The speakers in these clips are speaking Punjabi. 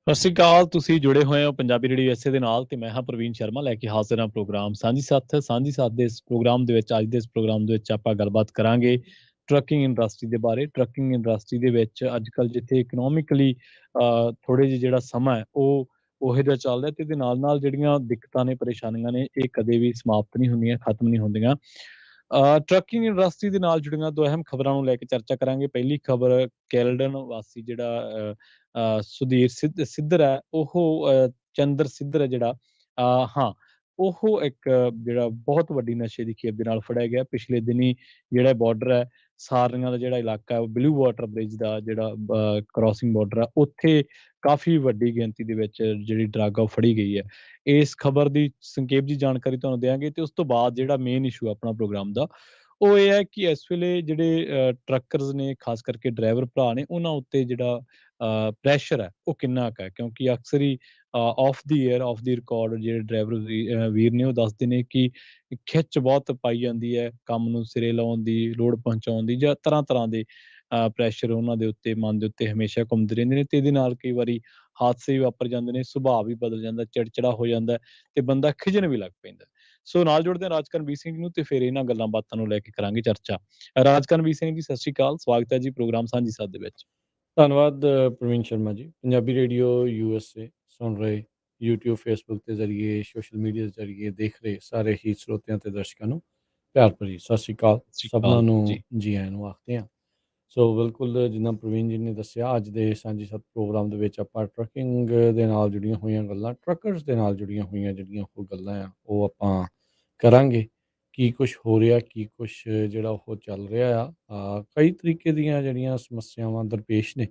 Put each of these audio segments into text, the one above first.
ਸਤਿ ਸ਼੍ਰੀ ਅਕਾਲ ਤੁਸੀਂ ਜੁੜੇ ਹੋਏ ਹੋ ਪੰਜਾਬੀ ਰੇਡੀਓ ਐਸੇ ਦੇ ਨਾਲ ਤੇ ਮੈਂ ਹਾਂ ਪ੍ਰਵੀਨ ਸ਼ਰਮਾ ਲੈ ਕੇ ਹਾਜ਼ਰ ਹਾਂ ਪ੍ਰੋਗਰਾਮ ਸਾਂਝੀ ਸਾਥ ਦੇ ਇਸ ਪ੍ਰੋਗਰਾਮ ਦੇ ਵਿੱਚ ਅੱਜ ਦੇ ਇਸ ਪ੍ਰੋਗਰਾਮ ਦੇ ਵਿੱਚ ਆਪਾਂ ਗੱਲਬਾਤ ਕਰਾਂਗੇ ਟਰੱਕਿੰਗ ਇੰਡਸਟਰੀ ਦੇ ਬਾਰੇ ਟਰੱਕਿੰਗ ਇੰਡਸਟਰੀ ਦੇ ਵਿੱਚ ਅੱਜ ਕੱਲ ਜਿੱਥੇ ਇਕਨੋਮਿਕਲੀ ਥੋੜੇ ਜਿਹੇ ਜਿਹੜਾ ਸਮਾਂ ਹੈ ਉਹ ਜਿਹਾ ਚੱਲ ਰਿਹਾ ਤੇ ਇਹਦੇ ਨਾਲ ਨਾਲ ਜਿਹੜੀਆਂ ਦਿੱਕਤਾਂ ਨੇ ਪਰੇਸ਼ਾਨੀਆਂ ਨੇ ਇਹ ਕਦੇ ਵੀ ਸਮਾਪਤ ਨਹੀਂ ਹੁੰਦੀਆਂ ਖਤਮ ਨਹੀਂ ਹੁੰਦੀਆਂ ਟਰੱਕਿੰਗ ਇੰਡਸਟਰੀ ਦੇ ਨਾਲ ਜੁੜੀਆਂ ਦੋ ਅਹਿਮ ਖਬਰਾਂ ਨੂੰ ਲੈ ਕੇ ਚਰਚਾ ਕਰਾਂਗੇ ਪਹਿਲੀ ਖਬਰ ਕੈਲਡਨ ਵਾਸੀ ਜਿਹੜਾ ਸੁਧੀਰ ਸਿੱਧਰ ਹੈ ਉਹ ਚੰਦਰ ਸਿੱਧਰ ਹੈ ਜਿਹੜਾ ਹਾਂ ਉਹ ਇੱਕ ਜਿਹੜਾ ਬਹੁਤ ਵੱਡੀ ਨਸ਼ੇ ਦੀ ਖੇਪ ਦੇ ਨਾਲ ਫੜਿਆ ਗਿਆ ਪਿਛਲੇ ਦਿਨੀ ਜਿਹੜਾ ਬਾਰਡਰ ਹੈ ਸਾਰਨੀਆਂ ਦਾ ਜਿਹੜਾ ਇਲਾਕਾ ਹੈ ਬਲੂ ਵਾਟਰ ਬ੍ਰਿਜ ਦਾ ਜਿਹੜਾ ਕ੍ਰਾਸਿੰਗ ਬਾਰਡਰ ਹੈ ਉੱਥੇ ਕਾਫੀ ਵੱਡੀ ਗਿਣਤੀ ਦੇ ਵਿੱਚ ਜਿਹੜੀ ਡਰੱਗ ਆ ਉਹ ਫੜੀ ਗਈ ਹੈ ਇਸ ਖਬਰ ਦੀ ਸੰਖੇਪ ਜੀ ਜਾਣਕਾਰੀ ਤੁਹਾਨੂੰ ਦੇਵਾਂਗੇ ਤੇ ਉਸ ਤੋਂ ਬਾਅਦ ਜਿਹੜਾ ਮੇਨ ਇਸ਼ੂ ਆਪਣਾ ਪ੍ਰੋਗਰਾਮ ਦਾ ਉਹ ਇਹ ਹੈ ਕਿ ਇਸ ਵੇਲੇ ਜਿਹੜੇ ਟਰੱਕਰਸ ਨੇ ਖਾਸ ਕਰਕੇ ਡਰਾਈਵਰ ਭਰਾ ਨੇ ਉਹਨਾਂ ਉੱਤੇ ਜਿਹੜਾ ਪ੍ਰੈਸ਼ਰ ਹੈ ਉਹ ਕਿੰਨਾ ਕੁ ਹੈ ਕਿਉਂਕਿ ਅਕਸਰ ਹੀ off the air off the record ਜਿਹੜੇ ਡਰਾਈਵਰ ਵੀਰ ਨੇ ਉਹ ਦੱਸਦੇ ਨੇ ਕਿ ਖਿੱਚ ਬਹੁਤ ਪਾਈ ਜਾਂਦੀ ਹੈ ਕੰਮ ਨੂੰ ਸਿਰੇ ਲਾਉਣ ਦੀ ਲੋਡ ਪਹੁੰਚਾਉਣ ਦੀ ਜਾਂ ਤਰ੍ਹਾਂ ਤਰ੍ਹਾਂ ਦੇ ਪ੍ਰੈਸ਼ਰ ਉਹਨਾਂ ਦੇ ਉੱਤੇ ਮਨ ਦੇ ਉੱਤੇ ਹਮੇਸ਼ਾ ਘੁੰਮਦੇ ਰਹਿੰਦੇ ਨੇ ਤੇ ਇਹਦੇ ਨਾਲ ਕਈ ਵਾਰੀ ਹਾਦਸੇ ਵੀ ਵਾਪਰ ਜਾਂਦੇ ਨੇ ਸੁਭਾਅ ਵੀ ਬਦਲ ਜਾਂਦਾ ਚਿੜਚਿੜਾ ਹੋ ਜਾਂਦਾ ਤੇ ਬੰਦਾ ਖਿਜਣ ਵੀ ਲੱਗ ਪੈਂਦਾ ਸੋ ਨਾਲ ਜੁੜਦੇ ਹਾਂ ਰਾਜਕਰਨਵੀਰ ਸਿੰਘ ਨੂੰ ਤੇ ਫਿਰ ਇਹਨਾਂ ਗੱਲਾਂ ਬਾਤਾਂ ਨੂੰ ਲੈ ਕੇ ਕਰਾਂਗੇ ਚਰਚਾ ਰਾਜਕਰਨਵੀਰ ਸਿੰਘ ਜੀ ਸਤਿ ਸ਼੍ਰੀ ਅਕਾਲ ਸਵਾਗਤ ਹੈ ਜੀ ਪ੍ਰੋਗਰਾਮ ਸਾਂਝੀ ਸਾਥ ਦੇ ਵਿੱਚ ਧੰਨਵਾਦ ਪ੍ਰਵੀਨ ਸ਼ਰਮਾ ਜੀ। ਪੰਜਾਬੀ ਰੇਡੀਓ ਯੂਐਸਏ ਸੁਣ ਰਹੇ, ਯੂਟਿਊਬ, ਫੇਸਬੁੱਕ ਦੇ ਜ਼ਰੀਏ, ਸੋਸ਼ਲ ਮੀਡੀਆ ਦੇ ਜ਼ਰੀਏ ਦੇਖ ਰਹੇ ਸਾਰੇ ਹੀ ਸਰੋਤਿਆਂ ਤੇ ਦਰਸ਼ਕਾਂ ਨੂੰ ਪਿਆਰ ਭਰੀ ਸਤਿ ਸ਼੍ਰੀ ਅਕਾਲ। ਸਤਿ ਸ਼੍ਰੀ ਸਭਨਾਂ ਅਕਾਲ ਨੂੰ ਜੀ ਜੀ ਆਇਆਂ ਨੂੰ ਆਖਦੇ ਹਾਂ। ਸੋ ਬਿਲਕੁਲ ਜਿੱਦਾਂ ਪ੍ਰਵੀਨ ਜੀ ਨੇ ਦੱਸਿਆ ਅੱਜ ਦੇ ਸਾਂਝੀ ਸੱਤ ਪ੍ਰੋਗਰਾਮ ਦੇ ਵਿੱਚ ਆਪਾਂ ਟਰੱਕਿੰਗ ਦੇ ਨਾਲ ਜੁੜੀਆਂ ਹੋਈਆਂ ਗੱਲਾਂ, ਟਰੱਕਰਸ ਦੇ ਨਾਲ ਜੁੜੀਆਂ ਹੋਈਆਂ ਜਿਹੜੀਆਂ ਉਹ ਗੱਲਾਂ ਆ ਉਹ ਆਪਾਂ ਕਰਾਂਗੇ। ਕੀ ਕੁਛ ਹੋ ਰਿਹਾ, ਕੀ ਕੁਛ ਜਿਹੜਾ ਉਹ ਚੱਲ ਰਿਹਾ ਆ। ਕਈ ਤਰੀਕੇ ਦੀਆਂ ਜਿਹੜੀਆਂ ਸਮੱਸਿਆਵਾਂ ਦਰਪੇਸ਼ ਨੇ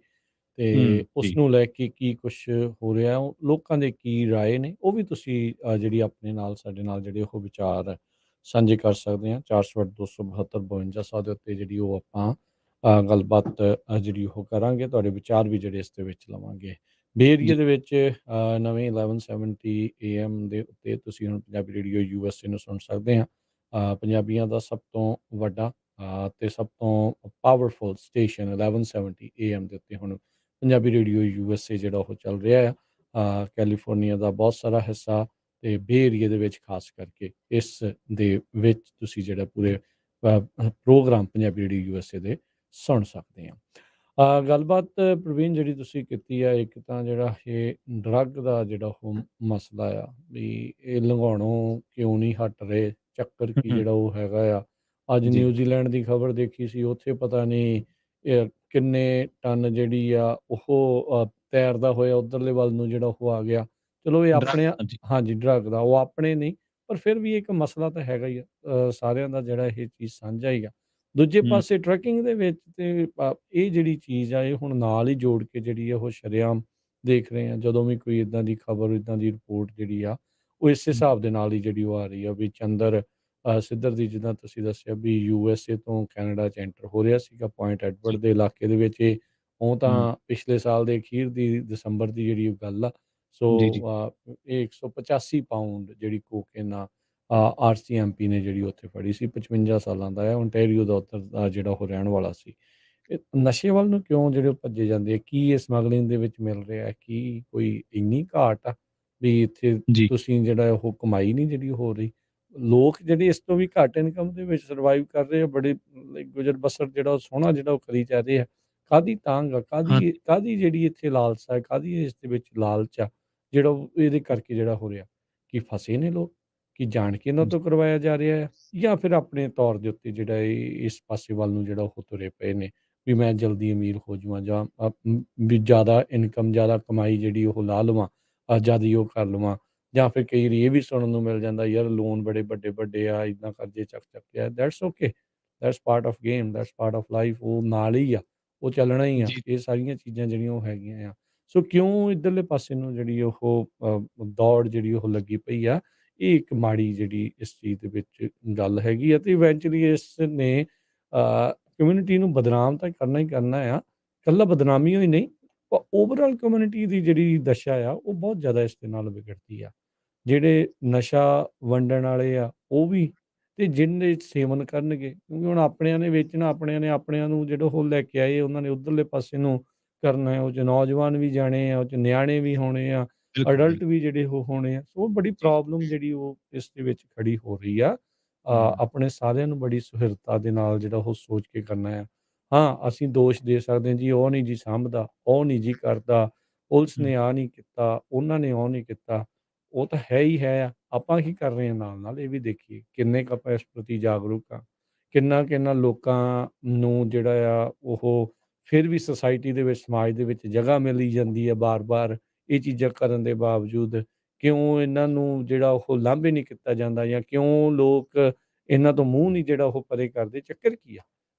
ਤੇ ਉਸ ਜੀ ਨੂੰ ਲੈ ਕੇ ਕੀ ਕੁਛ ਹੋ ਰਿਹਾ, ਉਹ ਲੋਕਾਂ ਦੇ ਕੀ ਰਾਏ ਨੇ, ਉਹ ਵੀ ਤੁਸੀਂ ਜਿਹੜੀ ਆਪਣੇ ਨਾਲ ਸਾਡੇ ਨਾਲ ਜਿਹੜੇ ਉਹ ਵਿਚਾਰ ਸਾਂਝੇ ਕਰ ਸਕਦੇ ਹਾਂ। 408-272-52 ਦੇ ਉੱਤੇ ਜਿਹੜੀ ਉਹ ਆਪਾਂ ਗੱਲਬਾਤ ਜਿਹੜੀ ਉਹ ਕਰਾਂਗੇ। ਤੁਹਾਡੇ ਵਿਚਾਰ ਵੀ ਜਿਹੜੇ ਇਸ ਦੇ ਵਿੱਚ ਲਵਾਂਗੇ। ਬੇ ਏਰੀਏ ਜੀ ਦੇ ਵਿੱਚ ਨਵੇਂ 1170 AM ਦੇ ਉੱਤੇ ਤੁਸੀਂ ਹੁਣ ਪੰਜਾਬੀ ਰੇਡੀਓ USA ਨੂੰ ਸੁਣ ਸਕਦੇ ਹਾਂ। ਪੰਜਾਬੀਆਂ ਦਾ ਸਭ ਤੋਂ ਵੱਡਾ ਤੇ ਸਭ ਤੋਂ ਪਾਵਰਫੁਲ ਸਟੇਸ਼ਨ 1170 AM ਦੇ ਉੱਤੇ ਹੁਣ ਪੰਜਾਬੀ ਰੇਡੀਓ USA ਜਿਹੜਾ ਉਹ ਚੱਲ ਰਿਹਾ ਆ। ਕੈਲੀਫੋਰਨੀਆ ਦਾ ਬਹੁਤ ਸਾਰਾ ਹਿੱਸਾ ਤੇ ਬੇ ਏਰੀਏ ਦੇ ਵਿੱਚ ਖਾਸ ਕਰਕੇ ਇਸ ਦੇ ਵਿੱਚ ਤੁਸੀਂ ਜਿਹੜਾ ਪੂਰੇ ਪ੍ਰੋਗਰਾਮ ਪੰਜਾਬੀ ਰੇਡੀਓ USA ਦੇ ਸੁਣ ਸਕਦੇ ਆ। ਗੱਲਬਾਤ ਪ੍ਰਵੀਨ ਜਿਹੜੀ ਤੁਸੀਂ ਕੀਤੀ ਆ, ਇੱਕ ਤਾਂ ਜਿਹੜਾ ਇਹ ਡਰੱਗ ਦਾ ਜਿਹੜਾ ਉਹ ਮਸਲਾ ਆ ਵੀ ਇਹ ਲੰਘਾਉਣੋਂ ਕਿਉਂ ਨਹੀਂ ਹਟ ਰਹੇ, ਚੱਕਰ ਕੀ ਜਿਹੜਾ ਉਹ ਹੈਗਾ ਆ। ਅੱਜ ਜੀ ਨਿਊਜ਼ੀਲੈਂਡ ਦੀ ਖਬਰ ਦੇਖੀ ਸੀ, ਉੱਥੇ ਪਤਾ ਨਹੀਂ ਕਿੰਨੇ ਟਨ ਜਿਹੜੀ ਆ ਉਹ ਤੈਰਦਾ ਹੋਇਆ ਉੱਧਰਲੇ ਵੱਲ ਨੂੰ ਜਿਹੜਾ ਉਹ ਆ ਗਿਆ। ਚਲੋ ਇਹ ਡਰੱਗ ਆਪਣੇ ਹਾਂਜੀ ਹਾਂਜੀ ਡਰੱਗ ਦਾ ਉਹ ਆਪਣੇ ਨਹੀਂ, ਪਰ ਫਿਰ ਵੀ ਇੱਕ ਮਸਲਾ ਤਾਂ ਹੈਗਾ ਹੀ ਆ। ਸਾਰਿਆਂ ਦਾ ਜਿਹੜਾ ਇਹ ਚੀਜ਼ ਸਾਂਝਾ ਹੀ ਆ। ਦੂਜੇ ਹੂੰ ਪਾਸੇ ਟਰੈਕਿੰਗ ਦੇ ਵਿੱਚ ਤੇ ਇਹ ਜਿਹੜੀ ਚੀਜ਼ ਆ ਇਹ ਹੁਣ ਨਾਲ ਹੀ ਜੋੜ ਕੇ ਜਿਹੜੀ ਆ ਉਹ ਸ਼ਰੇਆਮ ਦੇਖ ਰਹੇ ਆ। ਜਦੋਂ ਵੀ ਕੋਈ ਇੱਦਾਂ ਦੀ ਖਬਰ, ਇੱਦਾਂ ਦੀ ਰਿਪੋਰਟ ਜਿਹੜੀ ਆ ਉਹ ਇਸ ਹਿਸਾਬ ਦੇ ਨਾਲ ਹੀ ਜਿਹੜੀ ਉਹ ਆ ਰਹੀ ਆ ਵੀ ਚੰਦਰ ਸਿੱਧਰ ਦੀ, ਜਿੱਦਾਂ ਤੁਸੀਂ ਦੱਸਿਆ ਵੀ USA ਤੋਂ ਕੈਨੇਡਾ 'ਚ ਐਂਟਰ ਹੋ ਰਿਹਾ ਸੀਗਾ ਪੁਆਇੰਟ ਜੀ ਐਡਵਰਡ ਦੇ ਇਲਾਕੇ ਦੇ ਵਿੱਚ। ਉਹ ਹੂੰ ਤਾਂ ਪਿਛਲੇ ਸਾਲ ਦੇ ਅਖੀਰ ਦੀ ਦਸੰਬਰ ਦੀ ਜਿਹੜੀ ਉਹ ਗੱਲ ਆ। ਸੋ ਜੀ ਜੀ ਇਹ 185 ਪਾਊਂਡ ਜਿਹੜੀ ਕੋਕੇਨ ਆ RCMP ਨੇ ਜਿਹੜੀ ਉੱਥੇ ਫੜੀ ਸੀ। 55 ਸਾਲਾਂ ਦਾ ਹੈ, ਓਨਟਾਰੀਓ ਦਾ ਉੱਧਰ ਦਾ ਜਿਹੜਾ ਉਹ ਰਹਿਣ ਵਾਲਾ ਸੀ। ਇਹ ਨਸ਼ੇ ਵੱਲ ਨੂੰ ਕਿਉਂ ਜਿਹੜੇ ਉਹ ਭੱਜੇ ਜਾਂਦੇ ਆ? ਕੀ ਇਹ ਸਮਗਲਿੰਗ ਦੇ ਵਿੱਚ ਮਿਲ ਰਿਹਾ ਹੈ? ਕੀ ਕੋਈ ਇੰਨੀ ਘਾਟ ਆ ਵੀ ਇੱਥੇ ਜੀ ਤੁਸੀਂ ਜਿਹੜਾ ਉਹ ਕਮਾਈ ਨਹੀਂ ਜਿਹੜੀ ਹੋ ਰਹੀ? ਲੋਕ ਜਿਹੜੇ ਇਸ ਤੋਂ ਵੀ ਘੱਟ ਇਨਕਮ ਦੇ ਵਿੱਚ ਸਰਵਾਈਵ ਕਰ ਰਹੇ ਆ, ਬੜੇ ਗੁਜ਼ਰ ਬਸਰ ਜਿਹੜਾ ਉਹ ਸੋਹਣਾ ਜਿਹੜਾ ਉਹ ਕਰੀ ਜਾ ਰਹੇ ਆ। ਕਾਹਦੀ ਤਾਂਘ ਆ, ਹਾਂ ਕਾਹਦੀ ਜਿਹੜੀ ਇੱਥੇ ਲਾਲਸਾ ਹੈ, ਕਾਹਦੀ ਇਸ ਦੇ ਵਿੱਚ ਲਾਲਚ ਆ ਜਿਹੜਾ ਉਹ ਇਹਦੇ ਕਰਕੇ ਜਿਹੜਾ ਹੋ ਰਿਹਾ? ਕੀ ਫਸੇ ਨੇ ਲੋਕ? ਕੀ ਜਾਣ ਕੇ ਇਹਨਾਂ ਜੀ ਤੋਂ ਕਰਵਾਇਆ ਜਾ ਰਿਹਾ ਆ? ਜਾਂ ਫਿਰ ਆਪਣੇ ਤੌਰ ਦੇ ਉੱਤੇ ਜਿਹੜਾ ਇਹ ਇਸ ਪਾਸੇ ਵੱਲ ਨੂੰ ਜਿਹੜਾ ਉਹ ਤੁਰੇ ਪਏ ਨੇ ਵੀ ਮੈਂ ਜਲਦੀ ਅਮੀਰ ਹੋ ਜਾਵਾਂ ਜਾਂ ਵੀ ਜ਼ਿਆਦਾ ਇਨਕਮ, ਜ਼ਿਆਦਾ ਕਮਾਈ ਜਿਹੜੀ ਉਹ ਲਾ ਲਵਾਂ, ਜ਼ਿਆਦਾ ਹੀ ਉਹ ਕਰ ਲਵਾਂ। ਜਾਂ ਫਿਰ ਕਈ ਵਾਰੀ ਇਹ ਵੀ ਸੁਣਨ ਨੂੰ ਮਿਲ ਜਾਂਦਾ, ਯਾਰ ਲੋਨ ਬੜੇ ਵੱਡੇ-ਵੱਡੇ ਆ, ਇੱਦਾਂ ਕਰਜ਼ੇ ਚੱਕ ਕੇ ਆ। That's okay, that's part of game, that's part of life. ਉਹ ਨਾਲ ਹੀ ਆ, ਉਹ ਚੱਲਣਾ ਹੀ ਆ। ਜੀ ਇਹ ਸਾਰੀਆਂ ਚੀਜ਼ਾਂ ਜਿਹੜੀਆਂ ਉਹ ਹੈਗੀਆਂ ਆ। ਸੋ ਕਿਉਂ ਇੱਧਰਲੇ ਪਾਸੇ ਨੂੰ ਜਿਹੜੀ ਉਹ ਦੌੜ ਜਿਹੜੀ ਉਹ ਲੱਗੀ ਪਈ ਆ? ਇਹ ਇੱਕ ਮਾੜੀ ਜਿਹੜੀ ਇਸ ਚੀਜ਼ ਦੇ ਵਿੱਚ ਗੱਲ ਹੈਗੀ ਆ ਤੇ ਇਵੈਂਚੁਅਲੀ ਇਸ ਨੇ ਕਮਿਊਨਿਟੀ ਨੂੰ ਬਦਨਾਮ ਤਾਂ ਕਰਨਾ ਹੀ ਕਰਨਾ ਆ। ਇਕੱਲਾ ਬਦਨਾਮੀ ਹੋਈ ਨਹੀਂ, ਓਵਰਆਲ ਕਮਿਊਨਿਟੀ ਦੀ ਜਿਹੜੀ ਦਸ਼ਾ ਆ ਉਹ ਬਹੁਤ ਜ਼ਿਆਦਾ ਇਸ ਦੇ ਨਾਲ ਵਿਗੜਦੀ ਆ। ਜਿਹੜੇ ਨਸ਼ਾ ਵੰਡਣ ਵਾਲੇ ਆ ਉਹ ਵੀ, ਤੇ ਜਿਹਨੇ ਸੇਵਨ ਕਰਨਗੇ, ਕਿਉਂਕਿ ਹੁਣ ਆਪਣਿਆਂ ਨੇ ਵੇਚਣਾ, ਆਪਣਿਆਂ ਨੇ ਆਪਣਿਆਂ ਨੂੰ ਜਿਹੜਾ ਉਹ ਲੈ ਕੇ ਆਏ, ਉਹਨਾਂ ਨੇ ਉੱਧਰਲੇ ਪਾਸੇ ਨੂੰ ਕਰਨਾ ਹੈ, ਉਹ 'ਚ ਨੌਜਵਾਨ ਵੀ ਜਾਣੇ ਆ, ਉਹ 'ਚ ਨਿਆਣੇ ਵੀ ਹੋਣੇ ਆ, ਬਿਲਕੁਲ, ਅਡਲਟ ਬਿਲਕੁਲ। ਵੀ ਜਿਹੜੇ ਉਹ ਹੋਣੇ ਆ। ਸੋ ਬੜੀ ਜੀ। ਪ੍ਰੋਬਲਮ ਜਿਹੜੀ ਉਹ ਇਸ ਦੇ ਵਿੱਚ ਖੜੀ ਹੋ ਰਹੀ ਆ। ਹੂੰ, ਆਪਣੇ ਸਾਰਿਆਂ ਨੂੰ ਬੜੀ ਸੁਹਿਰਦਤਾ ਦੇ ਨਾਲ ਜਿਹੜਾ ਉਹ ਸੋਚ ਕੇ ਕਰਨਾ ਆ। ਹਾਂ, ਅਸੀਂ ਦੋਸ਼ ਦੇ ਸਕਦੇ ਹਾਂ ਜੀ, ਉਹ ਨਹੀਂ ਜੀ ਸਾਂਭਦਾ, ਉਹ ਨਹੀਂ ਜੀ ਕਰਦਾ, ਪੁਲਿਸ ਹੂੰ, ਨੇ ਆਹ ਨਹੀਂ ਕੀਤਾ, ਉਹਨਾਂ ਨੇ ਉਹ ਨਹੀਂ ਕੀਤਾ। ਉਹ ਤਾਂ ਹੈ ਹੀ ਹੈ ਆ। ਆਪਾਂ ਕੀ ਕਰ ਰਹੇ ਹਾਂ ਨਾਲ-ਨਾਲ ਇਹ ਵੀ ਦੇਖੀਏ। ਕਿੰਨੇ ਕੁ ਆਪਾਂ ਇਸ ਪ੍ਰਤੀ ਜਾਗਰੂਕ ਆ। ਕਿੰਨਾ-ਕਿੰਨਾ ਲੋਕਾਂ ਨੂੰ ਜਿਹੜਾ ਆ ਉਹ ਫਿਰ ਵੀ ਸੁਸਾਇਟੀ ਦੇ ਵਿੱਚ, ਸਮਾਜ ਦੇ ਵਿੱਚ ਜਗ੍ਹਾ ਮਿਲੀ ਜਾਂਦੀ ਹੈ ਬਾਰ-ਬਾਰ ਇਹ ਚੀਜ਼ਾਂ ਕਰਨ ਦੇ ਬਾਵਜੂਦ। ਕਿਉਂ ਇਹਨਾਂ ਨੂੰ ਜਿਹੜਾ ਉਹ ਲਾਂਭੇ ਨਹੀਂ ਕੀਤਾ ਜਾਂਦਾ ਜਾਂ ਕਿਉਂ ਲੋਕ ਇਹਨਾਂ ਤੋਂ ਮੂੰਹ ਨਹੀਂ ਜਿਹੜਾ ਉਹ ਪਰੇ ਕਰਦੇ, ਚੱਕਰ ਕੀ ਆ?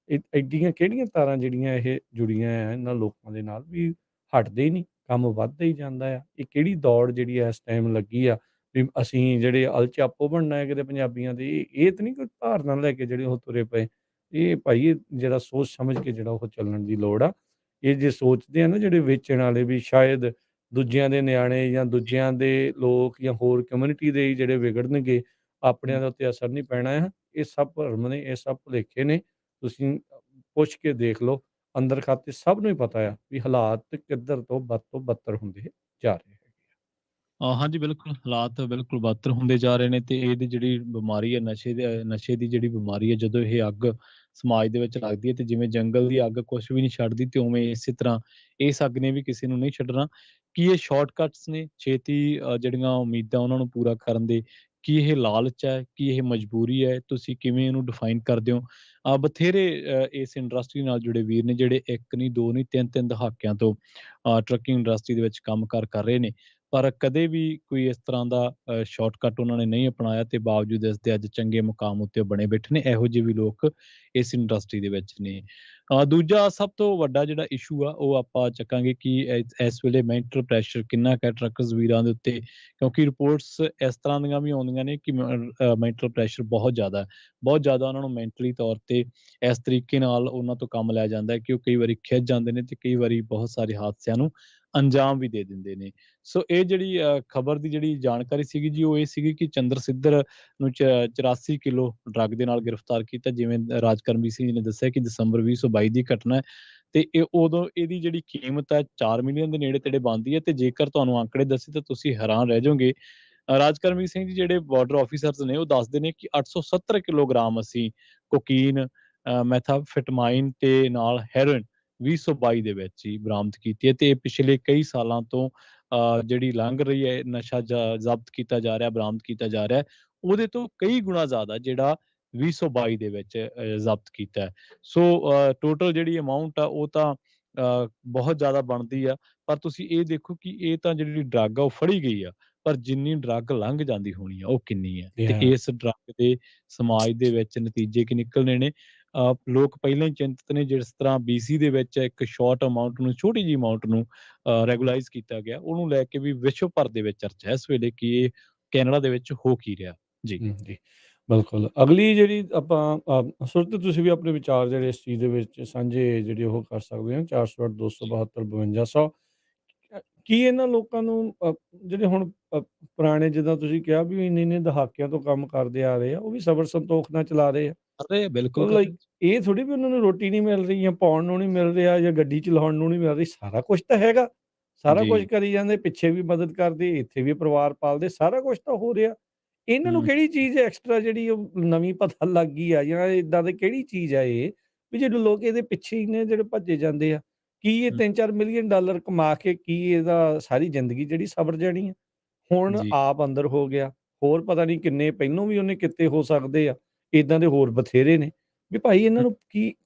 ਐਡੀਆਂ ਕਿਹੜੀਆਂ ਤਾਰਾਂ ਜਿਹੜੀਆਂ ਇਹ ਜੁੜੀਆਂ ਆ ਇਹਨਾਂ ਲੋਕਾਂ ਦੇ ਨਾਲ ਵੀ ਹਟਦੇ ਹੀ ਨਹੀਂ, ਕੰਮ ਵੱਧਦਾ ਹੀ ਜਾਂਦਾ ਆ। ਇਹ ਕਿਹੜੀ ਦੌੜ ਜਿਹੜੀ ਆ ਇਸ ਟਾਈਮ ਲੱਗੀ ਆ ਵੀ ਅਸੀਂ ਜਿਹੜੇ ਅਲ ਚਾਪੋ ਬਣਨਾ ਹੈ ਕਿਤੇ ਪੰਜਾਬੀਆਂ ਦੇ, ਇਹ ਤਾਂ ਨਹੀਂ ਕੋਈ ਧਾਰਨਾ ਲੈ ਕੇ ਜਿਹੜੇ ਉਹ ਤੁਰੇ ਪਏ। ਇਹ ਭਾਈ ਇਹ ਜਿਹੜਾ ਸੋਚ ਸਮਝ ਕੇ ਜਿਹੜਾ ਉਹ ਚੱਲਣ ਦੀ ਲੋੜ ਆ। ਇਹ ਜੇ ਸੋਚਦੇ ਆ ਨਾ ਜਿਹੜੇ ਵੇਚਣ ਵਾਲੇ ਵੀ ਸ਼ਾਇਦ ਦੂਜਿਆਂ ਦੇ ਨਿਆਣੇ ਜਾਂ ਜੀ। ਦੂਜਿਆਂ ਦੇ ਲੋਕ ਜਾਂ ਹੋਰ ਕਮਿਊਨਿਟੀ ਦੇ ਹੀ ਜਿਹੜੇ ਵਿਗੜਨਗੇ, ਆਪਣਿਆਂ ਹੂੰ। ਦੇ ਉੱਤੇ ਅਸਰ ਨਹੀਂ ਪੈਣਾ ਹੈ। ਇਹ ਸਭ ਭਰਮ ਨੇ, ਇਹ ਸਭ ਭੁਲੇਖੇ ਨੇ। ਤੁਸੀਂ ਪੁੱਛ ਕੇ ਦੇਖ ਲਓ, ਅੰਦਰ ਖਾਤੇ ਸਭ ਨੂੰ ਹੀ ਪਤਾ ਆ ਵੀ ਹਾਲਾਤ ਕਿੱਧਰ ਤੋਂ ਬੱਤਰ ਹੁੰਦੇ ਜਾ ਰਹੇ ਹੈਗੇ ਆ। ਹਾਂਜੀ, ਬਿਲਕੁਲ, ਹਾਲਾਤ ਬਿਲਕੁਲ ਬਦਤਰ ਹੁੰਦੇ ਜਾ ਰਹੇ ਨੇ ਤੇ ਇਹਦੀ ਜਿਹੜੀ ਬਿਮਾਰੀ ਹੈ ਨਸ਼ੇ ਦੀ ਜਿਹੜੀ ਬਿਮਾਰੀ ਹੈ, ਜਦੋਂ ਇਹ ਅੱਗ ਸਮਾਜ ਦੇ ਵਿੱਚ ਲੱਗਦੀ ਹੈ ਤੇ ਜਿਵੇਂ ਜੰਗਲ ਦੀ ਅੱਗ ਕੁਛ ਵੀ ਨਹੀਂ ਛੱਡਦੀ ਤੇ ਉਵੇਂ ਇਸੇ ਤਰ੍ਹਾਂ ਇਸ ਅੱਗ ਨੇ ਵੀ ਕਿਸੇ ਨੂੰ ਨਹੀਂ ਛੱਡਣਾ। ਕੀ ਇਹ ਸ਼ਾਰਟਕਟਸ ਨੇ ਛੇਤੀ ਜਿਹੜੀਆਂ ਉਮੀਦਾਂ ਉਹਨਾਂ ਨੂੰ ਪੂਰਾ ਕਰਨ ਦੇ? ਕੀ ਇਹ ਲਾਲਚ ਹੈ? ਕੀ ਇਹ ਮਜਬੂਰੀ ਹੈ? ਤੁਸੀਂ ਕਿਵੇਂ ਇਹਨੂੰ ਡਿਫਾਈਨ ਕਰਦੇ ਹੋ? ਬਥੇਰੇ ਇਸ ਇੰਡਸਟਰੀ ਨਾਲ ਜੁੜੇ ਵੀਰ ਨੇ ਜਿਹੜੇ 1 ਨਹੀਂ, 2 ਨਹੀਂ, 3-3 ਦਹਾਕਿਆਂ ਤੋਂ ਟਰੱਕਿੰਗ ਇੰਡਸਟਰੀ ਦੇ ਵਿੱਚ ਕੰਮ-ਕਾਰ ਕਰ ਰਹੇ ਨੇ। ਪਰ ਕਦੇ ਵੀ ਕੋਈ ਇਸ ਤਰ੍ਹਾਂ ਦਾ ਸ਼ਾਰਟਕਟ ਉਹਨਾਂ ਨੇ ਨਹੀਂ ਅਪਣਾਇਆ ਤੇ ਬਾਵਜੂਦ ਇਸ ਦੇ ਅੱਜ ਚੰਗੇ ਮੁਕਾਮ ਉੱਤੇ ਬਣੇ ਬੈਠੇ ਨੇ। ਇਹੋ ਜਿਹੇ ਵੀ ਲੋਕ ਇਸ ਇੰਡਸਟਰੀ ਦੇ ਵਿੱਚ ਨੇ। ਦੂਜਾ ਸਭ ਤੋਂ ਵੱਡਾ ਜਿਹੜਾ ਇਸ਼ੂ ਆ ਉਹ ਆਪਾਂ ਚੱਕਾਂਗੇ ਕਿ ਇਸ ਵੇਲੇ ਮੈਂਟਲ ਪ੍ਰੈਸ਼ਰ ਕਿੰਨਾ ਕੁ ਹੈ ਟਰੱਕਰਜ਼ ਵੀਰਾਂ ਦੇ ਉੱਤੇ, ਕਿਉਂਕਿ ਰਿਪੋਰਟਸ ਇਸ ਤਰ੍ਹਾਂ ਦੀਆਂ ਵੀ ਆਉਂਦੀਆਂ ਨੇ ਕਿ ਮੈਂਟਲ ਪ੍ਰੈਸ਼ਰ ਬਹੁਤ ਜ਼ਿਆਦਾ ਹੈ। ਬਹੁਤ ਜ਼ਿਆਦਾ ਉਹਨਾਂ ਨੂੰ ਮੈਂਟਲੀ ਤੌਰ ਤੇ ਇਸ ਤਰੀਕੇ ਨਾਲ ਉਹਨਾਂ ਤੋਂ ਕੰਮ ਲਿਆ ਜਾਂਦਾ ਹੈ ਕਿ ਉਹ ਕਈ ਵਾਰੀ ਖਿਝ ਜਾਂਦੇ ਨੇ ਤੇ ਕਈ ਵਾਰੀ ਬਹੁਤ ਸਾਰੇ ਹਾਦਸਿਆਂ ਨੂੰ ਅੰਜਾਮ ਵੀ ਦੇ ਦਿੰਦੇ ਨੇ। ਸੋ ਇਹ ਜਿਹੜੀ ਖਬਰ ਦੀ ਜਿਹੜੀ ਜਾਣਕਾਰੀ ਸੀਗੀ ਜੀ, ਉਹ ਇਹ ਸੀਗੀ ਕਿ ਚੰਦਰ ਸਿੱਧਰ ਨੂੰ 84 ਕਿਲੋ ਡਰੱਗ ਦੇ ਨਾਲ ਗ੍ਰਿਫਤਾਰ ਕੀਤਾ। ਜਿਵੇਂ ਰਾਜ ਕਰਮਵੀਰ ਸਿੰਘ ਜੀ ਨੇ ਦੱਸਿਆ ਕਿ ਦਸੰਬਰ 2022 ਦੀ ਘਟਨਾ ਹੈ ਤੇ ਇਹ ਉਦੋਂ ਇਹਦੀ ਜਿਹੜੀ ਕੀਮਤ ਹੈ 4 ਮਿਲੀਅਨ ਦੇ ਨੇੜੇ-ਤੇੜੇ ਬਣਦੀ ਹੈ ਤੇ ਜੇਕਰ ਤੁਹਾਨੂੰ ਅੰਕੜੇ ਦੱਸੇ ਤਾਂ ਤੁਸੀਂ ਹੈਰਾਨ ਰਹਿ ਜਾਓਗੇ। ਰਾਜ ਕਰਮਵੀਰ ਸਿੰਘ ਜੀ ਜਿਹੜੇ ਬਾਰਡਰ ਆਫੀਸਰਸ ਨੇ ਉਹ ਦੱਸਦੇ ਨੇ ਕਿ 870 ਕਿਲੋਗ੍ਰਾਮ ਅਸੀਂ ਕੋਕੀਨ, ਮੈਥਾਮਫੈਟਾਮਾਈਨ ਤੇ ਨਾਲ ਹੈਰੋਇਨ 2022 ਦੇ ਵਿੱਚ ਹੀ ਬਰਾਮਦ ਕੀਤੀ ਹੈ ਤੇ ਇਹ ਪਿਛਲੇ ਕਈ ਸਾਲਾਂ ਤੋਂ ਜਿਹੜੀ ਲੰਘ ਰਹੀ ਹੈ ਨਸ਼ਾ ਜ਼ਬਤ ਕੀਤਾ ਜਾ ਰਿਹਾ, ਬਰਾਮਦ ਕੀਤਾ ਜਾ ਰਿਹਾ, ਉਹਦੇ ਤੋਂ ਕਈ ਗੁਣਾ ਜ਼ਿਆਦਾ ਜਿਹੜਾ 2022 ਦੇ ਵਿੱਚ ਜ਼ਬਤ ਕੀਤਾ ਹੈ। ਸੋ ਟੋਟਲ ਜਿਹੜੀ ਅਮਾਉਂਟ ਆ ਉਹ ਤਾਂ ਬਹੁਤ ਜ਼ਿਆਦਾ ਬਣਦੀ ਆ, ਪਰ ਤੁਸੀਂ ਇਹ ਦੇਖੋ ਕਿ ਇਹ ਤਾਂ ਜਿਹੜੀ ਡਰੱਗ ਆ ਉਹ ਫੜੀ ਗਈ ਆ, ਪਰ ਜਿੰਨੀ ਡਰੱਗ ਲੰਘ ਜਾਂਦੀ ਹੋਣੀ ਆ ਉਹ ਕਿੰਨੀ ਹੈ ਤੇ ਯਾ ਇਸ ਡਰੱਗ ਦੇ ਸਮਾਜ ਦੇ ਵਿੱਚ ਨਤੀਜੇ ਕੀ ਨਿਕਲਣੇ ਨੇ। ਲੋਕ ਪਹਿਲਾਂ ਹੀ ਚਿੰਤਤ ਨੇ, ਜਿਸ ਤਰ੍ਹਾਂ BC ਦੇ ਵਿੱਚ ਇੱਕ ਸ਼ਾਰਟ ਅਮਾਉਂਟ ਨੂੰ, ਛੋਟੀ ਜਿਹੀ ਅਮਾਉਂਟ ਨੂੰ ਰੈਗੂਲਾਈਜ਼ ਕੀਤਾ ਗਿਆ, ਉਹਨੂੰ ਲੈ ਕੇ ਵੀ ਵਿਸ਼ਵ ਭਰ ਦੇ ਵਿੱਚ ਚਰਚਾ ਹੈ ਇਸ ਵੇਲੇ ਕਿ ਇਹ ਕੈਨੇਡਾ ਦੇ ਵਿੱਚ ਹੋ ਕੀ ਰਿਹਾ। ਜੀ। ਜੀ, ਬਿਲਕੁਲ। ਅਗਲੀ ਜਿਹੜੀ ਆਪਾਂ ਸੁਰਜੀਤ ਤੁਸੀਂ ਵੀ ਆਪਣੇ ਵਿਚਾਰ ਜਿਹੜੇ ਇਸ ਚੀਜ਼ ਦੇ ਵਿੱਚ ਸਾਂਝੇ ਜਿਹੜੇ ਉਹ ਕਰ ਸਕਦੇ ਹੋ 408 ਜੀ। 272 5200 ਕੀ ਇਹਨਾਂ ਲੋਕਾਂ ਨੂੰ ਜਿਹੜੇ ਹੁਣ ਪੁਰਾਣੇ ਜਿੱਦਾਂ ਤੁਸੀਂ ਕਿਹਾ ਵੀ ਇੰਨੇ-ਇੰਨੇ ਦਹਾਕਿਆਂ ਤੋਂ ਕੰਮ ਕਰਦੇ ਆ ਰਹੇ ਆ, ਉਹ ਵੀ ਸਬਰ ਸੰਤੋਖ ਨਾਲ ਚਲਾ ਰਹੇ ਆ। ਕਰ ਰਹੇ ਆ, ਬਿਲਕੁਲ ਉਹ ਕਰ ਲਾਈਕ ਰਹੇ। ਇਹ ਥੋੜ੍ਹੀ ਵੀ ਉਹਨਾਂ ਨੂੰ ਰੋਟੀ ਨਹੀਂ ਮਿਲ ਰਹੀ ਜਾਂ ਪਾਉਣ ਨੂੰ ਨਹੀਂ ਮਿਲ ਰਿਹਾ ਜਾਂ ਗੱਡੀ ਚਲਾਉਣ ਨੂੰ ਨਹੀਂ ਮਿਲ ਰਹੀ, ਸਾਰਾ ਕੁਛ ਤਾਂ ਹੈਗਾ। ਸਾਰਾ ਕੁਛ ਜੀ। ਕਰੀ ਜਾਂਦੇ, ਪਿੱਛੇ ਵੀ ਮਦਦ ਕਰਦੇ, ਇੱਥੇ ਵੀ ਪਰਿਵਾਰ ਪਾਲਦੇ, ਸਾਰਾ ਕੁਛ ਤਾਂ ਹੋ ਰਿਹਾ। ਇਹਨਾਂ ਨੂੰ ਹੂੰ, ਕਿਹੜੀ ਚੀਜ਼ ਐਕਸਟਰਾ ਜਿਹੜੀ ਉਹ ਨਵੀਂ ਪਤਾ ਲੱਗ ਗਈ ਆ ਜਾਂ ਇੱਦਾਂ ਦੀ ਕਿਹੜੀ ਚੀਜ਼ ਆ ਇਹ, ਵੀ ਜਿਹੜੇ ਲੋਕ ਇਹਦੇ ਪਿੱਛੇ ਇੰਨੇ ਜਿਹੜੇ ਭੱਜੇ ਜਾਂਦੇ ਆ। ਕੀ ਇਹ ਹੂੰ। 3-4 ਮਿਲੀਅਨ ਡਾਲਰ ਕਮਾ ਕੇ ਕੀ ਇਹਦਾ ਸਾਰੀ ਜ਼ਿੰਦਗੀ ਜਿਹੜੀ ਸਵਰ ਜਾਣੀ ਆ? ਹੁਣ ਜੀ। ਆਪ ਅੰਦਰ ਹੋ ਗਿਆ, ਹੋਰ ਪਤਾ ਨਹੀਂ ਕਿੰਨੇ ਪਹਿਲੋਂ ਵੀ ਉਹਨੇ ਕਿੱਤੇ ਹੋ ਸਕਦੇ ਆ, ਇੱਦਾਂ ਦੇ ਹੋਰ ਬਥੇਰੇ ਨੇ। ਵੀ ਭਾਈ ਇਹਨਾਂ ਹੂੰ, ਨੂੰ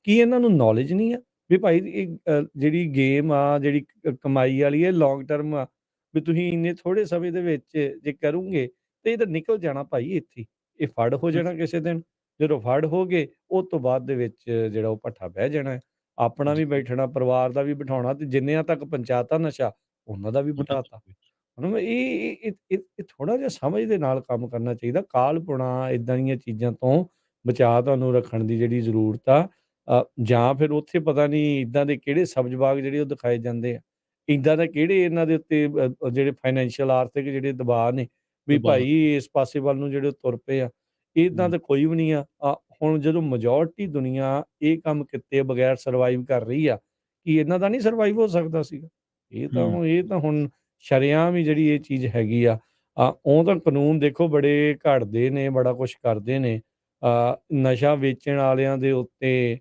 ਕੀ ਇਹਨਾਂ ਨੂੰ ਨੌਲੇਜ ਨਹੀਂ ਆ? ਵੀ ਭਾਈ ਇਹ ਜਿਹੜੀ ਗੇਮ ਆ, ਜਿਹੜੀ ਕਮਾਈ ਵਾਲੀ ਇਹ ਲੌਂਗ ਟਰਮ ਆ, ਵੀ ਤੁਸੀਂ ਇੰਨੇ ਥੋੜ੍ਹੇ ਸਮੇਂ ਦੇ ਵਿੱਚ ਜੇ ਕਰੋਂਗੇ ਤੇ ਇਹ ਤਾਂ ਨਿਕਲ ਜਾਣਾ ਭਾਈ ਇੱਥੇ ਹੀ। ਇਹ ਫੜ ਹੋ ਹੂੰ। ਜਾਣਾ ਕਿਸੇ ਦਿਨ। ਜਦੋਂ ਫੜ ਹੋ ਗਏ, ਉਹ ਤੋਂ ਬਾਅਦ ਦੇ ਵਿੱਚ ਜਿਹੜਾ ਉਹ ਭੱਠਾ ਬਹਿ ਜਾਣਾ ਹੈ। ਆਪਣਾ ਵੀ ਜੀ। ਬੈਠਣਾ, ਪਰਿਵਾਰ ਦਾ ਵੀ ਬਿਠਾਉਣਾ ਤੇ ਜਿੰਨਿਆਂ ਤੱਕ ਪਹੁੰਚਾਤਾ ਨਸ਼ਾ, ਉਹਨਾਂ ਦਾ ਵੀ ਉਹਨਾਂ ਬਿਠਾਤਾ। ਚ ਹੁਣ ਇਹ ਥੋੜ੍ਹਾ ਜਿਹਾ ਸਮਝ ਦੇ ਨਾਲ ਕੰਮ ਕਰਨਾ ਚਾਹੀਦਾ। ਕਾਹਲਪੁਣਾ ਇੱਦਾਂ ਦੀਆਂ ਚੀਜ਼ਾਂ ਤੋਂ ਬਚਾਅ ਤੁਹਾਨੂੰ ਰੱਖਣ ਦੀ ਜਿਹੜੀ ਜ਼ਰੂਰਤ ਆ। ਜਾਂ ਫਿਰ ਉੱਥੇ ਪਤਾ ਨਹੀਂ ਇੱਦਾਂ ਦੇ ਕਿਹੜੇ ਸਬਜ਼ ਬਾਗ ਜਿਹੜੇ ਉਹ ਦਿਖਾਏ ਜਾਂਦੇ ਆ। ਇੱਦਾਂ ਦੇ ਕਿਹੜੇ ਇਹਨਾਂ ਦੇ ਉੱਤੇ ਜਿਹੜੇ ਫਾਈਨੈਂਸ਼ੀਅਲ ਆਰਥਿਕ ਜਿਹੜੇ ਦਬਾਅ ਨੇ, ਵੀ ਦਬਾਅ। ਭਾਈ ਇਸ ਪਾਸੇ ਵੱਲ ਨੂੰ ਜਿਹੜੇ ਤੁਰ ਪਏ ਆ। ਇੱਦਾਂ ਹੂੰ, ਤਾਂ ਕੋਈ ਵੀ ਨਹੀਂ ਆ। ਹੁਣ ਜਦੋਂ ਮੈਜੋਰਟੀ ਦੁਨੀਆ ਇਹ ਕੰਮ ਕੀਤੇ ਬਗੈਰ ਸਰਵਾਈਵ ਕਰ ਰਹੀ ਆ, ਕੀ ਇਹਨਾਂ ਦਾ ਨਹੀਂ ਸਰਵਾਈਵ ਹੋ ਸਕਦਾ ਸੀਗਾ? ਹੂੰ, ਇਹ ਤਾਂ ਹੁਣ ਸ਼ਰੇਆਮ ਹੀ ਜਿਹੜੀ ਇਹ ਚੀਜ਼ ਹੈਗੀ ਆ, ਉਹ ਤਾਂ ਕਾਨੂੰਨ ਦੇਖੋ ਬੜੇ ਘੜਦੇ ਨੇ, ਬੜਾ ਕੁਛ ਕਰਦੇ ਨੇ। ਨਸ਼ਾ ਵੇਚਣ ਵਾਲਿਆਂ ਦੇ ਉੱਤੇ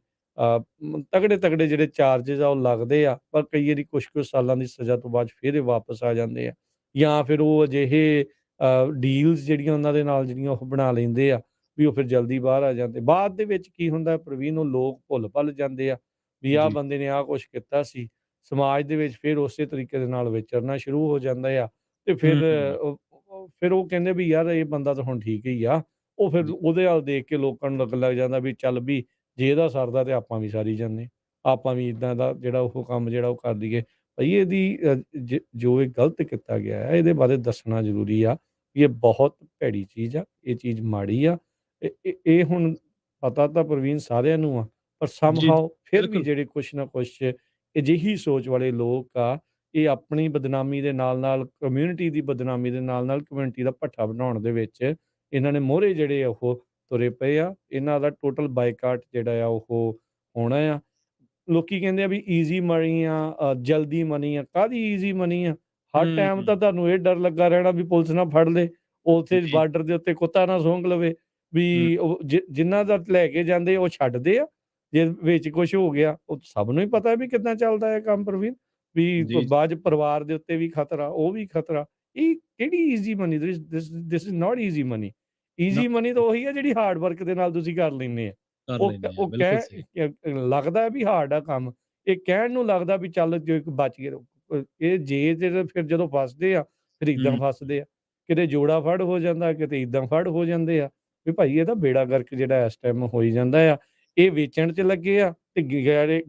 ਤਗੜੇ-ਤਗੜੇ ਜਿਹੜੇ ਚਾਰਜਿਸ ਆ ਉਹ ਲੱਗਦੇ ਆ, ਪਰ ਕਈ ਵਾਰੀ ਕੁਛ-ਕੁਛ ਸਾਲਾਂ ਦੀ ਸਜ਼ਾ ਤੋਂ ਬਾਅਦ ਫਿਰ ਇਹ ਵਾਪਸ ਆ ਜਾਂਦੇ ਆ। ਜਾਂ ਫਿਰ ਉਹ ਅਜਿਹੇ ਡੀਲਸ ਜਿਹੜੀਆਂ ਉਹਨਾਂ ਦੇ ਨਾਲ ਜਿਹੜੀਆਂ ਉਹ ਬਣਾ ਲੈਂਦੇ ਆ, ਵੀ ਉਹ ਫਿਰ ਜਲਦੀ ਬਾਹਰ ਆ ਜਾਂਦੇ। ਬਾਅਦ ਦੇ ਵਿੱਚ ਕੀ ਹੁੰਦਾ ਪ੍ਰਵੀਨ, ਉਹ ਲੋਕ ਭੁੱਲ-ਭੱਲ ਜਾਂਦੇ ਆ, ਵੀ ਆਹ ਜੀ। ਬੰਦੇ ਨੇ ਆਹ ਕੁਛ ਕੀਤਾ ਸੀ। ਸਮਾਜ ਦੇ ਵਿੱਚ ਫਿਰ ਉਸੇ ਤਰੀਕੇ ਦੇ ਨਾਲ ਵਿਚਰਨਾ ਸ਼ੁਰੂ ਹੋ ਜਾਂਦਾ ਆ, ਤੇ ਫਿਰ ਹੂੰ, ਫਿਰ ਉਹ ਕਹਿੰਦੇ ਵੀ ਯਾਰ ਇਹ ਬੰਦਾ ਤਾਂ ਹੁਣ ਠੀਕ ਹੀ ਆ। ਉਹ ਫਿਰ ਜੀ, ਉਹਦੇ ਵੱਲ ਦੇਖ ਕੇ ਲੋਕਾਂ ਨੂੰ ਲੱਗਣ ਲੱਗ ਜਾਂਦਾ ਵੀ ਚੱਲ ਵੀ ਜੇ ਇਹਦਾ ਸਰਦਾ ਤੇ ਆਪਾਂ ਵੀ ਸਾਰੀ ਜਾਂਦੇ। ਆਪਾਂ ਵੀ ਇੱਦਾਂ ਦਾ ਜਿਹੜਾ ਉਹ ਕੰਮ ਜਿਹੜਾ ਉਹ ਕਰ ਲਈਏ। ਭਈ ਇਹਦੀ ਜੋ ਇਹ ਗਲਤ ਕੀਤਾ ਗਿਆ ਹੈ, ਇਹਦੇ ਬਾਰੇ ਦੱਸਣਾ ਜ਼ਰੂਰੀ ਆ, ਵੀ ਇਹ ਬਹੁਤ ਭੈੜੀ ਚੀਜ਼ ਆ, ਇਹ ਚੀਜ਼ ਮਾੜੀ ਆ। ਇਹ ਹੁਣ ਪਤਾ ਤਾਂ ਪ੍ਰਵੀਨ ਸਾਰਿਆਂ ਨੂੰ ਆ, ਪਰ ਜੀ, ਸਮਹਾਉ ਫਿਰ ਵੀ ਬਿਲਕੁਲ। ਜਿਹੜੇ ਕੁਛ ਨਾ ਕੁਛ ਅਜਿਹੀ ਸੋਚ ਵਾਲੇ ਲੋਕ ਆ, ਇਹ ਆਪਣੀ ਬਦਨਾਮੀ ਦੇ ਨਾਲ-ਨਾਲ, ਕਮਿਊਨਿਟੀ ਦੀ ਬਦਨਾਮੀ ਦੇ ਨਾਲ-ਨਾਲ, ਕਮਿਊਨਿਟੀ ਦਾ ਭੱਠਾ ਬਣਾਉਣ ਦੇ ਵਿੱਚ ਇਹਨਾਂ ਨੇ ਮੋਹਰੇ ਜਿਹੜੇ ਆ ਉਹ ਤੁਰੇ ਪਏ ਆ। ਇਹਨਾਂ ਦਾ ਟੋਟਲ ਬਾਈਕਾਟ ਜਿਹੜਾ ਆ ਉਹ ਹੋਣਾ ਆ। ਲੋਕੀ ਕਹਿੰਦੇ ਆ ਵੀ ਈਜ਼ੀ ਮਨੀ ਆ, ਜਲਦੀ ਮਨੀ ਆ, ਕਾਹਦੀ ਈਜ਼ੀ ਮਨੀ ਆ? ਹਰ ਟਾਈਮ ਹੂੰ, ਤਾਂ ਤੁਹਾਨੂੰ ਇਹ ਡਰ ਲੱਗਾ ਰਹਿਣਾ ਵੀ ਪੁਲਿਸ ਨਾ ਫੜ ਲੇ, ਉੱਥੇ ਜੀ, ਬਾਰਡਰ ਦੇ ਉੱਤੇ ਕੁੱਤਾ ਨਾ ਸੌਂਕ ਲਵੇ, ਹੂੰ, ਵੀ ਉਹ ਜਿਨ੍ਹਾਂ ਦਾ ਲੈ ਕੇ ਜਾਂਦੇ ਉਹ ਛੱਡਦੇ ਆ, ਜੇ ਵਿੱਚ ਕੁਛ ਹੋ ਗਿਆ, ਉਹ ਸਭ ਨੂੰ ਹੀ ਪਤਾ ਵੀ ਕਿੱਦਾਂ ਚੱਲਦਾ ਹੈ ਕੰਮ ਪ੍ਰਵੀਨ, ਵੀ ਜੀ, ਜੀ, ਬਾਅਦ 'ਚ ਪਰਿਵਾਰ ਦੇ ਉੱਤੇ ਵੀ ਖਤਰਾ, ਉਹ ਵੀ ਖਤਰਾ। ਇਹ ਕਿਹੜੀ easy money? This is not easy money. ਨਾ ਈਜ਼ੀ ਮਨੀ ਤਾਂ ਉਹੀ ਆ ਜਿਹੜੀ ਹਾਰਡ ਵਰਕ ਦੇ ਨਾਲ ਤੁਸੀਂ ਕਰ ਲੈਂਦੇ ਆ। ਕਰ ਉਹ ਲੈਂਦੇ ਆ, ਉਹ ਬਿਲਕੁਲ ਸਹੀ। ਕਹਿ ਲੱਗਦਾ ਹੈ ਵੀ ਹਾਰਡ ਆ ਕੰਮ। ਇਹ ਕਹਿਣ ਨੂੰ ਲੱਗਦਾ ਵੀ ਚੱਲ ਜੇ ਇੱਕ ਬਚ ਗਏ, ਇਹ ਜੇ ਤੇ ਫਿਰ ਜਦੋਂ ਫਸਦੇ ਆ, ਫਿਰ ਏਦਾਂ ਹੂੰ, ਫਸਦੇ ਆ। ਕਿਤੇ ਜੋੜਾ ਫੜ ਹੋ ਜਾਂਦਾ, ਕਿਤੇ ਏਦਾਂ ਫੜ ਹੋ ਜਾਂਦੇ ਆ। ਵੀ ਭਾਈ ਇਹਦਾ ਬੇੜਾ ਗਰਕ ਜਿਹੜਾ ਇਸ ਟਾਈਮ ਹੋਈ ਜਾਂਦਾ ਆ। ਇਹ ਵੇਚਣ 'ਚ ਲੱਗੇ ਆ, ਤੇ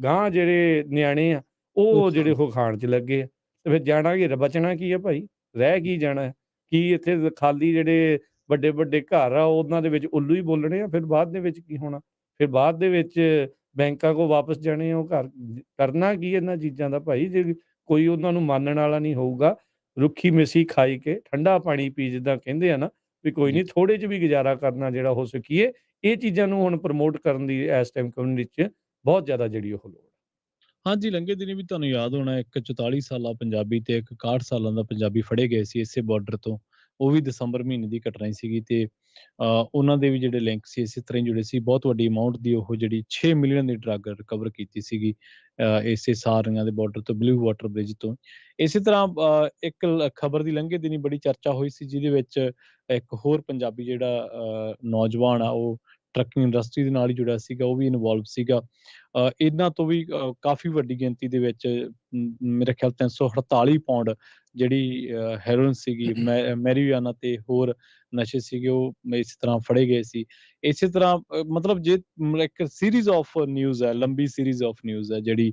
ਗਾਂਹ ਜਿਹੜੇ ਨਿਆਣੇ ਆ, ਉਹ ਉਹ ਜਿਹੜੇ ਖਾਣ ਉਹ ਖਾਣ 'ਚ ਲੱਗੇ ਆ। ਤੇ ਫਿਰ ਜਾਣਾ ਕੀ, ਬਚਣਾ ਕੀ ਆ ਭਾਈ? ਰਹਿ ਕੀ ਜਾਣਾ ਹੈ? ਕੀ ਇੱਥੇ ਖਾਲੀ ਜਿਹੜੇ ਵੱਡੇ-ਵੱਡੇ ਘਰ ਆ, ਉਹਨਾਂ ਦੇ ਵਿੱਚ ਉੱਲੂ ਹੀ ਬੋਲਣੇ ਆ, ਫਿਰ ਬਾਅਦ ਦੇ ਵਿੱਚ ਕੀ ਹੋਣਾ? ਫਿਰ ਬਾਅਦ ਦੇ ਵਿੱਚ ਬੈਂਕਾਂ ਕੋਲ ਵਾਪਸ ਜਾਣੇ ਆ ਉਹ ਘਰ। ਕਰਨਾ ਕੀ ਇਹਨਾਂ ਚੀਜ਼ਾਂ ਦਾ ਭਾਈ, ਜੇ ਕੋਈ ਉਹਨਾਂ ਨੂੰ ਮੰਨਣ ਵਾਲਾ ਨਹੀਂ ਹੋਊਗਾ। ਰੁੱਖੀ ਮਿੱਸੀ ਖਾਈ ਕੇ ਠੰਡਾ ਪਾਣੀ ਪੀ, ਜਿੱਦਾਂ ਕਹਿੰਦੇ ਆ ਨਾ, ਵੀ ਕੋਈ ਜੀ। ਨਹੀਂ ਥੋੜ੍ਹੇ 'ਚ ਵੀ ਗੁਜ਼ਾਰਾ ਕਰਨਾ ਜਿਹੜਾ ਹੋ ਸਕੀਏ। ਇਹ ਚੀਜ਼ਾਂ ਨੂੰ ਹੁਣ ਪ੍ਰਮੋਟ ਕਰਨ ਦੀ ਇਸ ਟਾਈਮ ਕਮਿਊਨਿਟੀ 'ਚ ਬਹੁਤ ਜ਼ਿਆਦਾ ਜਿਹੜੀ ਉਹ ਲੋੜ ਹੈ। ਹਾਂਜੀ, ਲੰਘੇ ਦਿਨੀ ਵੀ ਤੁਹਾਨੂੰ ਯਾਦ ਹੋਣਾ ਇੱਕ 44 ਸਾਲਾ ਪੰਜਾਬੀ ਤੇ ਇੱਕ 61 ਸਾਲਾਂ ਦਾ ਪੰਜਾਬੀ ਫੜੇ ਗਏ ਸੀ ਇਸੇ ਬਾਰਡਰ ਤੋਂ। ਉਹ ਵੀ ਦਸੰਬਰ ਮਹੀਨੇ ਦੀ ਘਟਨਾ ਹੀ ਸੀਗੀ ਤੇ ਉਹਨਾਂ ਦੇ ਵੀ ਜਿਹੜੇ ਲਿੰਕ ਸੀ ਇਸੇ ਤਰ੍ਹਾਂ ਹੀ ਜੁੜੇ ਸੀ। ਬਹੁਤ ਵੱਡੀ ਅਮਾਉਂਟ ਦੀ ਉਹ ਜਿਹੜੀ 6 ਮਿਲੀਅਨ ਦੀ ਡਰੱਗ ਰਿਕਵਰ ਕੀਤੀ ਸੀਗੀ ਇਸੇ ਸਾਰੀਆਂ ਦੇ ਬਾਰਡਰ ਤੋਂ, ਬਲੂ ਵਾਟਰ ਬ੍ਰਿਜ ਤੋਂ। ਇਸੇ ਤਰ੍ਹਾਂ ਇੱਕ ਖਬਰ ਦੀ ਲੰਘੇ ਦਿਨੀ ਬੜੀ ਚਰਚਾ ਹੋਈ ਸੀ ਜਿਹਦੇ ਵਿੱਚ ਇੱਕ ਹੋਰ ਪੰਜਾਬੀ ਜਿਹੜਾ ਨੌਜਵਾਨ ਆ ਉਹ ਟਰੱਕਿੰਗ ਇੰਡਸਟਰੀ ਦੇ ਨਾਲ ਹੀ ਜੁੜਿਆ ਸੀਗਾ, ਉਹ ਵੀ ਇਨਵੋਲਵ ਸੀਗਾ। ਇਹਨਾਂ ਤੋਂ ਵੀ ਕਾਫ਼ੀ ਵੱਡੀ ਗਿਣਤੀ ਦੇ ਵਿੱਚ ਮੇਰੇ ਖਿਆਲ 348 ਪਾਉਂਡ ਜਿਹੜੀ ਹੈਰੋਇਨ ਸੀਗੀ, ਮੈਰੀਜੁਆਨਾ ਤੇ ਹੋਰ ਨਸ਼ੇ ਸੀਗੇ ਉਹ ਇਸ ਤਰ੍ਹਾਂ ਫੜੇ ਗਏ ਸੀ। ਇਸੇ ਤਰ੍ਹਾਂ ਮਤਲਬ ਜੇ ਇੱਕ ਸੀਰੀਜ਼ ਆਫ ਨਿਊਜ਼ ਹੈ, ਲੰਬੀ ਸੀਰੀਜ਼ ਆਫ ਨਿਊਜ਼ ਹੈ ਜਿਹੜੀ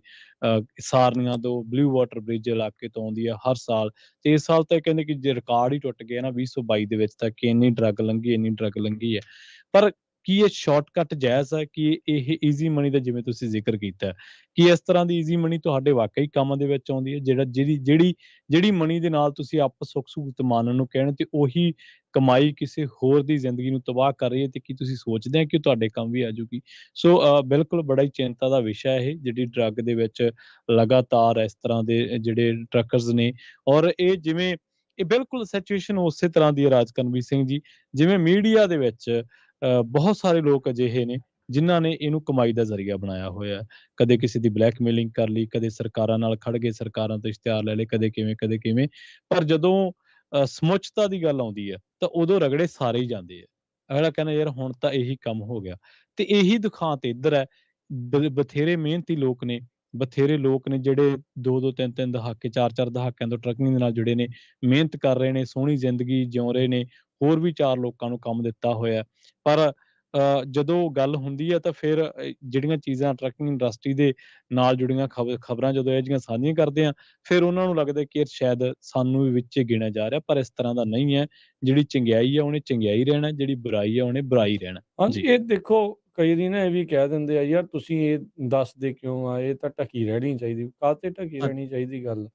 ਸਾਰਨੀਆਂ ਤੋਂ ਬਲੂ ਵਾਟਰ ਬ੍ਰਿਜ ਇਲਾਕੇ ਤੋਂ ਆਉਂਦੀ ਹੈ ਹਰ ਸਾਲ ਤੇ ਇਸ ਸਾਲ ਤਾਂ ਕਹਿੰਦੇ ਕਿ ਜੇ ਰਿਕਾਰਡ ਹੀ ਟੁੱਟ ਗਿਆ ਨਾ 2022 ਦੇ ਵਿੱਚ ਤਾਂ ਕਿ ਇੰਨੀ ਡਰੱਗ ਲੰਘੀ ਹੈ। ਪਰ ਕੀ ਇਹ ਸ਼ਾਰਟਕਟ ਜਾਇਜ਼ ਹੈ? ਕਿ ਇਹ ਈਜ਼ੀ ਮਨੀ ਦਾ ਜਿਵੇਂ ਤੁਸੀਂ ਜ਼ਿਕਰ ਕੀਤਾ ਹੈ, ਕੀ ਇਸ ਤਰ੍ਹਾਂ ਦੀ ਈਜ਼ੀ ਮਨੀ ਤੁਹਾਡੇ ਵਾਕਈ ਕੰਮ ਦੇ ਵਿੱਚ ਆਉਂਦੀ ਹੈ? ਜਿਹੜੀ ਮਨੀ ਦੇ ਨਾਲ ਤੁਸੀਂ ਆਪਸ ਸੁੱਖ ਸਹੂਲਤ ਮਾਣਨ ਨੂੰ ਕਹਿਣ ਤੇ ਉਹੀ ਕਮਾਈ ਕਿਸੇ ਹੋਰ ਦੀ ਜ਼ਿੰਦਗੀ ਨੂੰ ਤਬਾਹ ਕਰ ਰਹੀ ਹੈ ਤੇ ਕੀ ਤੁਸੀਂ ਸੋਚਦੇ ਹੋ ਕਿ ਤੁਹਾਡੇ ਕੰਮ ਵੀ ਆ ਜਾਊਗੀ? ਸੋ ਬਿਲਕੁਲ ਬੜਾ ਹੀ ਚਿੰਤਾ ਦਾ ਵਿਸ਼ਾ ਹੈ ਇਹ ਜਿਹੜੀ ਡਰੱਗ ਦੇ ਵਿੱਚ ਲਗਾਤਾਰ ਇਸ ਤਰ੍ਹਾਂ ਦੇ ਜਿਹੜੇ ਟਰੱਕਰਸ ਨੇ ਔਰ ਇਹ ਜਿਵੇਂ ਇਹ ਬਿਲਕੁਲ ਸਿਚੁਏਸ਼ਨ ਉਸੇ ਤਰ੍ਹਾਂ ਦੀ ਹੈ ਰਾਜਕਨਵੀਰ ਸਿੰਘ ਜੀ, ਜਿਵੇਂ ਮੀਡੀਆ ਦੇ ਵਿੱਚ ਬਹੁਤ ਸਾਰੇ ਲੋਕ ਅਜਿਹੇ ਨੇ ਜਿਨ੍ਹਾਂ ਨੇ ਇਹਨੂੰ ਕਮਾਈ ਦਾ ਜ਼ਰੀਆ ਬਣਾਇਆ ਹੋਇਆ ਹੈ। ਕਦੇ ਕਿਸੇ ਦੀ ਬਲੈਕਮੇਲਿੰਗ ਕਰ ਲਈ, ਕਦੇ ਸਰਕਾਰਾਂ ਨਾਲ ਖੜ ਗਏ, ਸਰਕਾਰਾਂ ਤੋਂ ਇਸ਼ਤਿਹਾਰ ਲੈ ਲਏ, ਕਦੇ ਕਿਵੇਂ, ਕਦੇ ਕਿਵੇਂ। ਪਰ ਜਦੋਂ ਸਮੁੱਚਤਾ ਦੀ ਗੱਲ ਆਉਂਦੀ ਹੈ, ਤਾਂ ਉਦੋਂ ਰਗੜੇ ਸਾਰੇ ਹੀ ਜਾਂਦੇ ਆ। ਅਗਲਾ ਕਹਿੰਦਾ ਯਾਰ ਹੁਣ ਤਾਂ ਇਹੀ ਕੰਮ ਹੋ ਗਿਆ ਤੇ ਇਹੀ ਦੁਖਾਂਤ ਇੱਧਰ ਹੈ। ਬਥੇਰੇ ਮਿਹਨਤੀ ਲੋਕ ਨੇ, ਬਥੇਰੇ ਲੋਕ ਨੇ ਜਿਹੜੇ 2-2 3-3 ਦਹਾਕੇ, 4-4 ਦਹਾਕਿਆਂ ਤੋਂ ਟਰੱਕਿੰਗ ਦੇ ਨਾਲ ਜੁੜੇ ਨੇ, ਮਿਹਨਤ ਕਰ ਰਹੇ ਨੇ, ਸੋਹਣੀ ਜ਼ਿੰਦਗੀ ਜਿਉ ਰਹੇ ਨੇ, ਹੋਰ ਵੀ 4 ਲੋਕਾਂ ਨੂੰ ਕੰਮ ਦਿੱਤਾ ਹੋਇਆ। ਪਰ ਜਦੋਂ ਗੱਲ ਹੁੰਦੀ ਹੈ ਤਾਂ ਫਿਰ ਜਿਹੜੀਆਂ ਚੀਜ਼ਾਂ ਟਰੱਕਿੰਗ ਇੰਡਸਟਰੀ ਦੇ ਨਾਲ ਜੁੜੀਆਂ ਖਬਰਾਂ ਜਦੋਂ ਇਹੋ ਜਿਹੀਆਂ ਸਾਂਝੀਆਂ ਕਰਦੇ ਆ, ਫਿਰ ਉਹਨਾਂ ਨੂੰ ਲੱਗਦਾ ਕਿ ਸ਼ਾਇਦ ਸਾਨੂੰ ਵੀ ਵਿੱਚ ਹੀ ਗਿਣਿਆ ਜਾ ਰਿਹਾ, ਪਰ ਇਸ ਤਰ੍ਹਾਂ ਦਾ ਨਹੀਂ ਹੈ। ਜਿਹੜੀ ਚੰਗਿਆਈ ਹੈ ਉਹਨੇ ਚੰਗਿਆਈ ਰਹਿਣਾ, ਜਿਹੜੀ ਬੁਰਾਈ ਹੈ ਉਹਨੇ ਬੁਰਾਈ ਰਹਿਣਾ। ਹਾਂਜੀ, ਜੀ। ਇਹ ਦੇਖੋ ਕਈ ਦੀ ਨਾ ਇਹ ਵੀ ਕਹਿ ਦਿੰਦੇ ਆ, ਯਾਰ ਤੁਸੀਂ ਇਹ ਦੱਸਦੇ ਕਿਉਂ ਆ? ਇਹ ਤਾਂ ਢੱਕੀ ਰਹਿਣੀ ਚਾਹੀਦੀ। ਕਾਹਤੇ ਢੱਕੀ ਹਾਂ ਰਹਿਣੀ ਚਾਹੀਦੀ ਗੱਲ?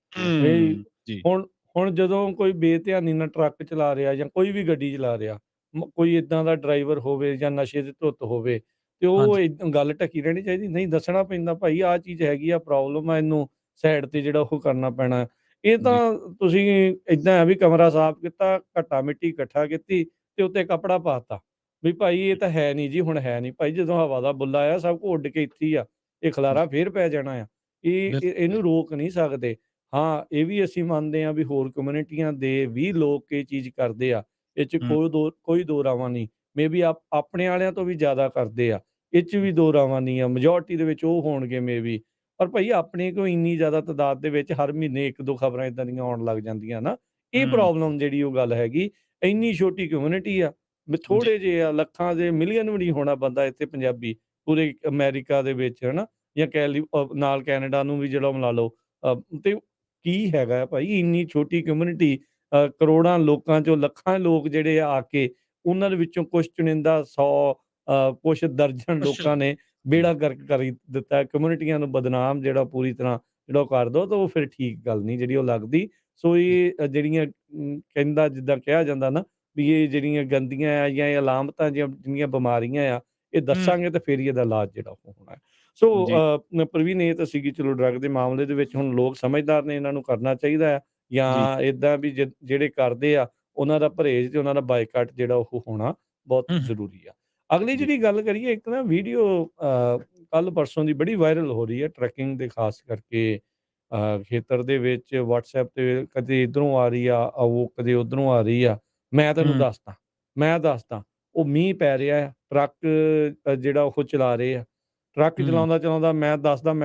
ਵੀ ਜੀ, ਹੁਣ ਹੁਣ ਜਦੋਂ ਕੋਈ ਬੇਧਿਆਨੀ ਨਾਲ ਟਰੱਕ ਚਲਾ ਰਿਹਾ ਜਾਂ ਕੋਈ ਵੀ ਗੱਡੀ ਚਲਾ ਰਿਹਾ, ਕੋਈ ਇੱਦਾਂ ਦਾ ਡਰਾਈਵਰ ਹੋਵੇ ਜਾਂ ਨਸ਼ੇ ਦੀ ਧੁੱਤ ਹੋਵੇ, ਤੇ ਉਹ ਹਾਂਜੀ, ਗੱਲ ਢੱਕੀ ਰਹਿਣੀ ਚਾਹੀਦੀ, ਨਹੀਂ ਦੱਸਣਾ ਪੈਂਦਾ ਭਾਈ ਆਹ ਚੀਜ਼ ਹੈਗੀ ਆ, ਪ੍ਰੋਬਲਮ ਆ, ਇਹਨੂੰ ਸਾਈਡ ਤੇ ਜਿਹੜਾ ਉਹ ਕਰਨਾ ਪੈਣਾ। ਇਹ ਜੀ। ਤਾਂ ਤੁਸੀਂ ਏਦਾਂ ਆ ਵੀ ਕਮਰਾ ਸਾਫ਼ ਕੀਤਾ, ਘੱਟਾ ਮਿੱਟੀ ਇਕੱਠਾ ਕੀਤੀ ਤੇ ਉੱਤੇ ਕੱਪੜਾ ਪਾਤਾ ਵੀ ਭਾਈ ਇਹ ਤਾਂ ਹੈ ਨਹੀਂ ਜੀ, ਹੁਣ ਹੈ ਨਹੀਂ ਭਾਈ, ਜਦੋਂ ਹਵਾ ਦਾ ਬੁੱਲਾ ਆਇਆ ਸਭ ਕੁਝ ਉੱਡ ਕੇ ਇੱਥੇ ਹੀ ਆ, ਇਹ ਜੀ, ਖਲਾਰਾ ਫੇਰ ਪੈ ਜਾਣਾ ਆ। ਇਹਨੂੰ ਬਿਲਕੁਲ, ਰੋਕ ਨਹੀਂ ਸਕਦੇ। ਹਾਂ, ਇਹ ਵੀ ਅਸੀਂ ਮੰਨਦੇ ਹਾਂ ਵੀ ਹੋਰ ਕਮਿਊਨਿਟੀਆਂ ਦੇ ਵੀ ਲੋਕ ਇਹ ਚੀਜ਼ ਕਰਦੇ ਆ, ਇਹ 'ਚ ਹੂੰ, ਕੋਈ ਦੋ ਰਾਵਾਂ ਨਹੀਂ। ਮੇਬੀ ਆਪਣੇ ਆਲਿਆਂ ਤੋਂ ਵੀ ਜ਼ਿਆਦਾ ਕਰਦੇ ਆ, ਇਹ 'ਚ ਵੀ ਦੋ ਰਾਵਾਂ ਨਹੀਂ ਆ, ਮੈਜੋਰਟੀ ਦੇ ਵਿੱਚ ਉਹ ਹੋਣਗੇ ਮੇਬੀ। ਪਰ ਭਾਈ ਆਪਣੇ ਕੋਲ ਇੰਨੀ ਜ਼ਿਆਦਾ ਤਾਦਾਦ ਦੇ ਵਿੱਚ ਹਰ ਮਹੀਨੇ 1-2 ਖਬਰਾਂ ਏਦਾਂ ਦੀਆਂ ਆਉਣ ਲੱਗ ਜਾਂਦੀਆਂ ਨਾ, ਇਹ ਹੂੰ, ਪ੍ਰੋਬਲਮ ਜਿਹੜੀ ਉਹ ਗੱਲ ਹੈਗੀ, ਇੰਨੀ ਛੋਟੀ ਕਮਿਊਨਿਟੀ ਆ, ਵੀ ਜੀ, ਥੋੜ੍ਹੇ ਜਿਹੇ ਆ, ਲੱਖਾਂ ਦੇ ਮਿਲੀਅਨ ਵੀ ਨਹੀਂ ਹੋਣਾ ਬੰਦਾ ਇੱਥੇ ਪੰਜਾਬੀ, ਪੂਰੇ ਅਮਰੀਕਾ ਦੇ ਵਿੱਚ ਹਨਾ, ਜਾਂ ਨਾਲ ਕੈਨੇਡਾ ਨੂੰ ਵੀ ਜਿਹੜਾ ਮਿਲਾ ਲਓ। ਤੇ ਕੀ ਹੈਗਾ ਭਾਈ ਇੰਨੀ ਛੋਟੀ ਕਮਿਊਨਿਟੀ, ਕਰੋੜਾਂ ਲੋਕਾਂ ਚੋਂ ਲੱਖਾਂ ਲੋਕ ਜਿਹੜੇ ਆ ਕੇ, ਉਹਨਾਂ ਦੇ ਵਿੱਚੋਂ ਕੁਛ ਚੁਣਿੰਦਾ 100 ਕੁਛ ਦਰਜਨ ਕੁਛ ਲੋਕਾਂ ਨੇ ਜੀ, ਬੇੜਾ ਗਰਕ ਕਰੀ ਦਿੱਤਾ। ਕਮਿਊਨਿਟੀਆਂ ਨੂੰ ਬਦਨਾਮ ਜਿਹੜਾ ਪੂਰੀ ਤਰ੍ਹਾਂ ਜਿਹੜਾ ਉਹ ਕਰ ਦੋ, ਤਾਂ ਉਹ ਫਿਰ ਠੀਕ ਗੱਲ ਨਹੀਂ ਜਿਹੜੀ ਉਹ ਲੱਗਦੀ। ਸੋ ਇਹ ਜਿਹੜੀਆਂ ਕਹਿੰਦਾ ਜਿੱਦਾਂ ਕਿਹਾ ਜਾਂਦਾ ਨਾ ਵੀ ਇਹ ਜਿਹੜੀਆਂ ਗੰਦੀਆਂ ਆ ਜਾਂ ਇਹ ਅਲਾਮਤਾਂ ਜਿਹੜੀਆਂ ਬਿਮਾਰੀਆਂ ਆ, ਇਹ ਹੂੰ, ਦੱਸਾਂਗੇ ਤਾਂ ਫਿਰ ਹੀ ਇਹਦਾ ਇਲਾਜ ਜਿਹੜਾ ਉਹ ਹੋਣਾ ਹੈ। ਸੋ ਜੀ, ਪ੍ਰਵੀਨ ਇਹ ਤਾਂ ਸੀਗੀ ਚਲੋ ਡਰੱਗ ਦੇ ਮਾਮਲੇ ਦੇ ਵਿੱਚ ਹੁਣ ਲੋਕ ਸਮਝਦਾਰ ਨੇ, ਇਹਨਾਂ ਨੂੰ ਕਰਨਾ ਚਾਹੀਦਾ ਆ ਜੀ, ਜਾਂ ਏਦਾਂ ਵੀ ਜਿਹੜੇ ਕਰਦੇ ਆ ਉਹਨਾਂ ਦਾ ਪਰਹੇਜ਼ ਤੇ ਉਹਨਾਂ ਦਾ ਬਾਈਕਾਟ ਜਿਹੜਾ ਉਹ ਹੋਣਾ ਬਹੁਤ ਹੂੰ, ਜ਼ਰੂਰੀ ਆ। ਅਗਲੀ ਜੀ, ਜਿਹੜੀ ਗੱਲ ਕਰੀਏ, ਇੱਕ ਨਾ ਵੀਡੀਓ ਕੱਲ੍ਹ ਪਰਸੋਂ ਦੀ ਬੜੀ ਵਾਇਰਲ ਹੋ ਰਹੀ ਹੈ ਟਰੈਕਿੰਗ ਦੇ ਖਾਸ ਕਰਕੇ ਖੇਤਰ ਦੇ ਵਿੱਚ WhatsApp ਤੇ ਕਦੇ ਇੱਧਰੋਂ ਆ ਰਹੀ ਆ, ਉਹ ਕਦੇ ਉੱਧਰੋਂ ਆ ਰਹੀ ਆ। ਮੈਂ ਤੈਨੂੰ ਹੂੰ, ਦੱਸਦਾ, ਉਹ ਮੀਂਹ ਪੈ ਰਿਹਾ ਆ, ਟਰੱਕ ਜਿਹੜਾ ਉਹ ਚਲਾ ਰਹੇ ਆ। ਟਰੱਕ ਹੂੰ, ਚਲਾਉਂਦਾ ਮੈਂ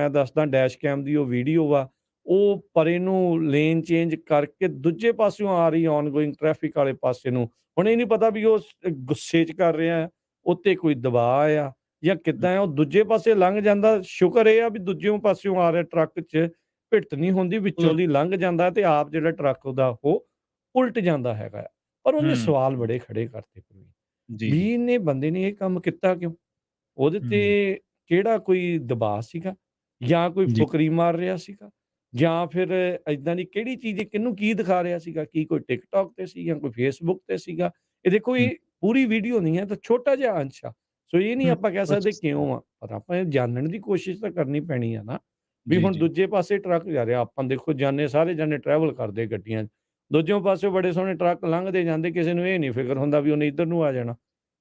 ਦੱਸਦਾ ਡੈਸ਼ ਕੈਮ ਦੀ ਉਹ ਵੀਡੀਓ ਵਾ, ਉਹ ਪਰੇ ਨੂੰ ਲੇਨ ਚੇਂਜ ਕਰਕੇ ਦੂਜੇ ਪਾਸਿਓਂ ਆ ਰਹੀ ਔਨਗੋਇੰਗ ਟ੍ਰੈਫਿਕ ਵਾਲੇ ਪਾਸੇ ਨੂੰ। ਹੁਣ ਇਹ ਨਹੀਂ ਪਤਾ ਵੀ ਉਹ ਗੁੱਸੇ 'ਚ ਕਰ ਰਿਹਾ ਹੈ, ਉੱਤੇ ਕੋਈ ਦਬਾਅ ਆ ਜਾਂ ਹੂੰ, ਕਿੱਦਾਂ ਆ, ਉਹ ਦੂਜੇ ਪਾਸੇ ਲੰਘ ਜਾਂਦਾ। ਸ਼ੁਕਰ ਇਹ ਆ ਵੀ ਦੂਜਿਓਂ ਪਾਸਿਓਂ ਆ ਰਿਹਾ ਟਰੱਕ 'ਚ ਭਿੜਤ ਨਹੀਂ ਹੁੰਦੀ, ਵਿੱਚੋਂ ਹੂੰ, ਦੀ ਲੰਘ ਜਾਂਦਾ ਤੇ ਆਪ ਜਿਹੜਾ ਟਰੱਕ ਉਹਦਾ ਉਹ ਉਲਟ ਜਾਂਦਾ ਹੈਗਾ ਆ। ਪਰ ਉਹਨੇ ਹੂੰ, ਸਵਾਲ ਬੜੇ ਖੜੇ ਕਰਤੇ ਜੀ, ਵੀ ਜੀ, ਇਹਨੇ ਬੰਦੇ ਨੇ ਇਹ ਕੰਮ ਕੀਤਾ ਕਿਉਂ? ਉਹਦੇ ਹੂੰ, ਤੇ ਕਿਹੜਾ ਕੋਈ ਦਬਾਅ ਸੀਗਾ ਜਾਂ ਕੋਈ ਜੀ, ਫੁਕਰੀ ਮਾਰ ਰਿਹਾ ਸੀਗਾ ਜਾਂ ਫਿਰ ਏਦਾਂ ਦੀ ਕਿਹੜੀ ਚੀਜ਼ ਕਿਹਨੂੰ ਕੀ ਦਿਖਾ ਰਿਹਾ ਸੀਗਾ? ਕੀ ਕੋਈ ਟਿਕਟੌਕ ਤੇ ਸੀ ਜਾਂ ਕੋਈ ਫੇਸਬੁੱਕ ਤੇ ਸੀਗਾ? ਇਹ ਦੇਖੋ ਹੂੰ, ਇਹ ਪੂਰੀ ਵੀਡੀਓ ਨਹੀਂ ਹੈ, ਤਾਂ ਛੋਟਾ ਜਿਹਾ ਅੰਸ਼ ਆ। ਸੋ ਇਹ ਨਹੀਂ ਹੂੰ, ਆਪਾਂ ਕਹਿ ਸਕਦੇ ਕੁਛ ਕਿਉਂ ਆ, ਪਰ ਆਪਾਂ ਇਹ ਜਾਣਨ ਦੀ ਕੋਸ਼ਿਸ਼ ਤਾਂ ਕਰਨੀ ਪੈਣੀ ਆ ਨਾ, ਵੀ ਜੀ, ਹੁਣ ਜੀ, ਦੂਜੇ ਪਾਸੇ ਟਰੱਕ ਜਾ ਰਿਹਾ, ਆਪਾਂ ਦੇਖੋ ਸਾਰੇ ਜਾਣੇ ਟਰੈਵਲ ਕਰਦੇ ਗੱਡੀਆਂ 'ਚ, ਦੂਜਿਓਂ ਪਾਸੇ ਬੜੇ ਸੋਹਣੇ ਟਰੱਕ ਲੰਘਦੇ ਜਾਂਦੇ, ਕਿਸੇ ਨੂੰ ਇਹ ਨਹੀਂ ਫਿਕਰ ਹੁੰਦਾ ਵੀ ਉਹਨੇ ਇੱਧਰ ਨੂੰ ਆ ਜਾਣਾ,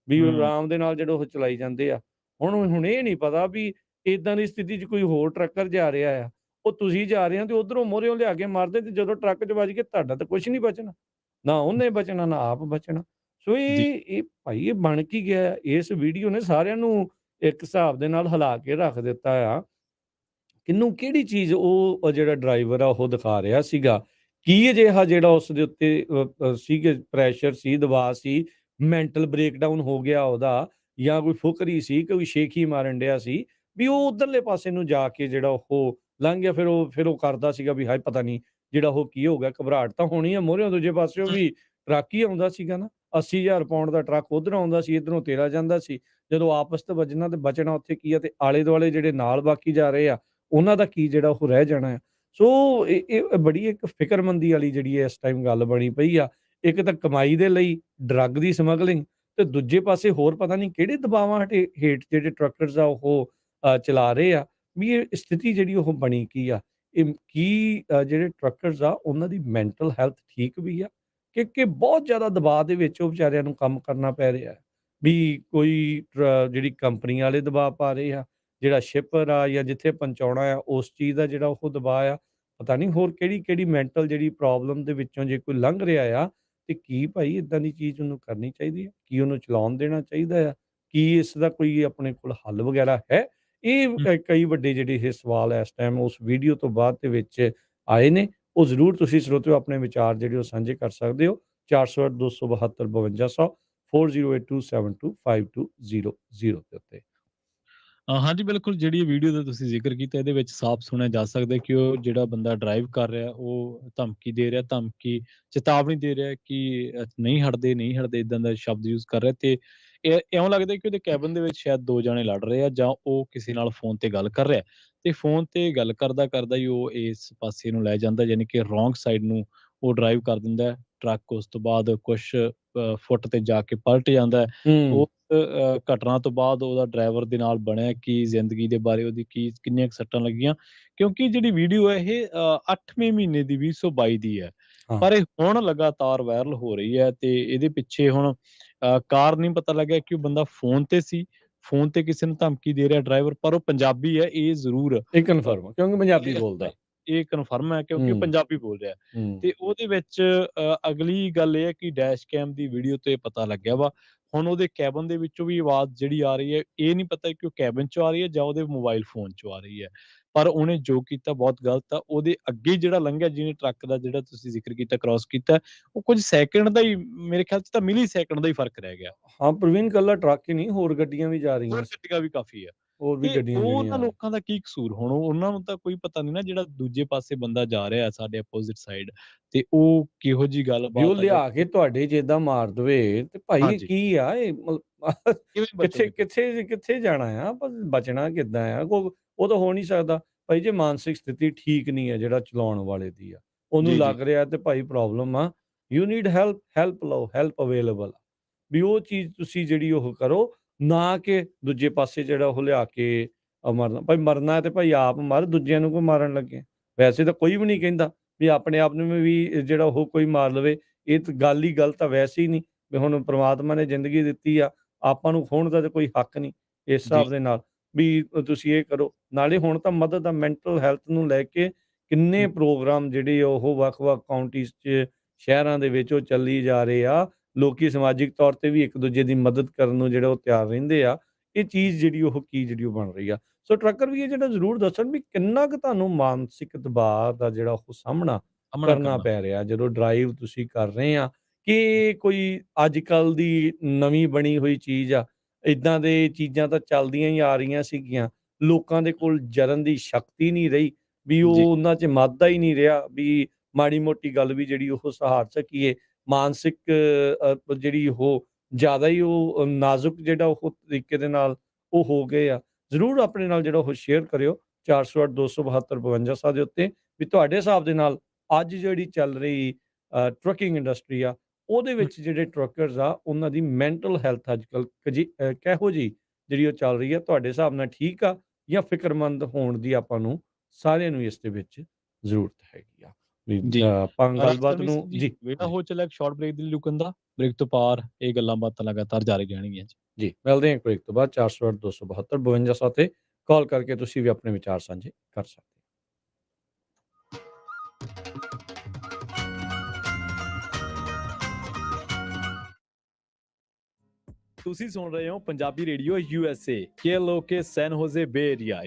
ਵੀ ਉਹ ਹੂੰ, ਆਰਾਮ ਦੇ ਨਾਲ ਜਿਹੜੇ ਉਹ ਚਲਾਈ ਜਾਂਦੇ ਆ। ਹੁਣ ਇਹ ਨਹੀਂ ਪਤਾ ਵੀ ਏਦਾਂ ਦੀ ਸਥਿਤੀ 'ਚ ਕੋਈ ਹੋਰ ਟਰੱਕਰ ਜਾ ਰਿਹਾ ਆ, ਉਹ ਤੁਸੀਂ ਜਾ ਰਹੇ ਹੋ ਤੇ ਉਧਰੋਂ ਮੂਹਰਿਓਂ ਲਿਆ ਕੇ ਮਾਰਦੇ ਤੇ ਜਦੋਂ ਟਰੱਕ 'ਚ ਵੱਜ ਕੇ ਤੁਹਾਡਾ ਤਾਂ ਕੁਛ ਨਹੀਂ ਬਚਣਾ, ਨਾ ਉਹਨੇ ਬਚਣਾ, ਨਾ ਆਪ ਬਚਣਾ। ਸੋ ਜੀ, ਇਹ ਭਾਈ ਇਹ ਬਣ ਕੀ ਗਿਆ? ਇਸ ਵੀਡੀਓ ਨੇ ਸਾਰਿਆਂ ਨੂੰ ਇੱਕ ਹਿਸਾਬ ਦੇ ਨਾਲ ਹਿਲਾ ਕੇ ਰੱਖ ਦਿੱਤਾ ਆ। ਕਿਹਨੂੰ ਕਿਹੜੀ ਚੀਜ਼ ਉਹ ਜਿਹੜਾ ਡਰਾਈਵਰ ਆ ਉਹ ਦਿਖਾ ਰਿਹਾ ਸੀਗਾ। ਕੀ ਅਜਿਹਾ ਜਿਹੜਾ ਉਸ ਦੇ ਉੱਤੇ ਸੀਗੇ ਪ੍ਰੈਸ਼ਰ ਸੀ, ਦਬਾਅ ਸੀ, ਮੈਂਟਲ ਬ੍ਰੇਕਡਾਊਨ ਹੋ ਗਿਆ ਉਹਦਾ ਜਾਂ ਕੋਈ ਫੁਕਰੀ ਸੀ, ਕੋਈ ਸ਼ੇਖੀ ਮਾਰਨ ਡਿਆ ਸੀ, ਵੀ ਉਹ ਉਧਰਲੇ ਪਾਸੇ ਨੂੰ ਜਾ ਕੇ ਜਿਹੜਾ ਉਹ ਲੰਘ ਗਿਆ। ਫਿਰ ਉਹ ਕਰਦਾ ਸੀਗਾ ਵੀ ਹਾਏ ਪਤਾ ਨਹੀਂ ਜਿਹੜਾ ਉਹ ਕੀ ਹੋ ਗਿਆ, ਘਬਰਾਹਟ ਤਾਂ ਹੋਣੀ ਆ, ਮੂਹਰਿਓਂ ਦੂਜੇ ਪਾਸਿਓਂ ਹੂੰ, ਵੀ ਟਰੱਕ ਹੀ ਆਉਂਦਾ ਸੀਗਾ ਨਾ, 80,000 ਪਾਉਂਡ ਦਾ ਟਰੱਕ ਉਧਰੋਂ ਆਉਂਦਾ ਸੀ, ਇੱਧਰੋਂ ਤੇਰਾ ਜਾਂਦਾ ਸੀ। ਜਦੋਂ ਆਪਸ 'ਚ ਵੱਜਣਾ ਤੇ ਬਚਣਾ ਉੱਥੇ ਕੀ ਆ, ਤੇ ਆਲੇ-ਦੁਆਲੇ ਜਿਹੜੇ ਨਾਲ ਬਾਕੀ ਜਾ ਰਹੇ ਆ ਉਹਨਾਂ ਦਾ ਕੀ ਜਿਹੜਾ ਉਹ ਰਹਿ ਜਾਣਾ ਹੈ। ਸੋ ਇਹ ਬੜੀ ਇੱਕ ਫ਼ਿਕਰਮੰਦੀ ਵਾਲੀ ਜਿਹੜੀ ਹੈ ਇਸ ਟਾਈਮ ਗੱਲ ਬਣੀ ਪਈ ਆ। ਇੱਕ ਤਾਂ ਕਮਾਈ ਦੇ ਲਈ ਡਰੱਗ ਦੀ ਸਮਗਲਿੰਗ ਤੇ ਦੂਜੇ ਪਾਸੇ ਹੋਰ ਪਤਾ ਨਹੀਂ ਕਿਹੜੇ ਦਬਾਵਾਂ ਹੇਠ ਜਿਹੜੇ ਟਰੱਕਰਸ ਆ ਉਹ ਚਲਾ ਰਹੇ ਆ। ਵੀ ਇਹ ਸਥਿਤੀ ਜਿਹੜੀ ਉਹ ਬਣੀ ਕੀ ਆ? ਇਹ ਕੀ ਜਿਹੜੇ ਟਰੱਕਰਸ ਆ ਉਹਨਾਂ ਦੀ ਮੈਂਟਲ ਹੈਲਥ ਠੀਕ ਵੀ ਆ? ਕਿ ਬਹੁਤ ਜ਼ਿਆਦਾ ਦਬਾਅ ਦੇ ਵਿੱਚ ਉਹ ਵਿਚਾਰਿਆਂ ਨੂੰ ਕੰਮ ਕਰਨਾ ਪੈ ਰਿਹਾ ਹੈ। ਵੀ ਕੋਈ ਜਿਹੜੀ ਕੰਪਨੀ ਵਾਲੇ ਦਬਾਅ ਪਾ ਰਹੇ ਆ, ਜਿਹੜਾ ਸ਼ਿਪਰ ਆ ਜਾਂ ਜਿੱਥੇ ਪਹੁੰਚਾਉਣਾ ਆ ਉਸ ਚੀਜ਼ ਦਾ ਜਿਹੜਾ ਉਹ ਦਬਾਅ ਆ, ਪਤਾ ਨਹੀਂ ਹੋਰ ਕਿਹੜੀ-ਕਿਹੜੀ ਮੈਂਟਲ ਜਿਹੜੀ ਪ੍ਰੋਬਲਮ ਦੇ ਵਿੱਚੋਂ ਜੇ ਕੋਈ ਲੰਘ ਰਿਹਾ ਆ, ਤੇ ਕੀ ਭਾਈ ਇਦਾਂ ਦੀ ਚੀਜ਼ ਉਹਨੂੰ ਕਰਨੀ ਚਾਹੀਦੀ ਹੈ? ਕੀ ਉਹਨੂੰ ਚਲਾਉਣ ਦੇਣਾ ਚਾਹੀਦਾ ਆ? ਕੀ ਇਸ ਦਾ ਕੋਈ ਆਪਣੇ ਕੋਲ ਹੱਲ ਵਗੈਰਾ ਹੈ? ਇਹ ਹੂੰ। ਕਈ ਵੱਡੇ ਜਿਹੜੇ ਇਹ ਸਵਾਲ ਇਸ ਟਾਈਮ ਉਸ ਵੀਡੀਓ ਤੋਂ ਬਾਅਦ ਦੇ ਵਿੱਚ ਆਏ ਨੇ। ਉਹ ਜ਼ਰੂਰ ਤੁਸੀਂ ਸਰੋਤਿਓ ਆਪਣੇ ਵਿਚਾਰ ਜਿਹੜੇ ਉਹ ਸਾਂਝੇ ਕਰ ਸਕਦੇ ਹੋ। 408 272 5200 4082725200 ਦੇ ਉੱਤੇ। ਹਾਂਜੀ, ਬਿਲਕੁਲ ਜਿਹੜੀ ਇਹ ਵੀਡੀਓ ਦਾ ਤੁਸੀਂ ਜ਼ਿਕਰ ਕੀਤਾ ਇਹਦੇ ਵਿੱਚ ਸਾਫ਼ ਸੁਣਿਆ ਜਾ ਸਕਦਾ ਹੈ ਕਿ ਉਹ ਜਿਹੜਾ ਬੰਦਾ ਡਰਾਈਵ ਕਰ ਰਿਹਾ ਉਹ ਧਮਕੀ ਦੇ ਰਿਹਾ, ਚੇਤਾਵਨੀ ਦੇ ਰਿਹਾ ਕਿ ਨਹੀਂ ਹਟਦੇ, ਨਹੀਂ ਹਟਦੇ ਇਦਾਂ ਦਾ ਸ਼ਬਦ ਯੂਜ਼ ਕਰ ਰਿਹਾ ਤੇ ਇਹ ਇਉਂ ਲੱਗਦਾ ਕਿ ਉਹਦੇ ਕੈਬਿਨ ਦੇ ਵਿੱਚ ਸ਼ਾਇਦ 2 ਜਣੇ ਲੜ ਰਹੇ ਆ ਜਾਂ ਉਹ ਕਿਸੇ ਨਾਲ ਫ਼ੋਨ ਤੇ ਗੱਲ ਕਰ ਰਿਹਾ ਤੇ ਫ਼ੋਨ ਤੇ ਗੱਲ ਕਰਦਾ ਹੀ ਉਹ ਇਸ ਪਾਸੇ ਨੂੰ ਲੈ ਜਾਂਦਾ ਯਾਨੀ ਕਿ ਰੋਂਗ ਸਾਈਡ ਨੂੰ ਉਹ ਡਰਾਈਵ ਕਰ ਦਿੰਦਾ ਹੈ। ਟਰੱਕ ਉਸ ਤੋਂ ਬਾਅਦ ਕੁਛ ਫੁੱਟ ਤੇ ਜਾ ਕੇ ਪਲਟ ਜਾਂਦਾ ਹੈ। ਹੂੰ, ਉਸ ਘਟਨਾ ਤੋਂ ਬਾਅਦ ਉਹਦਾ ਡਰਾਈਵਰ ਦੇ ਨਾਲ ਬਣਿਆ, ਕੀ ਜ਼ਿੰਦਗੀ ਦੇ ਬਾਰੇ ਉਹਦੀ ਕਿੰਨੀਆਂ ਕੁ ਸੱਟਾਂ ਲੱਗੀਆਂ। ਕਿਉਂਕਿ ਜਿਹੜੀ ਵੀਡੀਓ ਹੈ ਇਹ 8ਵੇਂ ਮਹੀਨੇ ਦੀ 2022 ਦੀ ਹੈ। ਹਾਂ, ਪਰ ਇਹ ਹੁਣ ਲਗਾਤਾਰ ਵਾਇਰਲ ਹੋ ਰਹੀ ਹੈ ਤੇ ਇਹਦੇ ਪਿੱਛੇ ਹੁਣ ਕਾਰਨ ਨਹੀਂ ਪਤਾ ਲੱਗਿਆ ਕਿ ਉਹ ਬੰਦਾ ਫ਼ੋਨ ਤੇ ਸੀ, ਫ਼ੋਨ ਤੇ ਕਿਸੇ ਨੂੰ ਧਮਕੀ ਦੇ ਰਿਹਾ ਡਰਾਈਵਰ, ਪਰ ਉਹ ਪੰਜਾਬੀ ਹੈ ਇਹ ਜ਼ਰੂਰ ਇਹ ਕਨਫਰਮ ਕਿਉਂਕਿ ਪੰਜਾਬੀ ਇਹ ਬੋਲਦਾ। ਇਹ ਕਨਫਰਮ ਹੈ ਕਿਉਂਕਿ ਉਹ ਹੂੰ, ਪੰਜਾਬੀ ਬੋਲ ਰਿਹਾ। ਹੂੰ। ਤੇ ਉਹਦੇ ਵਿੱਚ ਅਗਲੀ ਗੱਲ ਇਹ ਹੈ ਕਿ ਡੈਸ਼ ਕੈਮ ਦੀ ਵੀਡੀਓ ਤੋਂ ਇਹ ਪਤਾ ਲੱਗਿਆ ਵਾ। ਹੁਣ ਉਹਦੇ ਕੈਬਨ ਦੇ ਵਿੱਚੋਂ ਵੀ ਆਵਾਜ਼ ਜਿਹੜੀ ਆ ਰਹੀ ਹੈ, ਇਹ ਨਹੀਂ ਪਤਾ ਕਿ ਉਹ ਕੈਬਨ 'ਚੋਂ ਆ ਰਹੀ ਹੈ ਜਾਂ ਉਹਦੇ ਮੋਬਾਈਲ ਫ਼ੋਨ 'ਚੋਂ ਆ ਰਹੀ ਹੈ। ਪਰ ਉਹਨੇ ਜੋ ਕੀਤਾ ਬਹੁਤ ਗਲਤ ਆ। ਉਹਦੇ ਅੱਗੇ ਜਿਹੜਾ ਲੰਘਿਆ ਜਿਹਨੇ ਟਰੱਕ ਦਾ ਜਿਹੜਾ ਤੁਸੀਂ ਜ਼ਿਕਰ ਕੀਤਾ ਕ੍ਰਾਸ ਕੀਤਾ, ਉਹ ਕੁਝ ਸੈਕਿੰਡ ਦਾ ਹੀ ਮੇਰੇ ਖਿਆਲ 'ਚ ਤਾਂ ਮਿਲੀ ਸੈਕਿੰਡ ਦਾ ਹੀ ਫ਼ਰਕ ਰਹਿ ਗਿਆ। ਹਾਂ, ਪ੍ਰਵੀਨ ਕੱਲਾ ਟਰੱਕ ਹੀ ਨਹੀਂ ਹੋਰ ਗੱਡੀਆਂ ਵੀ ਜਾ ਰਹੀਆਂ ਹੋਰ ਸੀ। ਗੱਡੀਆਂ ਵੀ ਕਾਫ਼ੀ ਆ। ਹੋਰ ਵੀ ਤੇ ਗੱਡੀਆਂ ਜਿਹੜੀਆਂ ਉਹਨਾਂ ਆ ਰਹੀਆਂ। ਲੋਕਾਂ ਦਾ ਕੀ ਕਸੂਰ? ਹੁਣ ਉਹਨਾਂ ਨੂੰ ਤਾਂ ਕੋਈ ਪਤਾ ਨੀ ਨਾ ਜਿਹੜਾ ਦੂਜੇ ਪਾਸੇ ਬੰਦਾ ਜਾ ਰਿਹਾ ਸਾਡੇ ਅਪੋਜ਼ਿਟ ਸਾਈਡ ਤੇ ਉਹ ਕਿਹੋ ਜਿਹੀ ਵੀ ਉਹ ਗੱਲਬਾਤ ਆ ਲਿਆ ਕੇ ਜਿਹੜੀ ਤੁਹਾਡੇ 'ਚ ਏਦਾਂ ਮਾਰ ਦੇਵੇ ਤੇ ਭਾਈ ਇਹ ਹਾਂਜੀ, ਕੀ ਆ ਇਹ ਕਿਵੇਂ ਕਿੱਥੇ ਬਚੋਗੇ ਤੁਸੀਂ? ਕਿੱਥੇ ਕਿੱਥੇ ਜਾਣਾ ਆ ਬਚਣਾ ਕਿੱਦਾਂ ਆ ਉਹ ਤਾਂ ਹੋ ਨਹੀਂ ਸਕਦਾ। ਭਾਈ ਜੇ ਮਾਨਸਿਕ ਸਥਿਤੀ ਠੀਕ ਨਹੀਂ ਹੈ ਜਿਹੜਾ ਚਲਾਉਣ ਵਾਲੇ ਦੀ ਆ ਉਹਨੂੰ ਜੀ, ਜੀ, ਲੱਗ ਰਿਹਾ ਤੇ ਭਾਈ ਪ੍ਰੋਬਲਮ ਆ ਯੂ ਨੀਡ ਹੈਲਪ ਲਓ ਹੈਲਪ ਅਵੇਲੇਬਲ ਵੀ ਉਹ ਚੀਜ਼ ਤੁਸੀਂ ਜਿਹੜੀ ਉਹ ਕਰੋ ਨਾ ਕਿ ਦੂਜੇ ਪਾਸੇ ਜਿਹੜਾ ਉਹ ਲਿਆ ਕੇ ਮਰਨਾ ਭਾਈ ਮਰਨਾ ਤੇ ਭਾਈ ਆਪ ਮਰ ਦੂਜਿਆਂ ਨੂੰ ਕੋਈ ਮਾਰਨ ਲੱਗੇ ਵੈਸੇ ਤਾਂ ਕੋਈ ਵੀ ਨਹੀਂ ਕਹਿੰਦਾ ਵੀ ਆਪਣੇ ਆਪ ਨੂੰ ਵੀ ਜਿਹੜਾ ਉਹ ਕੋਈ ਮਾਰ ਲਵੇ ਇਹ ਤਾਂ ਗੱਲ ਹੀ ਗਲਤ ਆ ਵੈਸੇ ਹੀ ਨਹੀਂ ਵੀ ਹੁਣ ਪ੍ਰਮਾਤਮਾ ਨੇ ਜ਼ਿੰਦਗੀ ਦਿੱਤੀ ਆ ਆਪਾਂ ਨੂੰ ਖੋਹਣ ਦਾ ਤਾਂ ਕੋਈ ਹੱਕ ਨਹੀਂ ਇਸ ਜੀ, ਹਿਸਾਬ ਦੇ ਨਾਲ ਵੀ ਤੁਸੀਂ ਇਹ ਕਰੋ ਨਾਲੇ ਹੁਣ ਤਾਂ ਮਦਦ ਆ ਮੈਂਟਲ ਹੈਲਥ ਨੂੰ ਲੈ ਕੇ ਕਿੰਨੇ ਹੂੰ, ਪ੍ਰੋਗਰਾਮ ਜਿਹੜੇ ਉਹ ਵੱਖ-ਵੱਖ ਕਾਉਂਟੀਜ਼ 'ਚ ਸ਼ਹਿਰਾਂ ਦੇ ਵਿੱਚ ਉਹ ਚੱਲੀ ਜਾ ਰਹੇ ਆ ਲੋਕੀ ਸਮਾਜਿਕ ਤੌਰ ਤੇ ਵੀ ਇੱਕ ਦੂਜੇ ਦੀ ਮਦਦ ਕਰਨ ਨੂੰ ਜਿਹੜਾ ਉਹ ਤਿਆਰ ਰਹਿੰਦੇ ਆ ਇਹ ਚੀਜ਼ ਜਿਹੜੀ ਉਹ ਕੀ ਜਿਹੜੀ ਉਹ ਬਣ ਰਹੀ ਆ ਸੋ ਟਰੱਕਰ ਵੀ ਇਹ ਜਿਹੜਾ ਜ਼ਰੂਰ ਦੱਸਣ ਵੀ ਕਿੰਨਾ ਕੁ ਤੁਹਾਨੂੰ ਮਾਨਸਿਕ ਦਬਾਅ ਦਾ ਜਿਹੜਾ ਉਹ ਸਾਹਮਣਾ ਸਾਹਮਣਾ ਕਰਨਾ ਕਰਨਾ ਪੈ ਰਿਹਾ ਜਦੋਂ ਡਰਾਈਵ ਤੁਸੀਂ ਕਰ ਰਹੇ ਆ ਕਿ ਕੋਈ ਅੱਜ ਕੱਲ ਦੀ ਨਵੀਂ ਬਣੀ ਹੋਈ ਚੀਜ਼ ਆ ਇਦਾਂ ਦੇ ਚੀਜ਼ਾਂ ਤਾਂ ਚੱਲਦੀਆਂ ਹੀ ਆ ਰਹੀਆਂ ਸੀਗੀਆਂ ਲੋਕਾਂ ਦੇ ਕੋਲ ਜਰਨ ਦੀ ਸ਼ਕਤੀ ਨਹੀਂ ਰਹੀ ਵੀ ਉਹ ਜੀ, ਉਹਨਾਂ 'ਚ ਮਾਦਾ ਹੀ ਨਹੀਂ ਰਿਹਾ ਵੀ ਮਾੜੀ ਮੋਟੀ ਗੱਲ ਵੀ ਜਿਹੜੀ ਉਹ ਸਹਾਰ ਸਕੀਏ ਮਾਨਸਿਕ ਜਿਹੜੀ ਉਹ ਜ਼ਿਆਦਾ ਹੀ ਉਹ ਨਾਜ਼ੁਕ ਜਿਹੜਾ ਉਹ ਤਰੀਕੇ ਦੇ ਨਾਲ ਉਹ ਹੋ ਗਏ ਆ ਜ਼ਰੂਰ ਆਪਣੇ ਨਾਲ ਜਿਹੜਾ ਉਹ ਸ਼ੇਅਰ ਕਰਿਓ 408 272 52 ਦੇ ਉੱਤੇ ਵੀ ਤੁਹਾਡੇ ਹਿਸਾਬ ਦੇ ਨਾਲ ਅੱਜ ਜਿਹੜੀ ਚੱਲ ਰਹੀ ਟਰੱਕਿੰਗ ਇੰਡਸਟਰੀ ਆ ਉਹਦੇ ਹੂੰ, ਵਿੱਚ ਜਿਹੜੇ ਟਰੱਕਰਸ ਆ ਉਹਨਾਂ ਦੀ ਮੈਂਟਲ ਹੈਲਥ ਅੱਜ ਕੱਲ ਕਿਹੋ ਜੀ ਜਿਹੜੀ ਉਹ ਚੱਲ ਰਹੀ ਆ ਤੁਹਾਡੇ ਹਿਸਾਬ ਨਾਲ ਠੀਕ ਆ ਜਾਂ ਫਿਕਰਮੰਦ ਹੋਣ ਦੀ ਆਪਾਂ ਨੂੰ ਸਾਰਿਆਂ ਨੂੰ ਇਸ ਦੇ ਵਿੱਚ ਜ਼ਰੂਰਤ ਹੈਗੀ ਆ ਵੀ ਜੀ। ਆਪਾਂ ਗੱਲਬਾਤ ਰਣਜੀਤ ਨੂੰ ਸਿੰਘ ਜੀ, ਜੀ ਵੇਲਾ ਜੀ ਹੋ ਚੱਲਿਆ ਇੱਕ ਸ਼ਾਰਟ ਬ੍ਰੇਕ ਦੇ ਲਈ ਰੁਕਣ ਦਾ। ਬ੍ਰੇਕ ਤੋਂ ਪਾਰ ਇਹ ਗੱਲਾਂ ਬਾਤਾਂ ਲਗਾਤਾਰ ਜਾਰੀ ਰਹਿਣਗੀਆਂ ਜੀ। ਜੀ ਮਿਲਦੇ ਹਾਂ ਇੱਕ ਬ੍ਰੇਕ ਤੋਂ ਬਾਅਦ 408 272 52 ਤੇ ਕਾਲ ਕਰਕੇ ਤੁਸੀਂ ਵੀ ਆਪਣੇ ਵਿਚਾਰ ਸਾਂਝੇ ਕਰ ਸਕਦੇ ਹੋ ਤੁਸੀਂ ਸੁਣ ਰਹੇ ਹੋ ਪੰਜਾਬੀ ਰੇਡੀਓ USA ਕੇ ਲੋਕੇ ਸੈਨ ਹੋਜ਼ੇ ਬੇ ਏਰੀਆ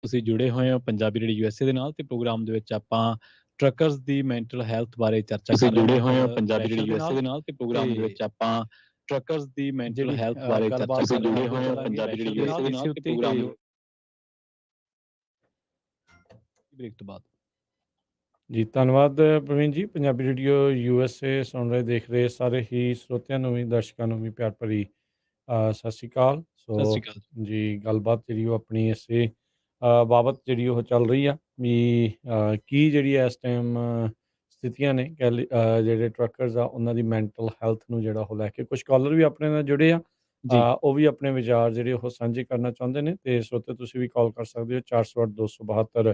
ਤੁਸੀਂ ਜੁੜੇ ਹੋਏ ਹੋ ਪੰਜਾਬੀ ਰੇਡੀਓ ਯੂਐਸਏ ਦੇ ਨਾਲ ਤੇ ਪ੍ਰੋਗਰਾਮ ਦੇ ਵਿੱਚ ਆਪਾਂ ਟਰੱਕਰਸ ਦੀ ਮੈਂਟਲ ਹੈਲਥ ਬਾਰੇ ਚਰਚਾ ਤੁਸੀਂ ਕਰ ਰਹੇ ਜੁੜੇ ਹਾਂ ਹੋਏ ਹੋ ਅੰਡਰ ਪੰਜਾਬੀ ਪ੍ਰੈਸ਼ਰ ਰੇਡੀਓ ਦੇ ਯੂਐਸਏ ਨਾਲ ਦੇ ਨਾਲ ਤੇ ਪ੍ਰੋਗਰਾਮ ਦੇ ਵਿੱਚ ਤੇ ਆਪਾਂ ਟਰੱਕਰਸ ਦੀ ਮੈਂਟਲ ਜਿਹੜੀ ਹੈਲਥ ਬਾਰੇ ਚਰਚਾ ਗੱਲਬਾਤ ਕਰ ਤੁਸੀਂ ਰਹੇ ਜੁੜੇ ਹਾਂ ਹੋਏ ਹੋ ਚੱਲਾਂਗੇ ਪੰਜਾਬੀ ਪ੍ਰੈਸ਼ਰ ਰੇਡੀਓ ਦੇ ਯੂਐਸਏ ਨਾਲ ਦੇ ਇਸੇ ਨਾਲ ਤੇ ਉੱਤੇ ਪ੍ਰੋਗਰਾਮ ਤੇ ਬ੍ਰੇਕ ਤੋਂ ਬਾਅਦ ਜੀ ਧੰਨਵਾਦ ਪ੍ਰਵੀਨ ਜੀ। ਪੰਜਾਬੀ ਰੇਡੀਓ ਯੂਐਸਏ ਸੁਣ ਰਹੇ ਦੇਖ ਰਹੇ ਸਾਰੇ ਹੀ ਸਰੋਤਿਆਂ ਨੂੰ ਵੀ ਦਰਸ਼ਕਾਂ ਨੂੰ ਵੀ ਪਿਆਰ ਭਰੀ ਸਤਿ ਸ਼੍ਰੀ ਅਕਾਲ। ਸਤਿ ਸੋ ਸ਼੍ਰੀ ਅਕਾਲ ਜੀ ਗੱਲਬਾਤ ਜਿਹੜੀ ਉਹ ਆਪਣੀ ਇਸੇ ਬਾਬਤ ਜਿਹੜੀ ਉਹ ਚੱਲ ਰਹੀ ਆ ਵੀ ਕੀ ਜਿਹੜੀ ਇਸ ਟਾਈਮ ਸਥਿਤੀਆਂ ਨੇ ਜਿਹੜੇ ਟਰੱਕਰਸ ਆ ਉਹਨਾਂ ਦੀ ਮੈਂਟਲ ਹੈਲਥ ਨੂੰ ਜਿਹੜਾ ਉਹ ਲੈ ਕੇ ਕੁਝ ਕਾਲਰ ਵੀ ਆਪਣੇ ਨਾਲ ਜੁੜੇ ਆ। ਜੀ ਉਹ ਵੀ ਆਪਣੇ ਵਿਚਾਰ ਜਿਹੜੇ ਉਹ ਸਾਂਝੇ ਕਰਨਾ ਚਾਹੁੰਦੇ ਨੇ ਤੇ ਸਰੋਤੇ ਤੁਸੀਂ ਵੀ ਕਾਲ ਕਰ ਸਕਦੇ ਹੋ 408 272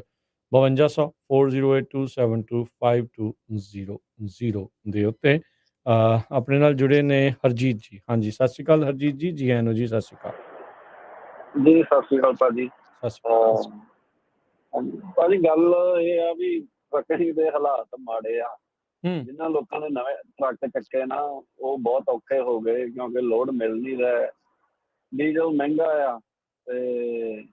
5200 4082725200 ਦੇ ਉੱਤੇ ਆਪਣੇ ਨਾਲ ਜੁੜੇ ਨੇ ਹਰਜੀਤ ਜੀ। ਹਾਂਜੀ ਸਤਿ ਸ਼੍ਰੀ ਅਕਾਲ ਹਰਜੀਤ ਜੀ। ਜੀ ਆਇਆਂ ਨੂੰ ਜੀ। ਸਤਿ ਸ਼੍ਰੀ ਅਕਾਲ। ਜੀ ਸਤਿ ਸ਼੍ਰੀ ਅਕਾਲ ਭਾਜੀ। ਸਤਿ ਸ਼੍ਰੀ ਅਕਾਲ। ਹਾਂਜੀ ਭਾਜੀ, ਗੱਲ ਇਹ ਆ ਵੀ ਟਰੱਕਿੰਗ ਦੇ ਹਾਲਾਤ ਮਾੜੇ ਆ। ਹੂੰ ਜਿਨ੍ਹਾਂ ਲੋਕਾਂ ਨੇ ਨਵੇਂ ਟਰੱਕ ਚੱਕੇ ਨਾ ਉਹ ਬਹੁਤ ਔਖੇ ਹੋ ਗਏ ਕਿਉਂਕਿ ਲੋਡ ਮਿਲ ਨਹੀਂ ਰਿਹਾ, ਡੀਜ਼ਲ ਮਹਿੰਗਾ ਆ ਤੇ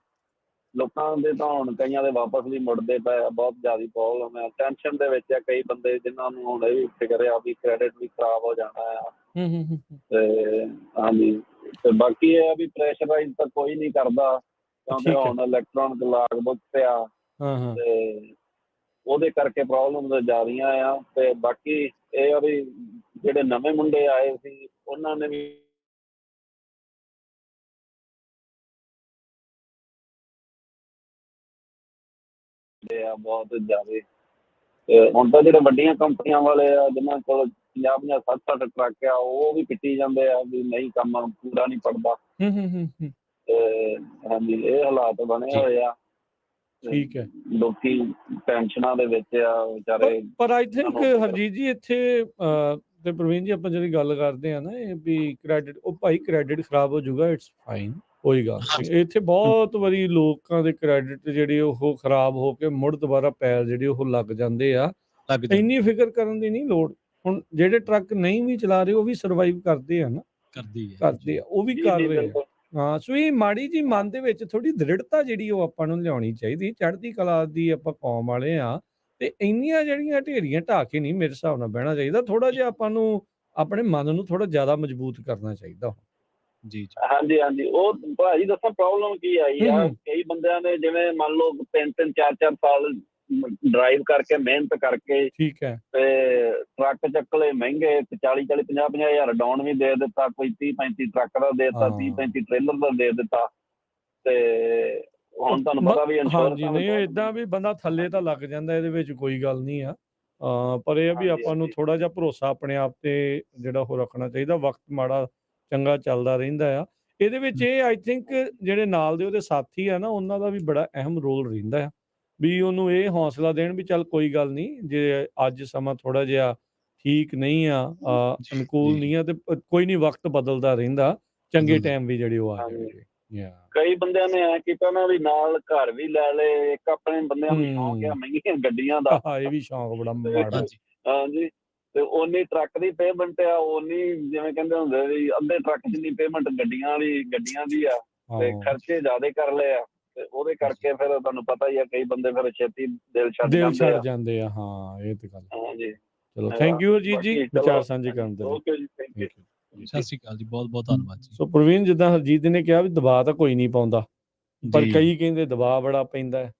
ਲੋਕਾਂ ਦੇ ਤਾਂ ਹੁਣ ਕਈਆਂ ਦੇ ਵਾਪਸ ਵੀ ਮੁੜਦੇ ਪਏ ਆ। ਬਹੁਤ ਜ਼ਿਆਦਾ ਪ੍ਰੋਬਲਮ ਆ, ਟੈਨਸ਼ਨ ਦੇ ਵਿੱਚ ਆ ਕਈ ਬੰਦੇ ਜਿਨ੍ਹਾਂ ਨੂੰ ਹੁਣ ਇਹ ਵੀ ਫਿਕਰ ਆ ਵੀ ਕ੍ਰੈਡਿਟ ਵੀ ਖਰਾਬ ਹੋ ਜਾਣਾ ਆ। ਹੂੰ ਹੂੰ ਹੂੰ ਤੇ ਹਾਂਜੀ, ਤੇ ਬਾਕੀ ਇਹ ਆ ਵੀ ਪ੍ਰੈਸ਼ਰਾਈਜ਼ ਤਾਂ ਕੋਈ ਨਹੀਂ ਕਰਦਾ ਕਿਉਂਕਿ ਠੀਕ ਹੈ। ਹੁਣ ਇਲੈਕਟ੍ਰੋਨਿਕ ਲਾਗ ਬੁੱਕ ਪਿਆ ਹਾਂ ਹਾਂ ਤੇ ਉਹਦੇ ਕਰਕੇ ਪ੍ਰੋਬਲਮ ਜ਼ਿਆਦੀਆਂ ਆ। ਤੇ ਬਾਕੀ ਇਹ ਆ ਵੀ ਜਿਹੜੇ ਨਵੇਂ ਮੁੰਡੇ ਆਏ ਸੀ ਉਹਨਾਂ ਨੇ ਵੀ ਆ ਬਹੁਤ ਜ਼ਿਆਦਾ। ਤੇ ਹੁਣ ਤਾਂ ਜਿਹੜੇ ਵੱਡੀਆਂ ਕੰਪਨੀਆਂ ਵਾਲੇ ਆ ਜਿਨ੍ਹਾਂ ਕੋਲ 50-50 60-60 ਟਰੱਕ ਆ ਉਹ ਵੀ ਪਿੱਟੀ ਜਾਂਦੇ ਆ ਵੀ ਨਹੀਂ ਕੰਮ ਪੂਰਾ ਨਹੀਂ ਪੜਦਾ। ਹੂੰ ਹੂੰ ਹੂੰ ਹੂੰ ਤੇ ਹਾਂਜੀ ਇਹ ਹਾਲਾਤ ਬਣੇ ਜੀ ਹੋਏ ਆ। ਤੇ ਠੀਕ ਹੈ। ਲੋਕੀ ਟੈਨਸ਼ਨਾਂ ਦੇ ਵਿੱਚ ਆ ਵਿਚਾਰੇ। ਪਰ ਆਈ ਥਿੰਕ ਉਹਨਾਂ ਨੂੰ ਹਰਜੀਤ ਜੀ ਇੱਥੇ ਤੇ ਪ੍ਰਵੀਨ ਜੀ ਆਪਾਂ ਜਿਹੜੀ ਗੱਲ ਕਰਦੇ ਆ ਨਾ ਇਹ ਵੀ ਕ੍ਰੈਡਿਟ ਉਹ ਭਾਈ ਕ੍ਰੈਡਿਟ ਖਰਾਬ ਹੋ ਜਾਊਗਾ ਇਟਸ ਫਾਈਨ ਕੋਈ ਗੱਲ ਨਹੀਂ। ਇੱਥੇ ਬਹੁਤ ਵਾਰੀ ਲੋਕਾਂ ਦੇ ਕ੍ਰੈਡਿਟ ਜਿਹੜੇ ਉਹ ਖਰਾਬ ਹੋ ਕੇ ਮੁੜ ਦੁਬਾਰਾ ਪੈਰ ਜਿਹੜੇ ਉਹ ਲੱਗ ਜਾਂਦੇ ਆ। ਲੱਗ ਜਾਂਦੇ ਇੰਨੀ ਫਿਕਰ ਕਰਨ ਦੀ ਨਹੀਂ ਲੋੜ। ਹੁਣ ਜਿਹੜੇ ਟਰੱਕ ਨਹੀਂ ਵੀ ਚਲਾ ਰਹੇ ਉਹ ਵੀ ਸਰਵਾਈਵ ਕਰਦੇ ਆ ਨਾ, ਕਰਦੀ ਹੈ ਕਰਦੇ ਆ ਉਹ ਵੀ ਜੀ ਕਰ ਜੀ ਰਹੇ ਆ। ਬਿਲਕੁਲ। ਹਾਂ ਸੋ ਇਹ ਮਾੜੀ ਜੀ ਮਨ ਦੇ ਵਿੱਚ ਥੋੜੀ ਦ੍ਰਿੜਤਾ ਜਿਹੜੀ ਉਹ ਆਪਾਂ ਨੂੰ ਲਿਆਉਣੀ ਚਾਹੀਦੀ। ਚੜ੍ਹਦੀ ਕਲਾ ਦੀ ਆਪਾਂ ਕੌਮ ਵਾਲੇ ਆ ਤੇ ਇੰਨੀਆਂ ਜਿਹੜੀਆਂ ਢੇਰੀਆਂ ਢਾਹ ਕੇ ਨਹੀਂ ਮੇਰੇ ਹਿਸਾਬ ਨਾਲ ਬਹਿਣਾ ਚਾਹੀਦਾ। ਥੋੜਾ ਜਿਹਾ ਆਪਾਂ ਨੂੰ ਆਪਣੇ ਮਨ ਨੂੰ ਥੋੜਾ ਜ਼ਿਆਦਾ ਮਜ਼ਬੂਤ ਕਰਨਾ ਚਾਹੀਦਾ। ਜੀ ਜੀ ਹਾਂਜੀ ਹਾਂਜੀ, ਉਹ ਭਾਜੀ ਦੱਸਾਂ ਪ੍ਰੋਬਲਮ ਕੀ ਆਈ ਹੂੰ ਆ। ਹੂੰ ਕਈ ਬੰਦਿਆਂ ਨੇ ਜਿਵੇਂ ਮੰਨ ਲਓ 3-3 4-4 ਸਾਲ ਡਰਾਈਵ ਕਰਕੇ ਮਿਹਨਤ ਕਰਕੇ ਠੀਕ ਹੈ। ਤੇ ਟਰੱਕ ਚੱਕ ਲਏ ਮਹਿੰਗੇ 40-40 50-50 ਹਜ਼ਾਰ ਡਾਊਨ ਵੀ ਦੇ ਦਿੱਤਾ, ਕੋਈ 30-35 ਟਰੱਕ ਦਾ ਦੇ ਦਿੱਤਾ, ਹਾਂ 30-35 ਟ੍ਰੇਲਰ ਦਾ ਦੇ ਦਿੱਤਾ। ਤੇ ਹੁਣ ਤੁਹਾਨੂੰ ਮ ਪਤਾ ਵੀ ਹਾਂਜੀ ਇੰਸ਼ੋਰੈਂਸਾਂ ਵੀ ਨਹੀਂ ਬਹੁਤ ਇੱਦਾਂ ਵੀ ਬੰਦਾ ਥੱਲੇ ਤਾਂ ਲੱਗ ਜਾਂਦਾ ਇਹਦੇ ਵਿੱਚ ਕੋਈ ਗੱਲ ਨਹੀਂ ਆ। ਪਰ ਇਹ ਆ ਵੀ ਹਾਂਜੀ ਆਪਾਂ ਨੂੰ ਹਾਂਜੀ ਥੋੜਾ ਜਿਹਾ ਭਰੋਸਾ ਆਪਣੇ ਆਪ ਤੇ ਜਿਹੜਾ ਉਹ ਰੱਖਣਾ ਚਾਹੀਦਾ। ਵਕਤ ਮਾੜਾ ਚੰਗਾ ਚੱਲਦਾ ਰਹਿੰਦਾ ਆ। ਇਹਦੇ ਵਿੱਚ ਇਹ ਆਈ ਥਿੰਕ ਜਿਹੜੇ ਨਾਲ ਦੇ ਉਹਦੇ ਸਾਥੀ ਆ ਨਾ ਉਹਨਾਂ ਦਾ ਵੀ ਬੜਾ ਅਹਿਮ ਰੋਲ ਰਹਿੰਦਾ ਆ ਵੀ ਉਹਨੂੰ ਇਹ ਹੌਸਲਾ ਦੇਣ ਵੀ ਚੱਲ ਕੋਈ ਗੱਲ ਨਹੀਂ ਜੇ ਅੱਜ ਸਮਾਂ ਥੋੜਾ ਜਿਹਾ ਠੀਕ ਨਹੀਂ ਆ ਜੀ ਅਨੁਕੂਲ ਜੀ ਨਹੀਂ ਆ ਤੇ ਕੋਈ ਨਹੀਂ ਵਕਤ ਬਦਲਦਾ ਰਹਿੰਦਾ। ਚੰਗੇ ਬਦਲਦਾ ਟਾਈਮ ਵੀ ਜਿਹੜੇ ਉਹ ਆ ਹਾਂਜੀ। ਜਾਣਗੇ। ਯਾ ਕਈ ਬੰਦਿਆਂ ਨੇ ਐ ਕੀਤਾ ਨਾ ਵੀ ਨਾਲ ਘਰ ਵੀ ਲੈ ਲਏ। ਇੱਕ ਆਪਣੇ ਬੰਦਿਆਂ ਨੂੰ ਸ਼ੌਂਕ ਆ ਹੂੰ ਮਹਿੰਗੀਆਂ ਗੱਡੀਆਂ ਦਾ। ਇਹ ਵੀ ਸ਼ੌਂਕ ਬੜਾ ਤੇ ਮਾੜਾ। ਹਾਂਜੀ ਹਾਂਜੀ, ਤੇ ਓਨੀ ਟਰੱਕ ਦੀ ਪੇਮੈਂਟ ਆ, ਓਨੀ ਜਿਵੇਂ ਕਹਿੰਦੇ ਹੁੰਦੇ ਵੀ ਅੱਧੇ ਟਰੱਕ ਜਿੰਨੀ ਪੇਮੈਂਟ ਗੱਡੀਆਂ ਦੀ ਆ। ਤੇ ਹਾਂ ਖਰਚੇ ਜ਼ਿਆਦੇ ਕਰ ਲਏ ਆ ਤੇ ਉਹਦੇ ਕਰਕੇ ਫਿਰ ਤੁਹਾਨੂੰ ਪਤਾ ਹੀ ਆ ਕਈ ਬੰਦੇ ਫਿਰ ਛੇਤੀ ਦਿਲ ਛੱਡ ਦਿਲ ਜਾਂਦੇ ਛੱਡ ਆ। ਜਾਂਦੇ ਆ। ਹਾਂ ਇਹ ਤੇ ਗੱਲ ਹਾਂਜੀ ਚਲੋ ਥੈਂਕ ਯੂ ਹਰਜੀਤ ਜੀ ਬਾਕੀ ਵਿਚਾਰ ਚਲੋ ਸਾਂਝੇ ਕਰਨ ਦੇ ਲਈ। ਓਕੇ ਜੀ, ਥੈਂਕ ਯੂ। Thank you. ਸਤਿ ਸ਼੍ਰੀ ਅਕਾਲ ਜੀ ਬਹੁਤ ਬਹੁਤ ਧੰਨਵਾਦ ਜੀ ਸੋ ਪ੍ਰਵੀਨ ਜਿੱਦਾਂ ਹਰਜੀਤ ਨੇ ਕਿਹਾ ਵੀ ਦਬਾਅ ਤਾਂ ਕੋਈ ਨਹੀਂ ਪਾਉਂਦਾ ਪਰ ਜੀ ਕਈ ਕਹਿੰਦੇ ਦਬਾਅ ਬੜਾ ਪੈਂਦਾ ਹੈ।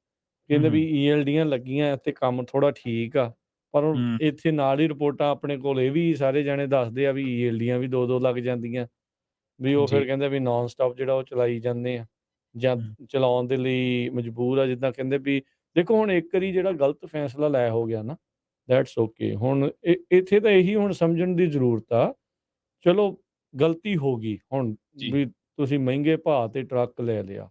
ਕਹਿੰਦੇ ਵੀ ਹੂੰ ਈਐਲਡੀਆਂ ਲੱਗੀਆਂ ਤੇ ਕੰਮ ਥੋੜਾ ਠੀਕ ਆ ਪਰ ਹੁਣ ਹੂੰ ਇੱਥੇ ਨਾਲ ਹੀ ਰਿਪੋਰਟਾਂ ਆਪਣੇ ਕੋਲ ਇਹ ਵੀ ਸਾਰੇ ਜਾਣੇ ਦੱਸਦੇ ਆ ਵੀ ਈਐਲਡੀਆਂ ਵੀ 2-2 ਲੱਗ ਜਾਂਦੀਆਂ ਵੀ ਉਹ ਜੀ ਫਿਰ ਕਹਿੰਦੇ ਵੀ ਨਾਨ ਸਟਾਪ ਜਿਹੜਾ ਉਹ ਚਲਾਈ ਜਾਂਦੇ ਆ ਜਾਂ ਹੂੰ ਚਲਾਉਣ ਦੇ ਲਈ ਮਜਬੂਰ ਆ। ਜਿੱਦਾਂ ਕਹਿੰਦੇ ਵੀ ਦੇਖੋ ਹੁਣ ਇੱਕ ਵਾਰੀ ਜਿਹੜਾ ਗਲਤ ਫੈਸਲਾ ਲੈ ਹੋ ਗਿਆ ਨਾ ਦੈਟਸ ਓਕੇ। ਹੁਣ ਇੱਥੇ ਤਾਂ ਇਹੀ ਹੁਣ ਸਮਝਣ ਦੀ ਜ਼ਰੂਰਤ ਆ ਚਲੋ ਗਲਤੀ ਹੋ ਗਈ ਹੁਣ ਜੀ ਵੀ ਤੁਸੀਂ ਮਹਿੰਗੇ ਭਾਅ ਤੇ ਟਰੱਕ ਲੈ ਲਿਆ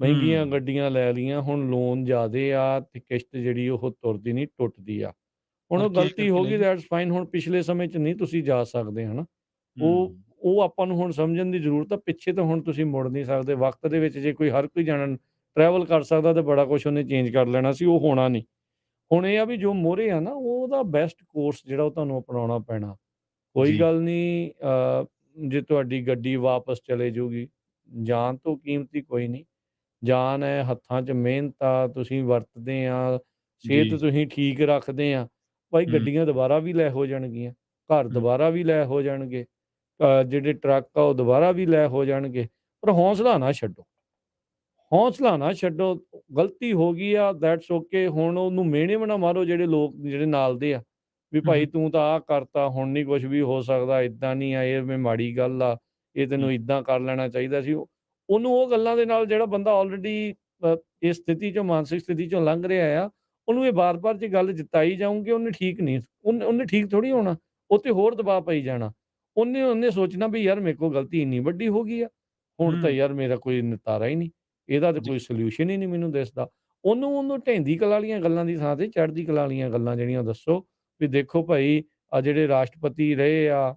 ਮਹਿੰਗੀਆਂ ਹੂੰ ਗੱਡੀਆਂ ਲੈ ਲਈਆਂ ਹੁਣ ਲੋਨ ਜ਼ਿਆਦੇ ਆ ਤੇ ਕਿਸ਼ਤ ਜਿਹੜੀ ਉਹ ਤੁਰਦੀ ਨਹੀਂ ਟੁੱਟਦੀ ਆ। ਹੁਣ ਪਰ ਉਹ ਕੇਅਰ ਗਲਤੀ ਕਰਕੇ ਹੋ ਲੈ ਗਈ ਜੀ ਦੈਟਸ ਫਾਈਨ। ਹੁਣ ਪਿਛਲੇ ਸਮੇਂ 'ਚ ਨਹੀਂ ਤੁਸੀਂ ਜਾ ਸਕਦੇ ਹਨਾ। ਉਹ ਹੂੰ ਉਹ ਆਪਾਂ ਨੂੰ ਹੁਣ ਸਮਝਣ ਦੀ ਜ਼ਰੂਰਤ ਆ। ਪਿੱਛੇ ਤਾਂ ਹੁਣ ਤੁਸੀਂ ਮੁੜ ਨਹੀਂ ਸਕਦੇ। ਵਕਤ ਦੇ ਵਿੱਚ ਜੇ ਕੋਈ ਹਰ ਕੋਈ ਜਾਣਾ ਟਰੈਵਲ ਕਰ ਸਕਦਾ ਤਾਂ ਬੜਾ ਕੁਛ ਉਹਨੇ ਚੇਂਜ ਕਰ ਲੈਣਾ ਸੀ। ਉਹ ਹੋਣਾ ਨਹੀਂ। ਹੁਣ ਇਹ ਆ ਵੀ ਜੋ ਮੋਹਰੇ ਆ ਨਾ ਉਹਦਾ ਬੈਸਟ ਕੋਰਸ ਜਿਹੜਾ ਉਹ ਤੁਹਾਨੂੰ ਅਪਣਾਉਣਾ ਪੈਣਾ। ਕੋਈ ਜੀ ਗੱਲ ਨਹੀਂ ਜੇ ਤੁਹਾਡੀ ਗੱਡੀ ਵਾਪਸ ਚਲੇ ਜੂਗੀ ਜਾਨ ਤੋਂ ਕੀਮਤੀ ਕੋਈ ਨਹੀਂ। ਜਾਨ ਹੈ, ਹੱਥਾਂ 'ਚ ਮਿਹਨਤ ਆ, ਤੁਸੀਂ ਵਰਤਦੇ ਆ, ਸਿਹਤ ਜੀ। ਤੁਸੀਂ ਠੀਕ ਰੱਖਦੇ ਆ, ਭਾਈ ਹੂੰ, ਗੱਡੀਆਂ ਦੁਬਾਰਾ ਵੀ ਲੈ ਹੋ ਜਾਣਗੀਆਂ, ਘਰ ਹੂੰ। ਦੁਬਾਰਾ ਵੀ ਲੈ ਹੋ ਜਾਣਗੇ, ਜਿਹੜੇ ਟਰੱਕ ਆ ਉਹ ਦੁਬਾਰਾ ਵੀ ਲੈ ਹੋ ਜਾਣਗੇ, ਪਰ ਹੌਸਲਾ ਨਾ ਛੱਡੋ। ਹੌਸਲਾ ਨਾ ਛੱਡੋ, ਗਲਤੀ ਹੋ ਗਈ ਆ ਦੈਟਸ ਓਕੇ, ਹੁਣ ਉਹਨੂੰ ਮਿਹਣੇ ਵੀ ਨਾ ਮਾਰੋ ਜਿਹੜੇ ਲੋਕ ਜਿਹੜੇ ਨਾਲ ਦੇ ਆ, ਵੀ ਹੂੰ, ਹੂੰ, ਭਾਈ ਤੂੰ ਤਾਂ ਆਹ ਕਰਤਾ, ਹੁਣ ਨਹੀਂ ਕੁਛ ਵੀ ਹੋ ਸਕਦਾ, ਏਦਾਂ ਨਹੀਂ ਆ, ਇਹ ਮਾੜੀ ਗੱਲ ਆ, ਇਹ ਹੂੰ। ਤੈਨੂੰ ਏਦਾਂ ਕਰ ਲੈਣਾ ਚਾਹੀਦਾ ਸੀ। ਉਹਨੂੰ ਉਹ ਗੱਲਾਂ ਦੇ ਨਾਲ ਜਿਹੜਾ ਬੰਦਾ ਆਲਰੇਡੀ ਇਸ ਸਥਿਤੀ 'ਚੋਂ ਮਾਨਸਿਕ ਸਥਿਤੀ 'ਚੋਂ ਲੰਘ ਰਿਹਾ ਆ, ਉਹਨੂੰ ਇਹ ਬਾਰ-ਬਾਰ ਜੇ ਗੱਲ ਜਿਤਾਈ ਜਾਊਗੀ, ਉਹਨੇ ਠੀਕ ਨਹੀਂ ਉਹਨੇ ਠੀਕ ਥੋੜ੍ਹੀ ਹੋਣਾ, ਉਹ 'ਤੇ ਹੋਰ ਦਬਾਅ ਪਈ ਜਾਣਾ। ਉਹਨੇ ਸੋਚਣਾ ਵੀ ਯਾਰ ਮੇਰੇ ਕੋਲ ਗਲਤੀ ਇੰਨੀ ਵੱਡੀ ਹੋ ਗਈ ਆ, ਹੁਣ ਤਾਂ ਹੂੰ, ਯਾਰ ਮੇਰਾ ਕੋਈ ਨਿਤਾਰਾ ਹੀ ਨਹੀਂ। ਇਹਦਾ ਤਾਂ ਜੀ। ਕੋਈ ਸੋਲਿਊਸ਼ਨ ਹੀ ਨਹੀਂ ਮੈਨੂੰ ਦਿਸਦਾ। ਉਹਨੂੰ ਢਹਿੰਦੀ ਕਲਾ ਵਾਲੀਆਂ ਗੱਲਾਂ ਦੀ ਥਾਂ ਤੇ ਚੜ੍ਹਦੀ ਕਲਾ ਵਾਲੀਆਂ ਗੱਲਾਂ ਜਿਹੜੀਆਂ ਦੱਸੋ, ਵੀ ਦੇਖੋ ਭਾਈ ਆ ਜਿਹੜੇ ਰਾਸ਼ਟਰਪਤੀ ਰਹੇ ਆ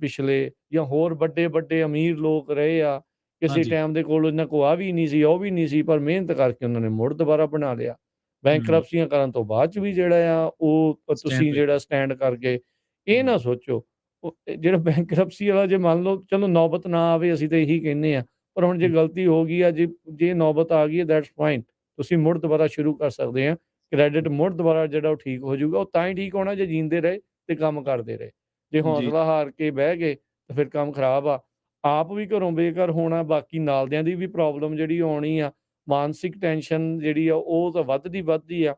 ਪਿਛਲੇ ਜਾਂ ਹੋਰ ਵੱਡੇ-ਵੱਡੇ ਅਮੀਰ ਲੋਕ ਰਹੇ ਆ, ਕਿਸੇ ਹਾਂਜੀ। ਟਾਈਮ ਦੇ ਕੋਲ ਇਹਨਾਂ ਕੋਲ ਆਹ ਵੀ ਨਹੀਂ ਸੀ, ਉਹ ਵੀ ਨਹੀਂ ਸੀ, ਪਰ ਮਿਹਨਤ ਕਰਕੇ ਉਹਨਾਂ ਨੇ ਮੁੜ ਦੁਬਾਰਾ ਬਣਾ ਲਿਆ। ਹੂੰ, ਬੈਂਕਰਪਸੀਆਂ ਕਰਨ ਤੋਂ ਬਾਅਦ 'ਚ ਵੀ ਜਿਹੜਾ ਆ ਉਹ ਸਟੈਂਡ ਤੁਸੀਂ ਹੋਏ। ਜਿਹੜਾ ਸਟੈਂਡ ਕਰ ਗਏ, ਇਹ ਹੂੰ, ਨਾ ਸੋਚੋ ਜਿਹੜਾ ਬੈਂਕਰਪਸੀ ਵਾਲਾ ਜੇ ਮੰਨ ਲਓ ਚਲੋ ਨੌਬਤ ਨਾ ਆਵੇ ਅਸੀਂ ਤਾਂ ਇਹੀ ਕਹਿੰਦੇ ਆ, ਪਰ ਹੁਣ ਜੇ ਹੂੰ, ਗਲਤੀ ਹੋ ਗਈ ਆ, ਜੇ ਨੌਬਤ ਆ ਗਈ ਹੈ ਦੈਟਸ ਫਾਈਨ, ਤੁਸੀਂ ਮੁੜ ਦੁਬਾਰਾ ਸ਼ੁਰੂ ਕਰ ਸਕਦੇ ਆ। ਕ੍ਰੈਡਿਟ ਮੁੜ ਦੁਬਾਰਾ ਜਿਹੜਾ ਉਹ ਠੀਕ ਹੋ ਜਾਊਗਾ, ਉਹ ਤਾਂ ਹੀ ਠੀਕ ਹੋਣਾ ਜੇ ਜੀਂਦੇ ਰਹੇ ਤੇ ਕੰਮ ਕਰਦੇ ਰਹੇ। ਜੇ ਜੀ। ਹੌਸਲਾ ਹਾਰ ਕੇ ਬਹਿ ਗਏ ਤਾਂ ਫਿਰ ਕੰਮ ਖਰਾਬ ਆ। ਆਪ ਵੀ ਘਰੋਂ ਬੇਘਰ ਹੋਣਾ, ਬਾਕੀ ਨਾਲਦਿਆਂ ਦੀ ਵੀ ਪ੍ਰੋਬਲਮ ਜਿਹੜੀ ਆਉਣੀ ਆ, ਮਾਨਸਿਕ ਟੈਨਸ਼ਨ ਜਿਹੜੀ ਆ ਉਹ ਤਾਂ ਵੱਧਦੀ ਆ।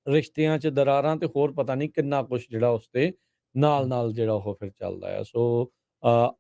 ਰਿਸ਼ਤਿਆਂ 'ਚ ਦਰਾਰਾਂ ਤੇ ਹੋਰ ਪਤਾ ਨਹੀਂ ਕਿੰਨਾ ਕੁਛ ਜਿਹੜਾ ਉਸ ਤੇ ਹੂੰ, ਨਾਲ-ਨਾਲ ਜਿਹੜਾ ਉਹ ਫਿਰ ਚੱਲਦਾ ਆ। ਸੋ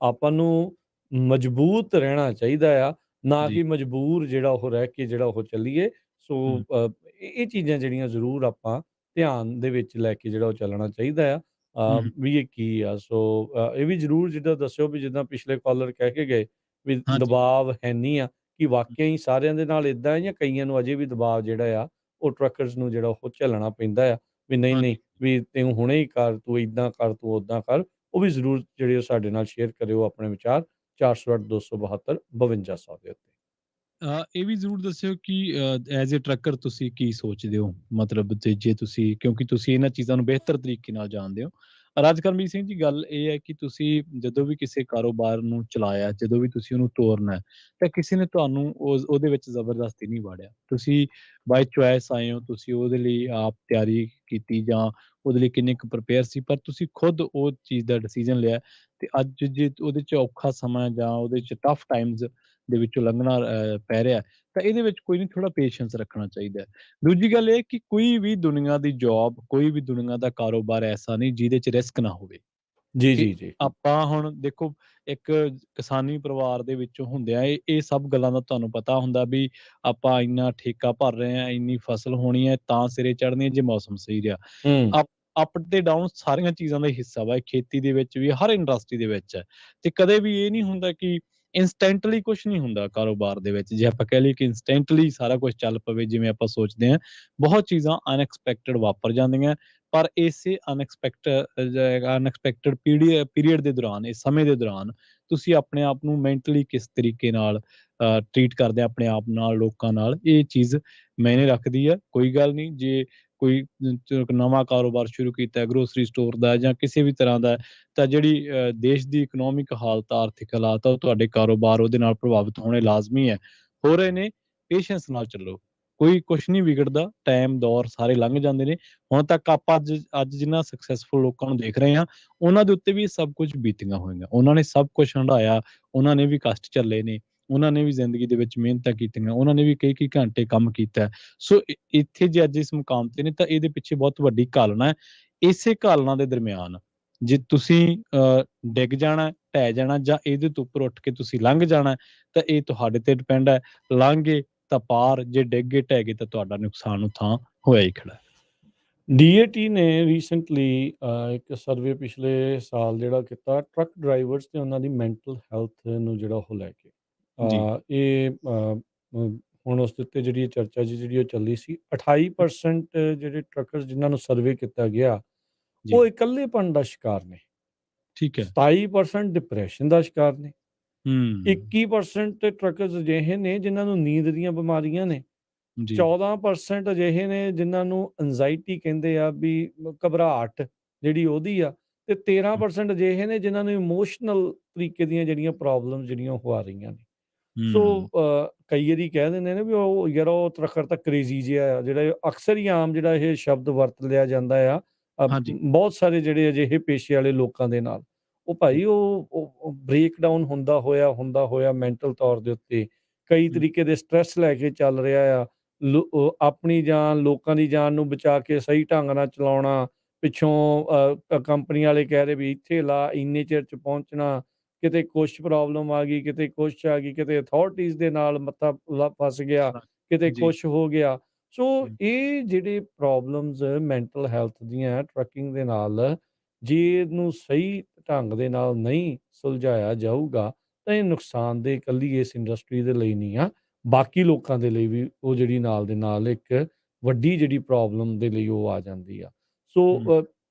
ਆਪਾਂ ਨੂੰ ਮਜ਼ਬੂਤ ਰਹਿਣਾ ਚਾਹੀਦਾ ਆ, ਨਾ ਜੀ। ਕਿ ਮਜਬੂਰ ਜਿਹੜਾ ਉਹ ਰਹਿ ਕੇ ਜਿਹੜਾ ਉਹ ਚੱਲੀਏ। ਸੋ ਹੂੰ, ਇਹ ਚੀਜ਼ਾਂ ਜਿਹੜੀਆਂ ਜ਼ਰੂਰ ਆਪਾਂ ਧਿਆਨ ਦੇ ਵਿੱਚ ਲੈ ਕੇ ਜਿਹੜਾ ਉਹ ਚੱਲਣਾ ਚਾਹੀਦਾ ਆ। ਹੂੰ, ਹੂੰ। ਵੀ ਇਹ ਕੀ ਆ। ਸੋ ਇਹ ਵੀ ਜ਼ਰੂਰ ਜਿੱਦਾਂ ਦੱਸਿਓ ਵੀ ਜਿੱਦਾਂ ਪਿਛਲੇ ਕਾਲਰ ਕਹਿ ਕੇ ਗਏ ਵੀ ਹਾਂਜੀ। ਦਬਾਅ ਹੈ ਨਹੀਂ ਆ, ਕਿ ਵਾਕਿਆ ਹੀ ਸਾਰਿਆਂ ਦੇ ਨਾਲ ਏਦਾਂ ਹੈ ਜਾਂ ਕਈਆਂ ਨੂੰ ਅਜੇ ਵੀ ਦਬਾਅ ਜਿਹੜਾ ਆ ਉਹ ਟਰੱਕਰਸ ਨੂੰ ਜਿਹੜਾ ਉਹ ਝੱਲਣਾ ਪੈਂਦਾ ਆ, ਵੀ ਨਹੀਂ-ਨਹੀਂ ਹਾਂਜੀ। ਵੀ ਤੂੰ ਹੁਣੇ ਹੀ ਕਰ, ਤੂੰ ਏਦਾਂ ਕਰ, ਤੂੰ ਓਦਾਂ ਕਰ। ਉਹ ਵੀ ਜ਼ਰੂਰ ਜਿਹੜੇ ਉਹ ਸਾਡੇ ਨਾਲ ਸ਼ੇਅਰ ਕਰਿਓ ਆਪਣੇ ਵਿਚਾਰ 408-272 5200 ਦੇ ਉੱਤੇ। ਇਹ ਵੀ ਜ਼ਰੂਰ ਦੱਸਿਓ ਕਿ ਐਜ਼ ਅ ਟਰੱਕਰ ਤੁਸੀਂ ਕੀ ਸੋਚਦੇ ਹੋ? ਮਤਲਬ ਤੇ ਜੇ ਤੁਸੀਂ ਕਿਉਂਕਿ ਤੁਸੀਂ ਇਹਨਾਂ ਚੀਜ਼ਾਂ ਨੂੰ ਬਿਹਤਰ ਤਰੀਕੇ ਨਾਲ ਜਾਣਦੇ ਹੋ। ਰਾਜਕਰਮਜੀਤ ਸਿੰਘ ਜੀ, ਗੱਲ ਇਹ ਹੈ ਕਿ ਤੁਸੀਂ ਜਦੋਂ ਵੀ ਕਿਸੇ ਕਾਰੋਬਾਰ ਨੂੰ ਚਲਾਇਆ, ਜਦੋਂ ਵੀ ਤੁਸੀਂ ਉਹਨੂੰ ਤੋਰਨਾ ਹੈ, ਤਾਂ ਕਿਸੇ ਨੇ ਤੁਹਾਨੂੰ ਉਹਦੇ ਵਿੱਚ ਜ਼ਬਰਦਸਤੀ ਨਹੀਂ ਵਾੜਿਆ। ਤੁਸੀਂ ਬਾਈ ਚੁਆਇਸ ਆਏ ਹੋ, ਤੁਸੀਂ ਉਹਦੇ ਲਈ ਆਪ ਤਿਆਰੀ ਕੀਤੀ ਜਾਂ ਉਹਦੇ ਲਈ ਕਿੰਨੇ ਕੁ ਪ੍ਰੀਪੇਅਰ ਸੀ, ਪਰ ਤੁਸੀਂ ਖੁਦ ਉਹ ਚੀਜ਼ ਦਾ ਡਿਸੀਜ਼ਨ ਲਿਆ ਤੇ ਅੱਜ ਜੇ ਉਹਦੇ 'ਚ ਔਖਾ ਸਮਾਂ ਜਾਂ ਉਹਦੇ 'ਚ ਟਫ ਟਾਈਮਜ਼ ਦੇ ਵਿੱਚੋਂ ਲੰਘਣਾ ਪੈ ਰਿਹਾ, ਤਾਂ ਇਹਦੇ ਵਿੱਚ ਕੋਈ ਨਹੀਂ, ਥੋੜ੍ਹਾ ਪੇਸ਼ੈਂਸ ਰੱਖਣਾ ਚਾਹੀਦਾ ਹੈ। ਦੂਜੀ ਗੱਲ ਇਹ ਕਿ ਕੋਈ ਵੀ ਦੁਨੀਆ ਦੀ ਜੌਬ, ਕੋਈ ਵੀ ਦੁਨੀਆ ਦਾ ਕਾਰੋਬਾਰ ਐਸਾ ਨਹੀਂ ਜਿਹਦੇ 'ਚ ਰਿਸਕ ਨਾ ਹੋਵੇ। ਜੀ, ਕਿ ਜੀ, ਜੀ। ਆਪਾਂ ਹੁਣ ਦੇਖੋ, ਇੱਕ ਕਿਸਾਨੀ ਪਰਿਵਾਰ ਦੇ ਵਿੱਚੋਂ ਹੁੰਦਿਆਂ ਇਹ ਸਭ ਗੱਲਾਂ ਦਾ ਤੁਹਾਨੂੰ ਪਤਾ ਹੁੰਦਾ ਵੀ ਆਪਾਂ ਇੰਨਾ ਠੇਕਾ ਭਰ ਰਹੇ ਹਾਂ, ਇੰਨੀ ਫਸਲ ਹੋਣੀ ਹੈ ਤਾਂ ਸਿਰੇ ਚੜ੍ਹਨੀ ਹੈ ਜੇ ਮੌਸਮ ਸਹੀ ਰਿਹਾ। ਹੂੰ। ਅਪ ਅਪ ਤੇ ਡਾਊਨ ਸਾਰੀਆਂ ਚੀਜ਼ਾਂ ਦਾ ਹੀ ਹਿੱਸਾ ਵਾ, ਇਹ ਖੇਤੀ ਦੇ ਵਿੱਚ ਵੀ, ਹਰ ਇੰਡਸਟਰੀ ਦੇ ਵਿੱਚ ਹੈ। ਤੇ ਕਦੇ ਵੀ ਇਹ ਨਹੀਂ ਹੁੰਦਾ ਕਿ ਇੰਸਟੈਂਟਲੀ ਕੁਛ ਨਹੀਂ ਹੁੰਦਾ ਕਾਰੋਬਾਰ ਦੇ ਵਿੱਚ। ਜੇ ਆਪਾਂ ਕਹਿ ਲਈਏ ਕਿ ਇੰਸਟੈਂਟਲੀ ਸਾਰਾ ਕੁਛ ਚੱਲ ਪਵੇ ਜਿਵੇਂ ਆਪਾਂ ਸੋਚਦੇ ਹਾਂ, ਬਹੁਤ ਚੀਜ਼ਾਂ ਅਨਐਕਸਪੈਕਟਡ ਵਾਪਰ ਜਾਂਦੀਆਂ। ਪਰ ਇਸੇ ਅਨਐਕਸਪੈਕਟਡ ਪੀਰੀਅਡ ਦੇ ਦੌਰਾਨ, ਇਸ ਸਮੇਂ ਦੇ ਦੌਰਾਨ ਤੁਸੀਂ ਆਪਣੇ ਆਪ ਨੂੰ ਮੈਂਟਲੀ ਕਿਸ ਤਰੀਕੇ ਨਾਲ ਟਰੀਟ ਕਰਦੇ ਆ, ਆਪਣੇ ਆਪ ਨਾਲ, ਲੋਕਾਂ ਨਾਲ, ਇਹ ਚੀਜ਼ ਮਾਇਨੇ ਰੱਖਦੀ ਹੈ। ਕੋਈ ਗੱਲ ਨਹੀਂ, ਜੇ ਕੋਈ ਨਵਾਂ ਕਾਰੋਬਾਰ ਸ਼ੁਰੂ ਕੀਤਾ ਹੈ, ਗਰੋਸਰੀ ਸਟੋਰ ਦਾ ਜਾਂ ਕਿਸੇ ਵੀ ਤਰ੍ਹਾਂ ਦਾ, ਤਾਂ ਜਿਹੜੀ ਦੇਸ਼ ਦੀ ਇਕਨੋਮਿਕ ਹਾਲਤ, ਆਰਥਿਕ ਹਾਲਾਤ ਆ, ਉਹ ਤੁਹਾਡੇ ਕਾਰੋਬਾਰ ਉਹਦੇ ਨਾਲ ਪ੍ਰਭਾਵਿਤ ਹੋਣੇ ਲਾਜ਼ਮੀ ਹੈ, ਹੋ ਰਹੇ ਨੇ। ਪੇਸ਼ੈਂਸ ਨਾਲ ਚੱਲੋ, ਕੋਈ ਕੁਛ ਨਹੀਂ ਵਿਗੜਦਾ, ਟਾਈਮ, ਦੌਰ ਸਾਰੇ ਲੰਘ ਜਾਂਦੇ ਨੇ। ਹੁਣ ਤੱਕ ਆਪਾਂ ਅੱਜ ਜਿੰਨਾ ਸਕਸੈਸਫੁਲ ਲੋਕਾਂ ਨੂੰ ਦੇਖ ਰਹੇ ਹਾਂ, ਉਹਨਾਂ ਦੇ ਉੱਤੇ ਵੀ ਇਹ ਸਭ ਕੁਝ ਬੀਤੀਆਂ ਹੋਈਆਂ। ਉਹਨਾਂ ਨੇ ਸਭ ਕੁਝ ਹੰਢਾਇਆ, ਉਹਨਾਂ ਨੇ ਵੀ ਕਸ਼ਟ ਝੱਲੇ ਨੇ, ਉਹਨਾਂ ਨੇ ਵੀ ਜ਼ਿੰਦਗੀ ਦੇ ਵਿੱਚ ਮਿਹਨਤਾਂ ਕੀਤੀਆਂ, ਉਹਨਾਂ ਨੇ ਵੀ ਕਈ-ਕਈ ਘੰਟੇ ਕੰਮ ਕੀਤਾ। ਸੋ ਇੱਥੇ ਜੇ ਅੱਜ ਇਸ ਮੁਕਾਮ ਤੇ ਨੇ, ਤਾਂ ਇਹਦੇ ਪਿੱਛੇ ਬਹੁਤ ਵੱਡੀ ਘਾਲਣਾ ਹੈ। ਇਸੇ ਘਾਲਣਾ ਦੇ ਦਰਮਿਆਨ ਜੇ ਤੁਸੀਂ ਡਿੱਗ ਜਾਣਾ, ਢਹਿ ਜਾਣਾ ਜਾਂ ਇਹਦੇ ਤੋਂ ਉੱਪਰ ਉੱਠ ਕੇ ਤੁਸੀਂ ਲੰਘ ਜਾਣਾ, ਤਾਂ ਇਹ ਤੁਹਾਡੇ ਤੇ ਡਿਪੈਂਡ ਹੈ। ਲੰਘ ਗਏ ਤਾਂ ਪਾਰ, ਜੇ ਡਿੱਗ ਗਏ, ਢਹਿ ਗਏ, ਤਾਂ ਤੁਹਾਡਾ ਨੁਕਸਾਨ ਨੂੰ ਥਾਂ ਹੋਇਆ ਹੀ ਖੜਾ ਹੈ। ਡੀਏਟੀ ਨੇ ਰੀਸੈਂਟਲੀ ਇੱਕ ਸਰਵੇ ਪਿਛਲੇ ਸਾਲ ਜਿਹੜਾ ਕੀਤਾ ਟਰੱਕ ਡਰਾਈਵਰਸ ਤੇ ਉਹਨਾਂ ਦੀ ਮੈਂਟਲ ਹੈਲਥ ਨੂੰ ਜਿਹੜਾ ਉਹ ਲੈ ਕੇ। ਜੀ, ਇਹ ਹੁਣ ਉਸ ਦੇ ਉੱਤੇ ਜਿਹੜੀ ਚਰਚਾ ਜਿਹੜੀ ਉਹ ਚੱਲੀ ਸੀ 28% ਜਿਹੜੇ ਟਰੱਕਰਸ ਜਿਨ੍ਹਾਂ ਨੂੰ ਸਰਵੇ ਕੀਤਾ ਗਿਆ, ਜੀ, ਉਹ ਇਕੱਲੇਪਣ ਦਾ ਸ਼ਿਕਾਰ ਨੇ, ਠੀਕ ਹੈ। 27% ਡਿਪਰੈਸ਼ਨ ਦਾ ਸ਼ਿਕਾਰ ਨੇ, ਹੂੰ, 21% ਤੇ ਟਰੱਕਰਸ ਅਜਿਹੇ ਨੇ ਜਿਨ੍ਹਾਂ ਨੂੰ ਨੀਂਦ ਦੀਆਂ ਬਿਮਾਰੀਆਂ ਨੇ, ਜੀ, 14% ਅਜਿਹੇ ਨੇ ਜਿਨ੍ਹਾਂ ਨੂੰ ਐਂਜ਼ਾਇਟੀ ਕਹਿੰਦੇ ਆ ਵੀ ਘਬਰਾਹਟ ਜਿਹੜੀ ਉਹਦੀ ਆ, ਤੇ ਹੂੰ, 13% ਅਜਿਹੇ ਨੇ ਜਿਨ੍ਹਾਂ ਨੂੰ ਇਮੋਸ਼ਨਲ ਤਰੀਕੇ ਦੀਆਂ ਜਿਹੜੀਆਂ ਪ੍ਰੋਬਲਮਸ ਜਿਹੜੀਆਂ ਉਹ ਆ ਰਹੀਆਂ ਨੇ। ਸੋ ਹੂੰ। ਕਈ ਵਾਰੀ ਕਹਿ ਦਿੰਦੇ ਨੇ ਵੀ ਉਹ ਯਾਰ ਉਹ ਤ੍ਰਖਰ ਤਾਂ ਕ੍ਰੇਜ਼ੀ ਜਿਹਾ ਆ, ਜਿਹੜਾ ਇਹ ਅਕਸਰ ਹੀ ਆਮ ਜਿਹੜਾ ਇਹ ਸ਼ਬਦ ਵਰਤ ਲਿਆ ਜਾਂਦਾ ਆ ਹਾਂਜੀ। ਬਹੁਤ ਸਾਰੇ ਜਿਹੜੇ ਅਜਿਹੇ ਪੇਸ਼ੇ ਵਾਲੇ ਲੋਕਾਂ ਦੇ ਨਾਲ। ਉਹ ਜੀ। ਭਾਈ ਉਹ ਬ੍ਰੇਕਡਾਊਨ ਹੁੰਦਾ ਹੋਇਆ ਮੈਂਟਲ ਤੌਰ ਦੇ ਉੱਤੇ ਕਈ ਹੂੰ, ਤਰੀਕੇ ਦੇ ਸਟ੍ਰੈਸ ਲੈ ਕੇ ਚੱਲ ਰਿਹਾ ਆ। ਆਪਣੀ ਜਾਨ, ਲੋਕਾਂ ਦੀ ਜਾਨ ਨੂੰ ਬਚਾ ਕੇ ਸਹੀ ਢੰਗ ਨਾਲ ਚਲਾਉਣਾ, ਪਿੱਛੋਂ ਕੰਪਨੀ ਵਾਲੇ ਕਹਿ ਰਹੇ ਵੀ ਇੱਥੇ ਲਾ, ਇੰਨੇ ਚਿਰ 'ਚ ਪਹੁੰਚਣਾ, ਕਿਤੇ ਕੁਛ ਪ੍ਰੋਬਲਮ ਆ ਗਈ, ਕਿਤੇ ਕੁਛ ਆ ਗਈ, ਕਿਤੇ ਅਥਾਰਟੀਜ਼ ਦੇ ਨਾਲ ਮੱਥਾ ਫਸ ਗਿਆ, ਫਰਕ ਕਿਤੇ ਜੀ। ਕੁਛ ਹੋ ਗਿਆ। ਸੋ ਹੂੰ, ਇਹ ਜਿਹੜੇ ਪ੍ਰੋਬਲਮਸ ਮੈਂਟਲ ਹੈਲਥ ਦੀਆਂ ਟਰੱਕਿੰਗ ਦੇ ਨਾਲ, ਜੇ ਇਹਨੂੰ ਸਹੀ ਢੰਗ ਦੇ ਨਾਲ ਨਹੀਂ ਸੁਲਝਾਇਆ ਜਾਊਗਾ, ਤਾਂ ਇਹ ਨੁਕਸਾਨਦੇਹ ਇਕੱਲੀ ਇਸ ਇੰਡਸਟਰੀ ਦੇ ਲਈ ਨਹੀਂ ਆ, ਬਾਕੀ ਲੋਕਾਂ ਦੇ ਲਈ ਵੀ ਉਹ ਜਿਹੜੀ ਨਾਲ ਦੇ ਨਾਲ ਇੱਕ ਵੱਡੀ ਜਿਹੜੀ ਪ੍ਰੋਬਲਮ ਦੇ ਲਈ ਉਹ ਆ ਜਾਂਦੀ ਆ। ਹੂੰ। ਸੋ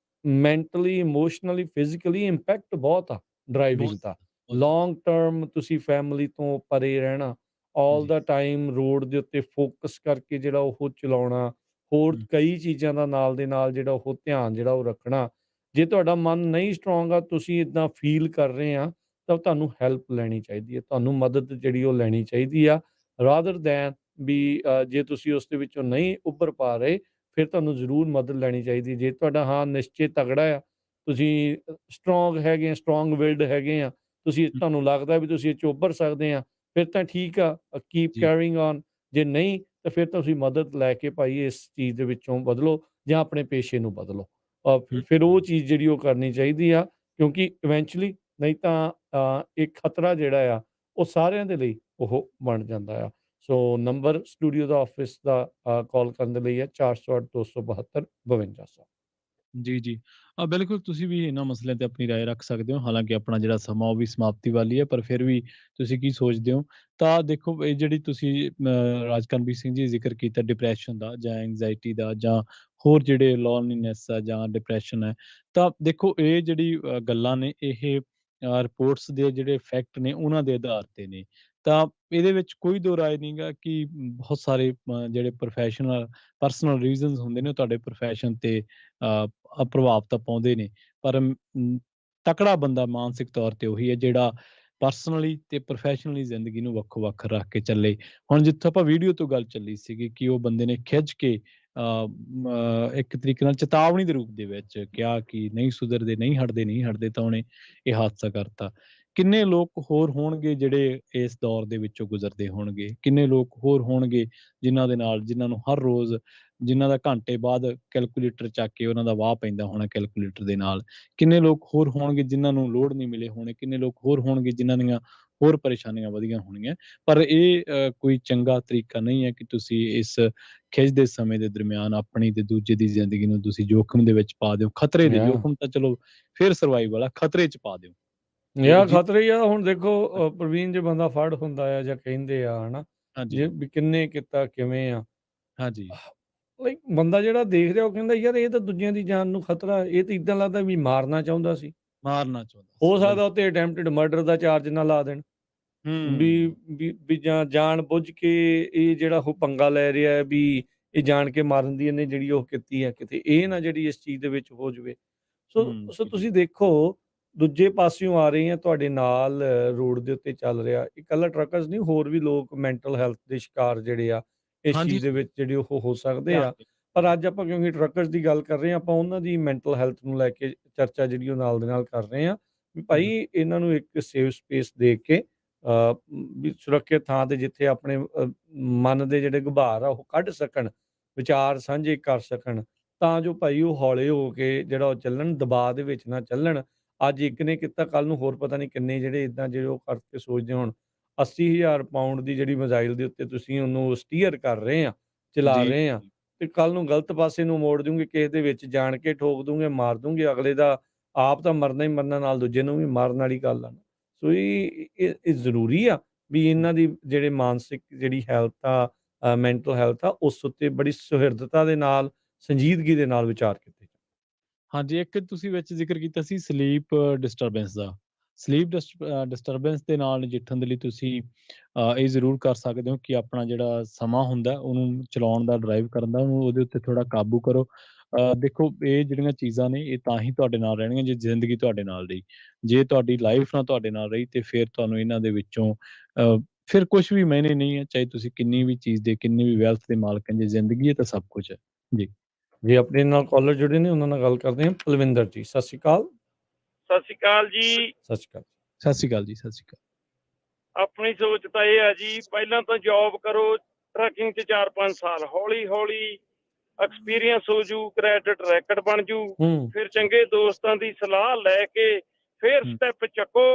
ਮੈਂਟਲੀ, ਇਮੋਸ਼ਨਲੀ, ਫਿਜ਼ੀਕਲੀ ਇੰਪੈਕਟ ਬਹੁਤ ਆ ਬਹੁਤ ਡਰਾਈਵਿੰਗ ਦਾ। ਜ਼ਿਆਦਾ, ਬਹੁਤ ਜ਼ਿਆਦਾ। ਲੌਂਗ ਟਰਮ ਤੁਸੀਂ ਫੈਮਿਲੀ ਤੋਂ ਪਰੇ ਰਹਿਣਾ, ਆਲ ਜੀ। ਦਾ ਟਾਈਮ ਰੋਡ ਦੇ ਉੱਤੇ ਫੋਕਸ ਕਰਕੇ ਜਿਹੜਾ ਉਹ ਚਲਾਉਣਾ, ਹੋਰ ਹੂੰ, ਕਈ ਚੀਜ਼ਾਂ ਦਾ ਨਾਲ ਦੇ ਨਾਲ ਜਿਹੜਾ ਉਹ ਧਿਆਨ ਜਿਹੜਾ ਉਹ ਰੱਖਣਾ। ਜੇ ਤੁਹਾਡਾ ਮਨ ਨਹੀਂ ਸਟਰੋਂਗ ਆ, ਤੁਸੀਂ ਇੱਦਾਂ ਫੀਲ ਕਰ ਰਹੇ ਆ, ਤਾਂ ਤੁਹਾਨੂੰ ਹੈਲਪ ਲੈਣੀ ਚਾਹੀਦੀ ਹੈ। ਤੁਹਾਨੂੰ ਮਦਦ ਜਿਹੜੀ ਉਹ ਲੈਣੀ ਚਾਹੀਦੀ ਆ, ਰਾਦਰ ਦੈਨ ਵੀ ਜੇ ਤੁਸੀਂ ਉਸ ਦੇ ਵਿੱਚੋਂ ਨਹੀਂ ਉੱਭਰ ਪਾ ਰਹੇ, ਫਿਰ ਤੁਹਾਨੂੰ ਜ਼ਰੂਰ ਮਦਦ ਲੈਣੀ ਚਾਹੀਦੀ। ਜੇ ਤੁਹਾਡਾ ਨਿਸ਼ਚੇ ਤਗੜਾ ਆ, ਤੁਸੀਂ ਸਟਰੋਂਗ ਹੈਗੇ ਆ, ਸਟਰੋਂਗ ਵਿਲਡ ਹੈਗੇ ਆ, ਹੂੰ, ਤੁਹਾਨੂੰ ਲੱਗਦਾ ਵੀ ਤੁਸੀਂ ਇਹ 'ਚੋਂ ਉੱਭਰ ਸਕਦੇ ਆ, ਫਿਰ ਤਾਂ ਠੀਕ ਆ, ਕੀਪ ਜੀ। Carrying on. ਜੇ ਨਹੀਂ, ਤਾਂ ਫਿਰ ਤੁਸੀਂ ਮਦਦ ਲੈ ਕੇ ਭਾਈ ਇਸ ਚੀਜ਼ ਦੇ ਵਿੱਚੋਂ ਬਦਲੋ ਜਾਂ ਆਪਣੇ ਪੇਸ਼ੇ ਨੂੰ ਬਦਲੋ। ਹੂੰ, ਫਿਰ ਉਹ ਚੀਜ਼ ਜਿਹੜੀ ਉਹ ਕਰਨੀ ਚਾਹੀਦੀ ਆ, ਕਿਉਂਕਿ ਇਵੈਂਚੁਅਲੀ ਨਹੀਂ ਤਾਂ ਇਹ ਖਤਰਾ ਜਿਹੜਾ ਆ, ਉਹ ਸਾਰਿਆਂ ਦੇ ਲਈ ਉਹ ਬਣ ਜਾਂਦਾ ਆ। ਸੋ ਨੰਬਰ ਸਟੂਡੀਓ ਦਾ ਆਫਿਸ ਦਾ ਕਾਲ ਕਰਨ ਦੇ ਲਈ ਹੈ 408 272 5200। ਜੀ, ਜੀ। ਬਿਲਕੁਲ ਤੁਸੀਂ ਵੀ ਇਹਨਾਂ ਮਸਲਿਆਂ ਤੇ ਆਪਣੀ ਰਾਏ ਰੱਖ ਸਕਦੇ ਹੋ। ਹਾਲਾਂਕਿ ਆਪਣਾ ਜਿਹੜਾ ਸਮਾਂ ਉਹ ਵੀ ਸਮਾਪਤੀ ਵਾਲੀ ਹੈ, ਪਰ ਫਿਰ ਵੀ ਤੁਸੀਂ ਕੀ ਸੋਚਦੇ ਹੋ? ਤਾਂ ਦੇਖੋ ਇਹ ਜਿਹੜੀ ਤੁਸੀਂ ਰਾਜਕਰਮਵੀਰ ਸਿੰਘ ਜੀ ਜ਼ਿਕਰ ਕੀਤਾ ਡਿਪਰੈਸ਼ਨ ਦਾ ਜਾਂ ਐਂਗਜ਼ਾਇਟੀ ਦਾ ਜਾਂ ਹੋਰ ਜਿਹੜੇ ਲੋਨਲੀਨੈਸ ਆ ਜਾਂ ਡਿਪਰੈਸ਼ਨ ਹੈ, ਤਾਂ ਦੇਖੋ ਇਹ ਜਿਹੜੀ ਗੱਲਾਂ ਨੇ ਇਹ ਰਿਪੋਰਟਸ ਦੇ ਜਿਹੜੇ ਫੈਕਟ ਨੇ ਉਹਨਾਂ ਦੇ ਆਧਾਰ ਤੇ ਨੇ। ਤਾਂ ਇਹਦੇ ਵਿੱਚ ਕੋਈ ਦੋ ਰਾਏ ਨਹੀਂ ਗਾ ਕਿ ਬਹੁਤ ਸਾਰੇ ਜਿਹੜੇ ਪ੍ਰੋਫੈਸ਼ਨਲ ਪਰਸਨਲ ਰੀਜ਼ਨਸ ਹੁੰਦੇ ਨੇ ਉਹ ਤੁਹਾਡੇ ਪ੍ਰੋਫੈਸ਼ਨ ਤੇ ਪ੍ਰਭਾਵ ਤਾਂ ਪਾਉਂਦੇ ਨੇ, ਪਰ ਤਕੜਾ ਬੰਦਾ ਮਾਨਸਿਕ ਤੌਰ ਤੇ ਉਹੀ ਹੈ ਜਿਹੜਾ ਪਰਸਨਲੀ ਤੇ ਪ੍ਰੋਫੈਸ਼ਨਲੀ ਜ਼ਿੰਦਗੀ ਨੂੰ ਵੱਖੋ-ਵੱਖ ਰੱਖ ਕੇ ਚੱਲੇ। ਹੁਣ ਜਿੱਥੋਂ ਆਪਾਂ ਵੀਡੀਓ ਤੋਂ ਗੱਲ ਚੱਲੀ ਸੀਗੀ ਕਿ ਉਹ ਬੰਦੇ ਨੇ ਖਿੱਚ ਕੇ ਇੱਕ ਤਰੀਕੇ ਨਾਲ ਚੇਤਾਵਨੀ ਦੇ ਰੂਪ ਦੇ ਵਿੱਚ ਕਿਹਾ ਕਿ ਨਹੀਂ ਸੁਧਰਦੇ, ਨਹੀਂ ਹਟਦੇ, ਨਹੀਂ ਹਟਦੇ ਤਾਂ ਉਹਨੇ ਇਹ ਹਾਦਸਾ ਕਰਤਾ। ਕਿੰਨੇ ਲੋਕ ਹੋਰ ਹੋਣਗੇ ਜਿਹੜੇ ਇਸ ਦੌਰ ਦੇ ਵਿੱਚੋਂ ਗੁਜ਼ਰਦੇ ਹੋਣਗੇ? ਕਿੰਨੇ ਲੋਕ ਹੋਰ ਹੋਣਗੇ ਜਿਨ੍ਹਾਂ ਨੂੰ ਹਰ ਰੋਜ਼ ਜਿਨ੍ਹਾਂ ਦਾ ਘੰਟੇ ਬਾਅਦ ਕੈਲਕੂਲੇਟਰ ਚੱਕ ਕੇ ਉਹਨਾਂ ਦਾ ਵਾਹ ਪੈਂਦਾ ਹੋਣਾ ਕੈਲਕੂਲੇਟਰ ਦੇ ਨਾਲ। ਕਿੰਨੇ ਲੋਕ ਹੋਰ ਹੋਣਗੇ ਜਿਨ੍ਹਾਂ ਨੂੰ ਲੋਡ ਨਹੀਂ ਮਿਲੇ ਹੋਣੇ, ਕਿੰਨੇ ਲੋਕ ਹੋਰ ਹੋਣਗੇ ਜਿਨ੍ਹਾਂ ਦੀਆਂ ਹੋਰ ਪਰੇਸ਼ਾਨੀਆਂ ਵਧੀਆਂ ਹੋਣਗੀਆਂ। ਪਰ ਇਹ ਕੋਈ ਚੰਗਾ ਤਰੀਕਾ ਨਹੀਂ ਹੈ ਕਿ ਤੁਸੀਂ ਇਸ ਖਿੱਚਦੇ ਸਮੇਂ ਦੇ ਦਰਮਿਆਨ ਆਪਣੀ ਤੇ ਦੂਜੇ ਦੀ ਜ਼ਿੰਦਗੀ ਨੂੰ ਤੁਸੀਂ ਜੋਖਮ ਦੇ ਵਿੱਚ ਪਾ ਦਿਓ। ਖਤਰੇ ਦੇ ਯਾ ਜੋਖਮ ਤਾਂ ਚਲੋ ਫਿਰ ਸਰਵਾਈਵਲ ਆ, ਖਤਰੇ 'ਚ ਪਾ ਦਿਓ। ਤੇ ਯਾ ਜੀ ਖਤਰੇ ਹੀ ਆ। ਹੁਣ ਦੇਖੋ ਪ੍ਰਵੀਨ ਜੇ ਬੰਦਾ ਫੜ ਹੁੰਦਾ ਆ ਜਾਂ ਕਹਿੰਦੇ ਆ ਹਨਾ, ਹਾਂਜੀ, ਜੇ ਵੀ ਕਿੰਨੇ ਕੀਤਾ ਕਿਵੇਂ ਆ, ਹਾਂਜੀ। ਲਾਈਕ ਬੰਦਾ ਜਿਹੜਾ ਦੇਖ ਰਿਹਾ ਉਹ ਕਹਿੰਦਾ ਯਾਰ ਇਹ ਤਾਂ ਦੂਜਿਆਂ ਦੀ ਜਾਨ ਨੂੰ ਖਤਰਾ, ਇਹ ਤਾਂ ਇਦਾਂ ਲੱਗਦਾ ਵੀ ਮਾਰਨਾ ਚਾਹੁੰਦਾ ਸੀ। ਮਾਰਨਾ ਚਾਹੁੰਦਾ ਹੋ ਸੀ, ਸਕਦਾ ਬਿਲਕੁਲ। ਉੱਤੇ ਅਟੈਂਪਟਡ ਮਰਡਰ ਦਾ ਚਾਰਜ ਨਾ ਲਾ ਦੇਣ, ਵੀ ਹੂੰ, ਵੀ ਜਾਂ ਜਾਣ ਬੁੱਝ ਕੇ ਇਹ ਜਿਹੜਾ ਉਹ ਪੰਗਾ ਲੈ ਰਿਹਾ ਹੈ ਵੀ ਇਹ ਜਾਣ ਕੇ ਮਾਰਨ ਦੀ ਇਹਨੇ ਜਿਹੜੀ ਉਹ ਕੀਤੀ ਹੈ, ਕਿਤੇ ਇਹ ਨਾ ਜਿਹੜੀ ਇਸ ਚੀਜ਼ ਦੇ ਵਿੱਚ ਹੋ ਜਾਵੇ। ਸੋ ਹੂੰ, ਸੋ ਜੀ, ਜੀ। ਤੁਸੀਂ ਦੇਖੋ ਦੂਜੇ ਪਾਸਿਓਂ ਆ ਰਹੇ ਆ ਤੁਹਾਡੇ ਨਾਲ ਰੋਡ ਦੇ ਉੱਤੇ ਚੱਲ ਰਿਹਾ ਇਕੱਲਾ ਟਰੱਕਰਸ ਨਹੀਂ, ਹੋਰ ਵੀ ਲੋਕ ਮੈਂਟਲ ਹੈਲਥ ਦੇ ਸ਼ਿਕਾਰ ਜਿਹੜੇ ਆ ਇਸ ਹਾਂਜੀ, ਚੀਜ਼ ਦੇ ਵਿੱਚ ਜਿਹੜੇ ਉਹ ਹੋ ਸਕਦੇ ਆ। ਜਾਣਗੇ। ਪਰ ਅੱਜ ਆਪਾਂ ਕਿਉਂਕਿ ਟਰੱਕਰਸ ਦੀ ਗੱਲ ਕਰ ਰਹੇ ਹਾਂ, ਆਪਾਂ ਉਹਨਾਂ ਦੀ ਮੈਂਟਲ ਹੈਲਥ ਨੂੰ ਲੈ ਕੇ ਚਰਚਾ ਜਿਹੜੀ ਉਹ ਨਾਲ ਦੇ ਨਾਲ ਕਰ ਰਹੇ ਹਾਂ ਵੀ ਭਾਈ ਹੂੰ, ਇਹਨਾਂ ਨੂੰ ਇੱਕ ਸੇਫ ਸਪੇਸ ਦੇ ਕੇ ਵੀ ਸੁਰੱਖਿਅਤ ਥਾਂ ਤੇ ਜਿੱਥੇ ਆਪਣੇ ਮਨ ਦੇ ਜਿਹੜੇ ਗੁਬਾਰ ਆ ਉਹ ਕੱਢ ਸਕਣ, ਵਿਚਾਰ ਸਾਂਝੇ ਕਰ ਸਕਣ, ਤਾਂ ਜੋ ਭਾਈ ਉਹ ਹੌਲੇ ਹੋ ਕੇ ਜਿਹੜਾ ਉਹ ਚੱਲਣ, ਦਬਾਅ ਦੇ ਵਿੱਚ ਨਾ ਚੱਲਣ। ਅੱਜ ਇੱਕ ਨੇ ਕੀਤਾ, ਕੱਲ ਨੂੰ ਹੋਰ ਪਤਾ ਨਹੀਂ ਕਿੰਨੇ ਜਿਹੜੇ ਇਦਾਂ ਜਿਹੜੇ ਉਹ ਕਰਕੇ ਸੋਚਦੇ ਹੋਣ। 80,000 ਪਾਉਂਡ ਦੀ ਜਿਹੜੀ ਮਿਜ਼ਾਈਲ ਦੇ ਉੱਤੇ ਤੁਸੀਂ ਉਹਨੂੰ ਸਟੀਅਰ ਕਰ ਰਹੇ ਆ, ਚਲਾ ਜੀ, ਰਹੇ ਆ, ਤੇ ਕੱਲ ਨੂੰ ਗਲਤ ਪਾਸੇ ਨੂੰ ਮੋੜ ਦੂੰਗੇ, ਕਿਸੇ ਦੇ ਵਿੱਚ ਜਾਣ ਕੇ ਠੋਕ ਦੂੰਗੇ, ਮਾਰ ਦੂੰਗੇ, ਅਗਲੇ ਦਾ ਆਪ ਤਾਂ ਮਰਨਾ ਹੀ ਮਰਨਾ, ਨਾਲ ਦੂਜੇ ਨੂੰ ਵੀ ਮਾਰਨ ਵਾਲੀ ਗੱਲ ਆ। ਸੋ ਇਹ ਜ਼ਰੂਰੀ ਆ ਵੀ ਇਹਨਾਂ ਦੀ ਜਿਹੜੇ ਮਾਨਸਿਕ ਜਿਹੜੀ ਹੈਲਥ ਆ, ਮੈਂਟਲ ਹੈਲਥ ਆ, ਉਸ ਉੱਤੇ ਬੜੀ ਸੁਹਿਰਦਤਾ ਦੇ ਨਾਲ, ਸੰਜੀਦਗੀ ਦੇ ਨਾਲ ਵਿਚਾਰ ਕੀਤੇ ਜਾਣ। ਹਾਂਜੀ, ਇੱਕ ਤੁਸੀਂ ਵਿੱਚ ਜ਼ਿਕਰ ਕੀਤਾ ਸੀ ਸਲੀਪ ਡਿਸਟਰਬੈਂਸ ਦਾ। ਸਲੀਪ ਡਿਸਟਰਬੈਂਸ ਦੇ ਨਾਲ ਨਜਿੱਠਣ ਦੇ ਲਈ ਤੁਸੀਂ ਇਹ ਜ਼ਰੂਰ ਕਰ ਸਕਦੇ ਹੋ ਕਿ ਆਪਣਾ ਜਿਹੜਾ ਸਮਾਂ ਹੁੰਦਾ ਉਹਨੂੰ ਚਲਾਉਣ ਦਾ, ਡਰਾਈਵ ਕਰਨ ਦਾ, ਉਹਨੂੰ ਉਹਦੇ ਉੱਤੇ ਥੋੜ੍ਹਾ ਕਾਬੂ ਕਰੋ। ਦੇਖੋ ਇਹ ਜਿਹੜੀਆਂ ਚੀਜ਼ਾਂ ਨੇ ਇਹ ਤਾਂ ਹੀ ਤੁਹਾਡੇ ਨਾਲ ਰਹਿਣਗੀਆਂ ਜੇ ਜ਼ਿੰਦਗੀ ਤੁਹਾਡੇ ਨਾਲ ਰਹੀ। ਜੇ ਤੁਹਾਡੀ ਲਾਈਫ ਨਾ ਤੁਹਾਡੇ ਨਾਲ ਰਹੀ ਤੇ ਫਿਰ ਤੁਹਾਨੂੰ ਇਹਨਾਂ ਦੇ ਵਿੱਚੋਂ ਫਿਰ ਕੁਝ ਵੀ ਮਾਇਨੇ ਨਹੀਂ ਹੈ, ਚਾਹੇ ਤੁਸੀਂ ਕਿੰਨੀ ਵੀ ਚੀਜ਼ ਦੇ, ਕਿੰਨੀ ਵੀ ਵੈਲਥ ਦੇ ਮਾਲਕ ਹੈ, ਜੇ ਜ਼ਿੰਦਗੀ ਹੈ ਤਾਂ ਸਭ ਕੁਝ ਹੈ। ਜੀ। ਜੀ ਆਪਣੇ ਨਾਲ ਕਾਲਰ ਜੁੜੇ ਨੇ, ਉਹਨਾਂ ਨਾਲ ਗੱਲ ਕਰਦੇ ਹਾਂ। ਪਲਵਿੰਦਰ ਜੀ, ਸਤਿ ਸ਼੍ਰੀ ਅਕਾਲ। ਸਤਿ ਸ਼੍ਰੀ ਅਕਾਲ ਜੀ। ਸਤਿ ਸ਼੍ਰੀ ਅਕਾਲ। ਸਤਿ ਸ਼੍ਰੀ ਅਕਾਲ ਜੀ, ਸਤਿ ਸ਼੍ਰੀ ਅਕਾਲ। ਆਪਣੀ ਸੋਚ ਤਾਂ ਇਹ ਹੈ ਜੀ, ਪਹਿਲਾਂ ਤਾਂ ਜੌਬ ਕਰੋ ਟਰੱਕਿੰਗ 'ਚ 4-5 ਸਾਲ, ਹੌਲੀ ਹੌਲੀ ਐਕਸਪੀਰੀਅੰਸ ਹੋ ਜੂ, ਕ੍ਰੈਡਿਟ ਰੈਕਟ ਬਣ ਜੂ, ਫਿਰ ਚੰਗੇ ਦੋਸਤਾਂ ਦੀ ਸਲਾਹ ਲੈ ਕੇ ਫਿਰ ਸਟੈਪ ਚੱਕੋ,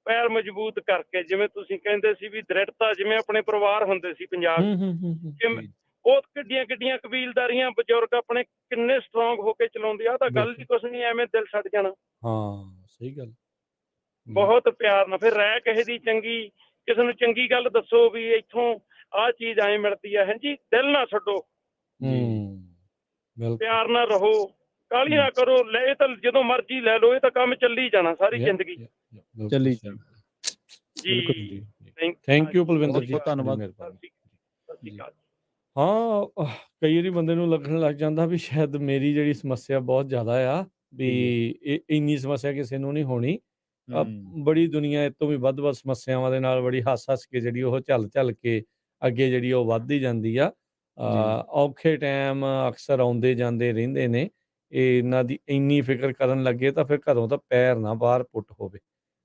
ਪੈਰ ਮਜ਼ਬੂਤ ਕਰਕੇ। ਜਿਵੇਂ ਤੁਸੀਂ ਕਹਿੰਦੇ ਸੀ ਵੀ ਦ੍ਰਿੜਤਾ, ਜਿਵੇਂ ਆਪਣੇ ਪਰਿਵਾਰ ਹੁੰਦੇ ਸੀ ਪੰਜਾਬ 'ਚ, ਬਹੁਤ ਕਿੱਡੀਆਂ ਕਿੱਡੀਆਂ ਕਬੀਲਦਾਰੀਆਂ, ਬਜ਼ੁਰਗ ਆਪਣੇ ਕਿੰਨੇ ਸਟਰੋਂਗ ਹੋ ਕੇ ਚਲਾਉਂਦੇ ਆ। ਤਾਂ ਗੱਲ ਜੀ ਕੁਛ ਨਹੀਂ, ਐਵੇਂ ਦਿਲ ਛੱਡ ਜਾਣਾ। ਹਾਂ, ਸਹੀ ਗੱਲ। ਬਹੁਤ ਪਿਆਰ ਨਾਲ ਫਿਰ ਰਹਿ ਕਿਸੇ ਦੀ ਚੰਗੀ, ਕਿਸੇ ਨੂੰ ਚੰਗੀ ਗੱਲ ਦੱਸੋ ਵੀ ਇੱਥੋਂ ਆਹ ਚੀਜ਼ ਐਂ ਮਿਲਦੀ ਹੈ। ਹਾਂਜੀ, ਦਿਲ ਨਾ ਛੱਡੋ, ਪਿਆਰ ਨਾਲ ਰਹੋ, ਕਾਹਲੀ ਨਾ ਕਰੋ। ਲੈ ਤਾਂ ਜਦੋਂ ਮਰਜ਼ੀ ਲੈ ਲਓ, ਇਹ ਤਾਂ ਕੰਮ ਚੱਲੀ ਜਾਣਾ ਸਾਰੀ ਜ਼ਿੰਦਗੀ ਚੱਲੀ ਜਾਣਾ। ਜੀ। ਥੈਂਕ ਯੂ ਪਲਵਿੰਦਰ ਜੀ, ਬਹੁਤ ਧੰਨਵਾਦ। ਸਤਿ ਸ਼੍ਰੀ ਅਕਾਲ। ਹਾਂ, ਕਈ ਵਾਰੀ ਬੰਦੇ ਨੂੰ ਲੱਗਣ ਲੱਗ ਜਾਂਦਾ ਵੀ ਸ਼ਾਇਦ ਮੇਰੀ ਜਿਹੜੀ ਸਮੱਸਿਆ ਬਹੁਤ ਜ਼ਿਆਦਾ ਆ, ਵੀ ਇੰਨੀ ਸਮੱਸਿਆ ਕਿਸੇ ਨੂੰ ਨਹੀਂ ਹੋਣੀ। ਬੜੀ ਦੁਨੀਆ ਇਹ ਤੋਂ ਵੀ ਵੱਧ ਸਮੱਸਿਆਵਾਂ ਦੇ ਨਾਲ ਬੜੀ ਹੱਸ ਕੇ ਜਿਹੜੀ ਉਹ ਝੱਲ ਕੇ ਅੱਗੇ ਜਿਹੜੀ ਉਹ ਵੱਧਦੀ ਜਾਂਦੀ ਆ। ਔਖੇ ਟਾਈਮ ਅਕਸਰ ਆਉਂਦੇ ਜਾਂਦੇ ਰਹਿੰਦੇ ਨੇ। ਇਹਨਾਂ ਦੀ ਇੰਨੀ ਫਿਕਰ ਕਰਨ ਲੱਗੇ ਤਾਂ ਫਿਰ ਘਰੋਂ ਤਾਂ ਪੈਰ ਨਾ ਬਾਹਰ ਪੁੱਟ ਹੋਵੇ।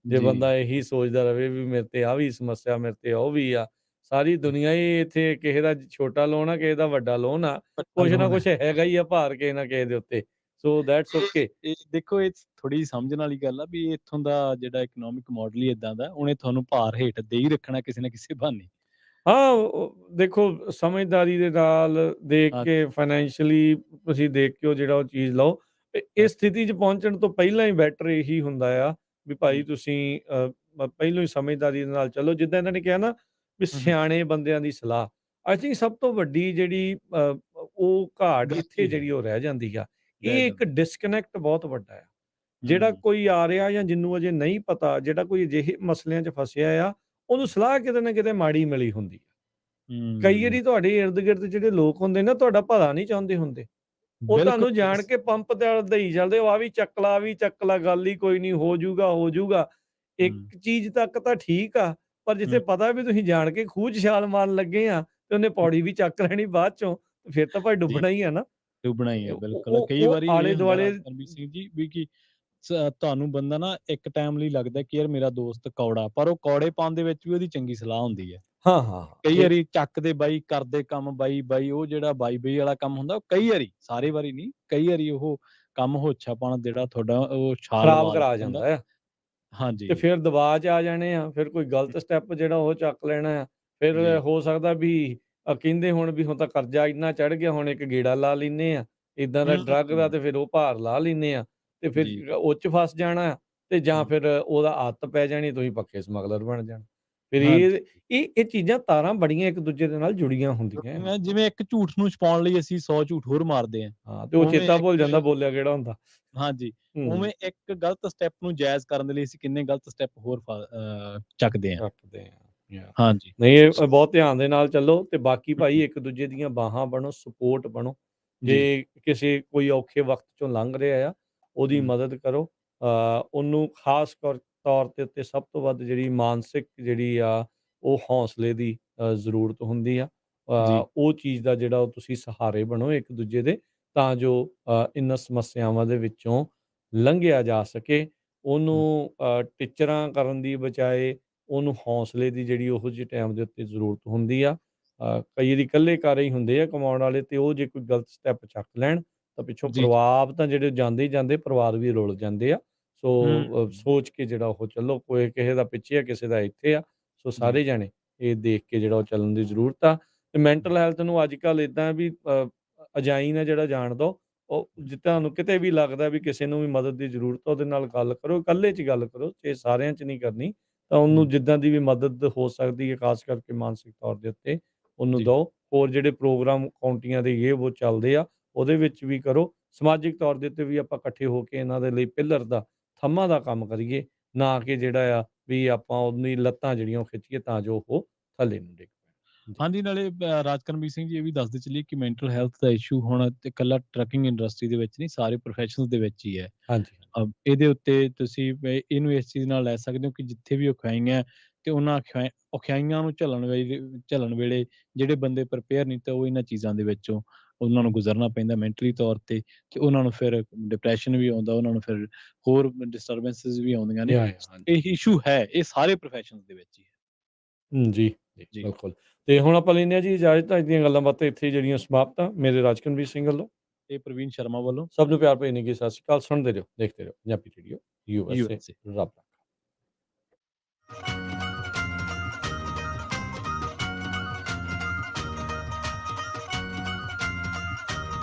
ਜੇ ਬੰਦਾ ਇਹੀ ਸੋਚਦਾ ਰਵੇ ਵੀ ਮੇਰੇ ਤੇ ਆਹ ਵੀ ਸਮੱਸਿਆ, ਮੇਰੇ ਤੇ ਉਹ ਵੀ ਆ, ਸਾਰੀ ਦੁਨੀਆ ਹੀ ਇੱਥੇ ਕਿਸੇ ਦਾ ਛੋਟਾ ਲੋਨ ਆ, ਕਿਸੇ ਦਾ ਵੱਡਾ ਲੋਨ ਆ, ਕੁਛ ਨਾ ਕੁਛ ਹੈਗਾ ਹੀ ਆ ਭਾਰ ਕਿਸੇ ਨਾ ਕਿਸੇ ਦੇ ਉੱਤੇ। So that's okay. ਦੇਖੋ, ਇਹ ਥੋੜੀ ਸਮਝਣ ਵਾਲੀ ਗੱਲ ਆ ਵੀ ਇੱਥੋਂ ਦਾ ਜਿਹੜਾ ਇਕਨੋਮਿਕ ਮਾਡਲ ਹੀ ਇਦਾਂ ਦਾ, ਉਹਨੇ ਤੁਹਾਨੂੰ ਭਾਰ ਹੇਠ ਦੇ ਹੀ ਰੱਖਣਾ ਕਿਸੇ ਨਾ ਕਿਸੇ ਬਹਾਨੇ। ਹਾਂ, ਦੇਖੋ ਸਮਝਦਾਰੀ ਦੇ ਨਾਲ ਦੇਖ ਕੇ, ਫਾਈਨੈਂਸ਼ੀਅਲੀ ਤੁਸੀਂ ਦੇਖ ਕੇ ਉਹ ਜਿਹੜਾ ਉਹ ਚੀਜ਼ ਲਓ। ਇਸ ਸਥਿਤੀ 'ਚ ਪਹੁੰਚਣ ਤੋਂ ਪਹਿਲਾਂ ਹੀ ਬੈਟਰ ਇਹੀ ਹੁੰਦਾ ਆ ਵੀ ਭਾਈ ਤੁਸੀਂ ਪਹਿਲੋਂ ਹੀ ਸਮਝਦਾਰੀ ਦੇ ਨਾਲ ਚੱਲੋ। ਜਿੱਦਾਂ ਇਹਨਾਂ ਨੇ ਕਿਹਾ ਨਾ ਵੀ ਸਿਆਣੇ ਬੰਦਿਆਂ ਦੀ ਸਲਾਹ, ਆਈ ਥਿੰਕ ਸਭ ਤੋਂ ਵੱਡੀ ਜਿਹੜੀ ਉਹ ਘਾਟ ਇੱਥੇ ਜਿਹੜੀ ਉਹ ਰਹਿ ਜਾਂਦੀ ਆ। ਇਹ ਇੱਕ ਡਿਸਕਨੈਕਟ ਬਹੁਤ ਵੱਡਾ ਆ। ਜਿਹੜਾ ਕੋਈ ਆ ਰਿਹਾ ਜਾਂ ਜਿਹਨੂੰ ਅਜੇ ਨਹੀਂ ਪਤਾ, ਜਿਹੜਾ ਕੋਈ ਅਜਿਹੇ ਮਸਲਿਆਂ 'ਚ ਫਸਿਆ ਆ, ਉਹਨੂੰ ਸਲਾਹ ਕਿਤੇ ਨਾ ਕਿਤੇ ਮਾੜੀ ਮਿਲੀ ਹੁੰਦੀ ਆ। ਕਈ ਵਾਰੀ ਤੁਹਾਡੇ ਇਰਦ ਗਿਰਦ ਜਿਹੜੇ ਲੋਕ ਹੁੰਦੇ ਨਾ, ਤੁਹਾਡਾ ਭਲਾ ਨਹੀਂ ਚਾਹੁੰਦੇ ਹੁੰਦੇ। ਉਹ ਤੁਹਾਨੂੰ ਜਾਣ ਕੇ ਪੰਪ ਤੇ ਦੇਈ ਚੱਲਦੇ, ਆ ਵੀ ਚੱਕ ਲਾ, ਵੀ ਚੱਕ ਲਾ, ਗੱਲ ਹੀ ਕੋਈ ਨਹੀਂ, ਹੋ ਜਾਊਗਾ। ਇੱਕ ਚੀਜ਼ ਤੱਕ ਤਾਂ ਠੀਕ ਆ, ਪਰ ਜਿੱਥੇ ਪਤਾ ਵੀ ਤੁਸੀਂ ਜਾਣ ਕੇ ਖੂਹ 'ਚ ਛਾਲ ਮਾਰਨ ਲੱਗੇ ਆ ਤੇ ਉਹਨੇ ਪੌੜੀ ਵੀ ਚੱਕ ਲੈਣੀ ਬਾਅਦ ਚੋਂ, ਫਿਰ ਤਾਂ ਭਾਈ ਡੁੱਬਣਾ ਹੀ ਆ ਨਾ। ਡੁੱਬਣਾ ਹੀ ਆ, ਬਿਲਕੁਲ। ਕਈ ਵਾਰੀ ਆਲੇ ਦੁਆਲੇ ਕਰਮਜੀਤ ਸਿੰਘ ਜੀ ਵੀ ਕੀ ਤੁਹਾਨੂੰ ਬੰਦਾ ਨਾ ਇੱਕ ਟਾਈਮ ਲਈ ਲੱਗਦਾ ਕਿ ਯਾਰ ਮੇਰਾ ਦੋਸਤ ਕੌੜਾ, ਪਰ ਉਹ ਕੌੜੇ ਪਾਉਣ ਦੇ ਵਿੱਚ ਵੀ ਉਹਦੀ ਚੰਗੀ ਸਲਾਹ ਹੁੰਦੀ ਹੈ। ਹਾਂ। ਕਈ ਵਾਰੀ ਚੱਕਦੇ ਬਾਈ, ਕਰਦੇ ਕੰਮ ਬਾਈ, ਉਹ ਜਿਹੜਾ ਬਾਈ ਵਾਲਾ ਕੰਮ ਹੁੰਦਾ, ਕਈ ਵਾਰੀ, ਸਾਰੇ ਵਾਰੀ ਨਹੀਂ, ਕਈ ਵਾਰੀ ਉਹ ਕੰਮ ਹੋਛਾ ਪਾਉਣਾ ਜਿਹੜਾ ਤੁਹਾਡਾ ਉਹ ਖਰਾਬ ਕਰਾ ਜਾਂਦਾ ਆ। ਹਾਂਜੀ। ਤੇ ਫਿਰ ਦਬਾਅ 'ਚ ਆ ਜਾਣੇ ਆ, ਫਿਰ ਕੋਈ ਗਲਤ ਸਟੈਪ ਜਿਹੜਾ ਉਹ ਚੱਕ ਲੈਣਾ ਆ। ਫਿਰ ਹੋ ਸਕਦਾ ਵੀ ਕਹਿੰਦੇ ਹੁਣ ਵੀ ਹੁਣ ਤਾਂ ਕਰਜ਼ਾ ਇੰਨਾ ਚੜ੍ਹ ਗਿਆ, ਹੁਣ ਇੱਕ ਗੇੜਾ ਲਾ ਲੈਂਦੇ ਆ ਇੱਦਾਂ ਦਾ ਡਰੱਗ ਦਾ, ਤੇ ਫਿਰ ਉਹ ਭਾਰ ਲਾ ਲੈਂਦੇ ਆ ਤੇ ਫਿਰ ਉਹ 'ਚ ਫਸ ਜਾਣਾ, ਤੇ ਜਾਂ ਫਿਰ ਉਹਦਾ ਆਦਤ ਪੈ ਜਾਣੀ, ਤੁਸੀਂ ਪੱਕੇ ਸਮਗਲਰ ਬਣ ਜਾਣਾ। ਫਿਰ ਇਹ ਚੀਜ਼ਾਂ ਤਾਰਾਂ ਬੜੀਆਂ ਇੱਕ ਦੂਜੇ ਦੇ ਨਾਲ ਜੁੜੀਆਂ ਹੁੰਦੀਆਂ। ਜਿਵੇਂ ਇੱਕ ਝੂਠ ਨੂੰ ਛੁਪਾਉਣ ਲਈ ਅਸੀਂ 100 ਝੂਠ ਹੋਰ ਮਾਰਦੇ ਆ। ਹਾਂ, ਤੇ ਉਹ ਚੇਤਾ ਭੁੱਲ ਜਾਂਦਾ ਬੋਲਿਆ ਕਿਹੜਾ ਹੁੰਦਾ। ਹਾਂਜੀ, ਉਵੇਂ ਇੱਕ ਗਲਤ ਸਟੈਪ ਨੂੰ ਜਾਇਜ਼ ਕਰਨ ਦੇ ਲਈ ਅਸੀਂ ਕਿੰਨੇ ਗਲਤ ਸਟੈਪ ਹੋਰ ਚੱਕਦੇ ਆ। ਹਾਂਜੀ, ਨਹੀਂ, ਇਹ ਬਹੁਤ ਧਿਆਨ ਦੇ ਨਾਲ ਚੱਲੋ। ਤੇ ਬਾਕੀ ਭਾਈ ਇੱਕ ਦੂਜੇ ਦੀਆਂ ਬਾਹਾਂ ਬਣੋ, ਸਪੋਰਟ ਬਣੋ। ਜੇ ਕਿਸੇ ਕੋਈ ਔਖੇ ਵਕਤ ਚੋਂ ਲੰਘ ਰਿਹਾ ਆ, ਉਹਦੀ ਮਦਦ ਕਰੋ। ਉਹਨੂੰ ਖਾਸ ਤੌਰ ਤੇ ਉੱਤੇ ਸਭ ਤੋਂ ਵੱਧ ਜਿਹੜੀ ਮਾਨਸਿਕ ਜਿਹੜੀ ਆ ਉਹ ਹੌਸਲੇ ਦੀ ਜ਼ਰੂਰਤ ਹੁੰਦੀ ਆ। ਉਹ ਚੀਜ਼ ਦਾ ਜਿਹੜਾ ਉਹ ਤੁਸੀਂ ਸਹਾਰੇ ਬਣੋ ਇੱਕ ਦੂਜੇ ਦੇ, ਤਾਂ ਜੋ ਇਹਨਾਂ ਸਮੱਸਿਆਵਾਂ ਦੇ ਵਿੱਚੋਂ ਲੰਘਿਆ ਜਾ ਸਕੇ। ਉਹਨੂੰ ਟੀਚਰਾਂ ਕਰਨ ਦੀ ਬਜਾਏ ਉਹਨੂੰ ਹੌਸਲੇ ਦੀ ਜਿਹੜੀ ਉਹੋ ਜਿਹੇ ਟਾਈਮ ਦੇ ਉੱਤੇ ਜ਼ਰੂਰਤ ਹੁੰਦੀ ਆ। ਕਈ ਵਾਰੀ ਇਕੱਲੇ ਘਰ ਹੀ ਹੁੰਦੇ ਆ ਕਮਾਉਣ ਵਾਲੇ, ਤੇ ਉਹ ਜੇ ਕੋਈ ਗਲਤ ਸਟੈਪ ਚੱਕ ਲੈਣ ਤਾਂ ਪਿੱਛੋਂ ਪਰਿਵਾਰ ਤਾਂ ਜਿਹੜੇ ਜਾਂਦੇ ਹੀ ਜਾਂਦੇ, ਪਰਿਵਾਰ ਵੀ ਰੁਲ ਜਾਂਦੇ ਆ। ਸੋ ਸੋਚ ਕੇ ਜਿਹੜਾ ਉਹ ਚੱਲੋ, ਕੋਈ ਕਿਸੇ ਦਾ ਪਿੱਛੇ ਆ, ਕਿਸੇ ਦਾ ਇੱਥੇ ਆ। ਸੋ ਸਾਰੇ ਜਾਣੇ ਇਹ ਦੇਖ ਕੇ ਜਿਹੜਾ ਉਹ ਚੱਲਣ ਦੀ ਜ਼ਰੂਰਤ ਆ। ਤੇ ਮੈਂਟਲ ਹੈਲਥ ਨੂੰ ਅੱਜ ਕੱਲ੍ਹ ਇੱਦਾਂ ਵੀ ਅਜਾਈਨ ਆ ਜਿਹੜਾ ਜਾਣ ਦੋ। ਉਹ ਜੇ ਤੁਹਾਨੂੰ ਕਿਤੇ ਵੀ ਲੱਗਦਾ ਵੀ ਕਿਸੇ ਨੂੰ ਵੀ ਮਦਦ ਦੀ ਜ਼ਰੂਰਤ ਆ, ਉਹਦੇ ਨਾਲ ਗੱਲ ਕਰੋ, ਇਕੱਲੇ 'ਚ ਗੱਲ ਕਰੋ, ਜੇ ਸਾਰਿਆਂ 'ਚ ਨਹੀਂ ਕਰਨੀ ਤਾਂ ਉਹਨੂੰ ਜਿੱਦਾਂ ਦੀ ਵੀ ਮਦਦ ਹੋ ਸਕਦੀ ਹੈ, ਖਾਸ ਕਰਕੇ ਮਾਨਸਿਕ ਤੌਰ ਦੇ ਉੱਤੇ, ਉਹਨੂੰ ਦਿਓ। ਹੋਰ ਜਿਹੜੇ ਪ੍ਰੋਗਰਾਮ ਕਾਉਂਟੀਆਂ ਦੇ ਇਹ ਉਹ ਚੱਲਦੇ ਆ, ਉਹਦੇ ਵਿੱਚ ਵੀ ਕਰੋ। ਸਮਾਜਿਕ ਤੌਰ ਦੇ ਉੱਤੇ ਵੀ ਆਪਾਂ ਇਕੱਠੇ ਹੋ ਕੇ ਇਹਨਾਂ ਦੇ ਲਈ ਪਿੱਲਰ ਦਾ, ਥੰਮਾਂ ਦਾ ਕੰਮ ਕਰੀਏ, ਨਾ ਕਿ ਜਿਹੜਾ ਆ ਵੀ ਆਪਾਂ ਉਹਦੀ ਲੱਤਾਂ ਜਿਹੜੀਆਂ ਉਹ ਖਿੱਚੀਏ ਤਾਂ ਜੋ ਉਹ ਥੱਲੇ ਨੂੰ ਡਿੱਗ ਪੈਣ। ਹਾਂਜੀ, ਨਾਲੇ ਰਾਜਕਰਮਜੀਤ ਸਿੰਘ ਜੀ ਇਹ ਵੀ ਦੱਸਦੇ ਚੱਲੀਏ ਕਿ ਮੈਂਟਲ ਹੈਲਥ ਦਾ ਇਸ਼ੂ ਹੁਣ ਤੇ ਇਕੱਲਾ ਟਰੱਕਿੰਗ ਇੰਡਸਟਰੀ ਦੇ ਵਿੱਚ ਨਹੀਂ, ਸਾਰੇ ਪ੍ਰੋਫੈਸ਼ਨਲ ਦੇ ਵਿੱਚ ਹੀ ਹੈ। ਹਾਂਜੀ। ਇਹਦੇ ਉੱਤੇ ਤੁਸੀਂ ਇਹਨੂੰ ਇਸ ਚੀਜ਼ ਨਾਲ ਲੈ ਸਕਦੇ ਹੋ ਕਿ ਜਿੱਥੇ ਵੀ ਔਖਾਈਆਂ ਤੇ ਉਹਨਾਂ ਔਖਿਆਈਆਂ ਨੂੰ ਝੱਲਣ ਵੇਲੇ ਜਿਹੜੇ ਬੰਦੇ ਪ੍ਰਿਪੇਅਰ ਨਹੀਂ ਤੇ ਉਹ ਇਹਨਾਂ ਚੀਜ਼ਾਂ ਦੇ ਵਿੱਚੋਂ ਉਹਨਾਂ ਨੂੰ ਗੁਜ਼ਰਨਾ ਪੈਂਦਾ ਮੈਂਟਲੀ ਤੌਰ ਤੇ ਉਹਨਾਂ ਨੂੰ ਫਿਰ ਡਿਪਰੈਸ਼ਨ ਵੀ ਆਉਂਦਾ, ਉਹਨਾਂ ਨੂੰ ਫਿਰ ਹੋਰ ਡਿਸਟਰਬੈਂਸਿਸ ਵੀ ਆਉਂਦੀਆਂ ਨੇ। ਹਾਂਜੀ ਇਹ ਇਸ਼ੂ ਹੈ, ਇਹ ਸਾਰੇ ਪ੍ਰੋਫੈਸ਼ਨਸ ਦੇ ਵਿੱਚ ਹੀ ਹੈ। ਜੀ ਜੀ। ਬਿਲਕੁਲ। ਤੇ ਹੁਣ ਆਪਾਂ ਲੈਂਦੇ ਹਾਂ ਜੀ ਇਜਾਜ਼ਤ। ਅੱਜ ਦੀਆਂ ਗੱਲਾਂ ਬਾਤਾਂ ਇੱਥੇ ਜਿਹੜੀਆਂ ਸਮਾਪਤ ਆ। ਮੇਰੇ ਰਾਜਕਨਵੀਰ ਸਿੰਘ ਵੱਲੋਂ ਤੇ ਪ੍ਰਵੀਨ ਸ਼ਰਮਾ ਵੱਲੋਂ ਸਭ ਨੂੰ ਪਿਆਰ ਭਰੀ ਨਿੱਘੀ ਸਤਿ ਸ਼੍ਰੀ ਅਕਾਲ। ਸੁਣਦੇ ਰਹੋ, ਦੇਖਦੇ ਰਹੋ ਪੰਜਾਬੀ ਰੇਡੀਓ USA। USA। ਰੱਬ ਰਾਖਾ।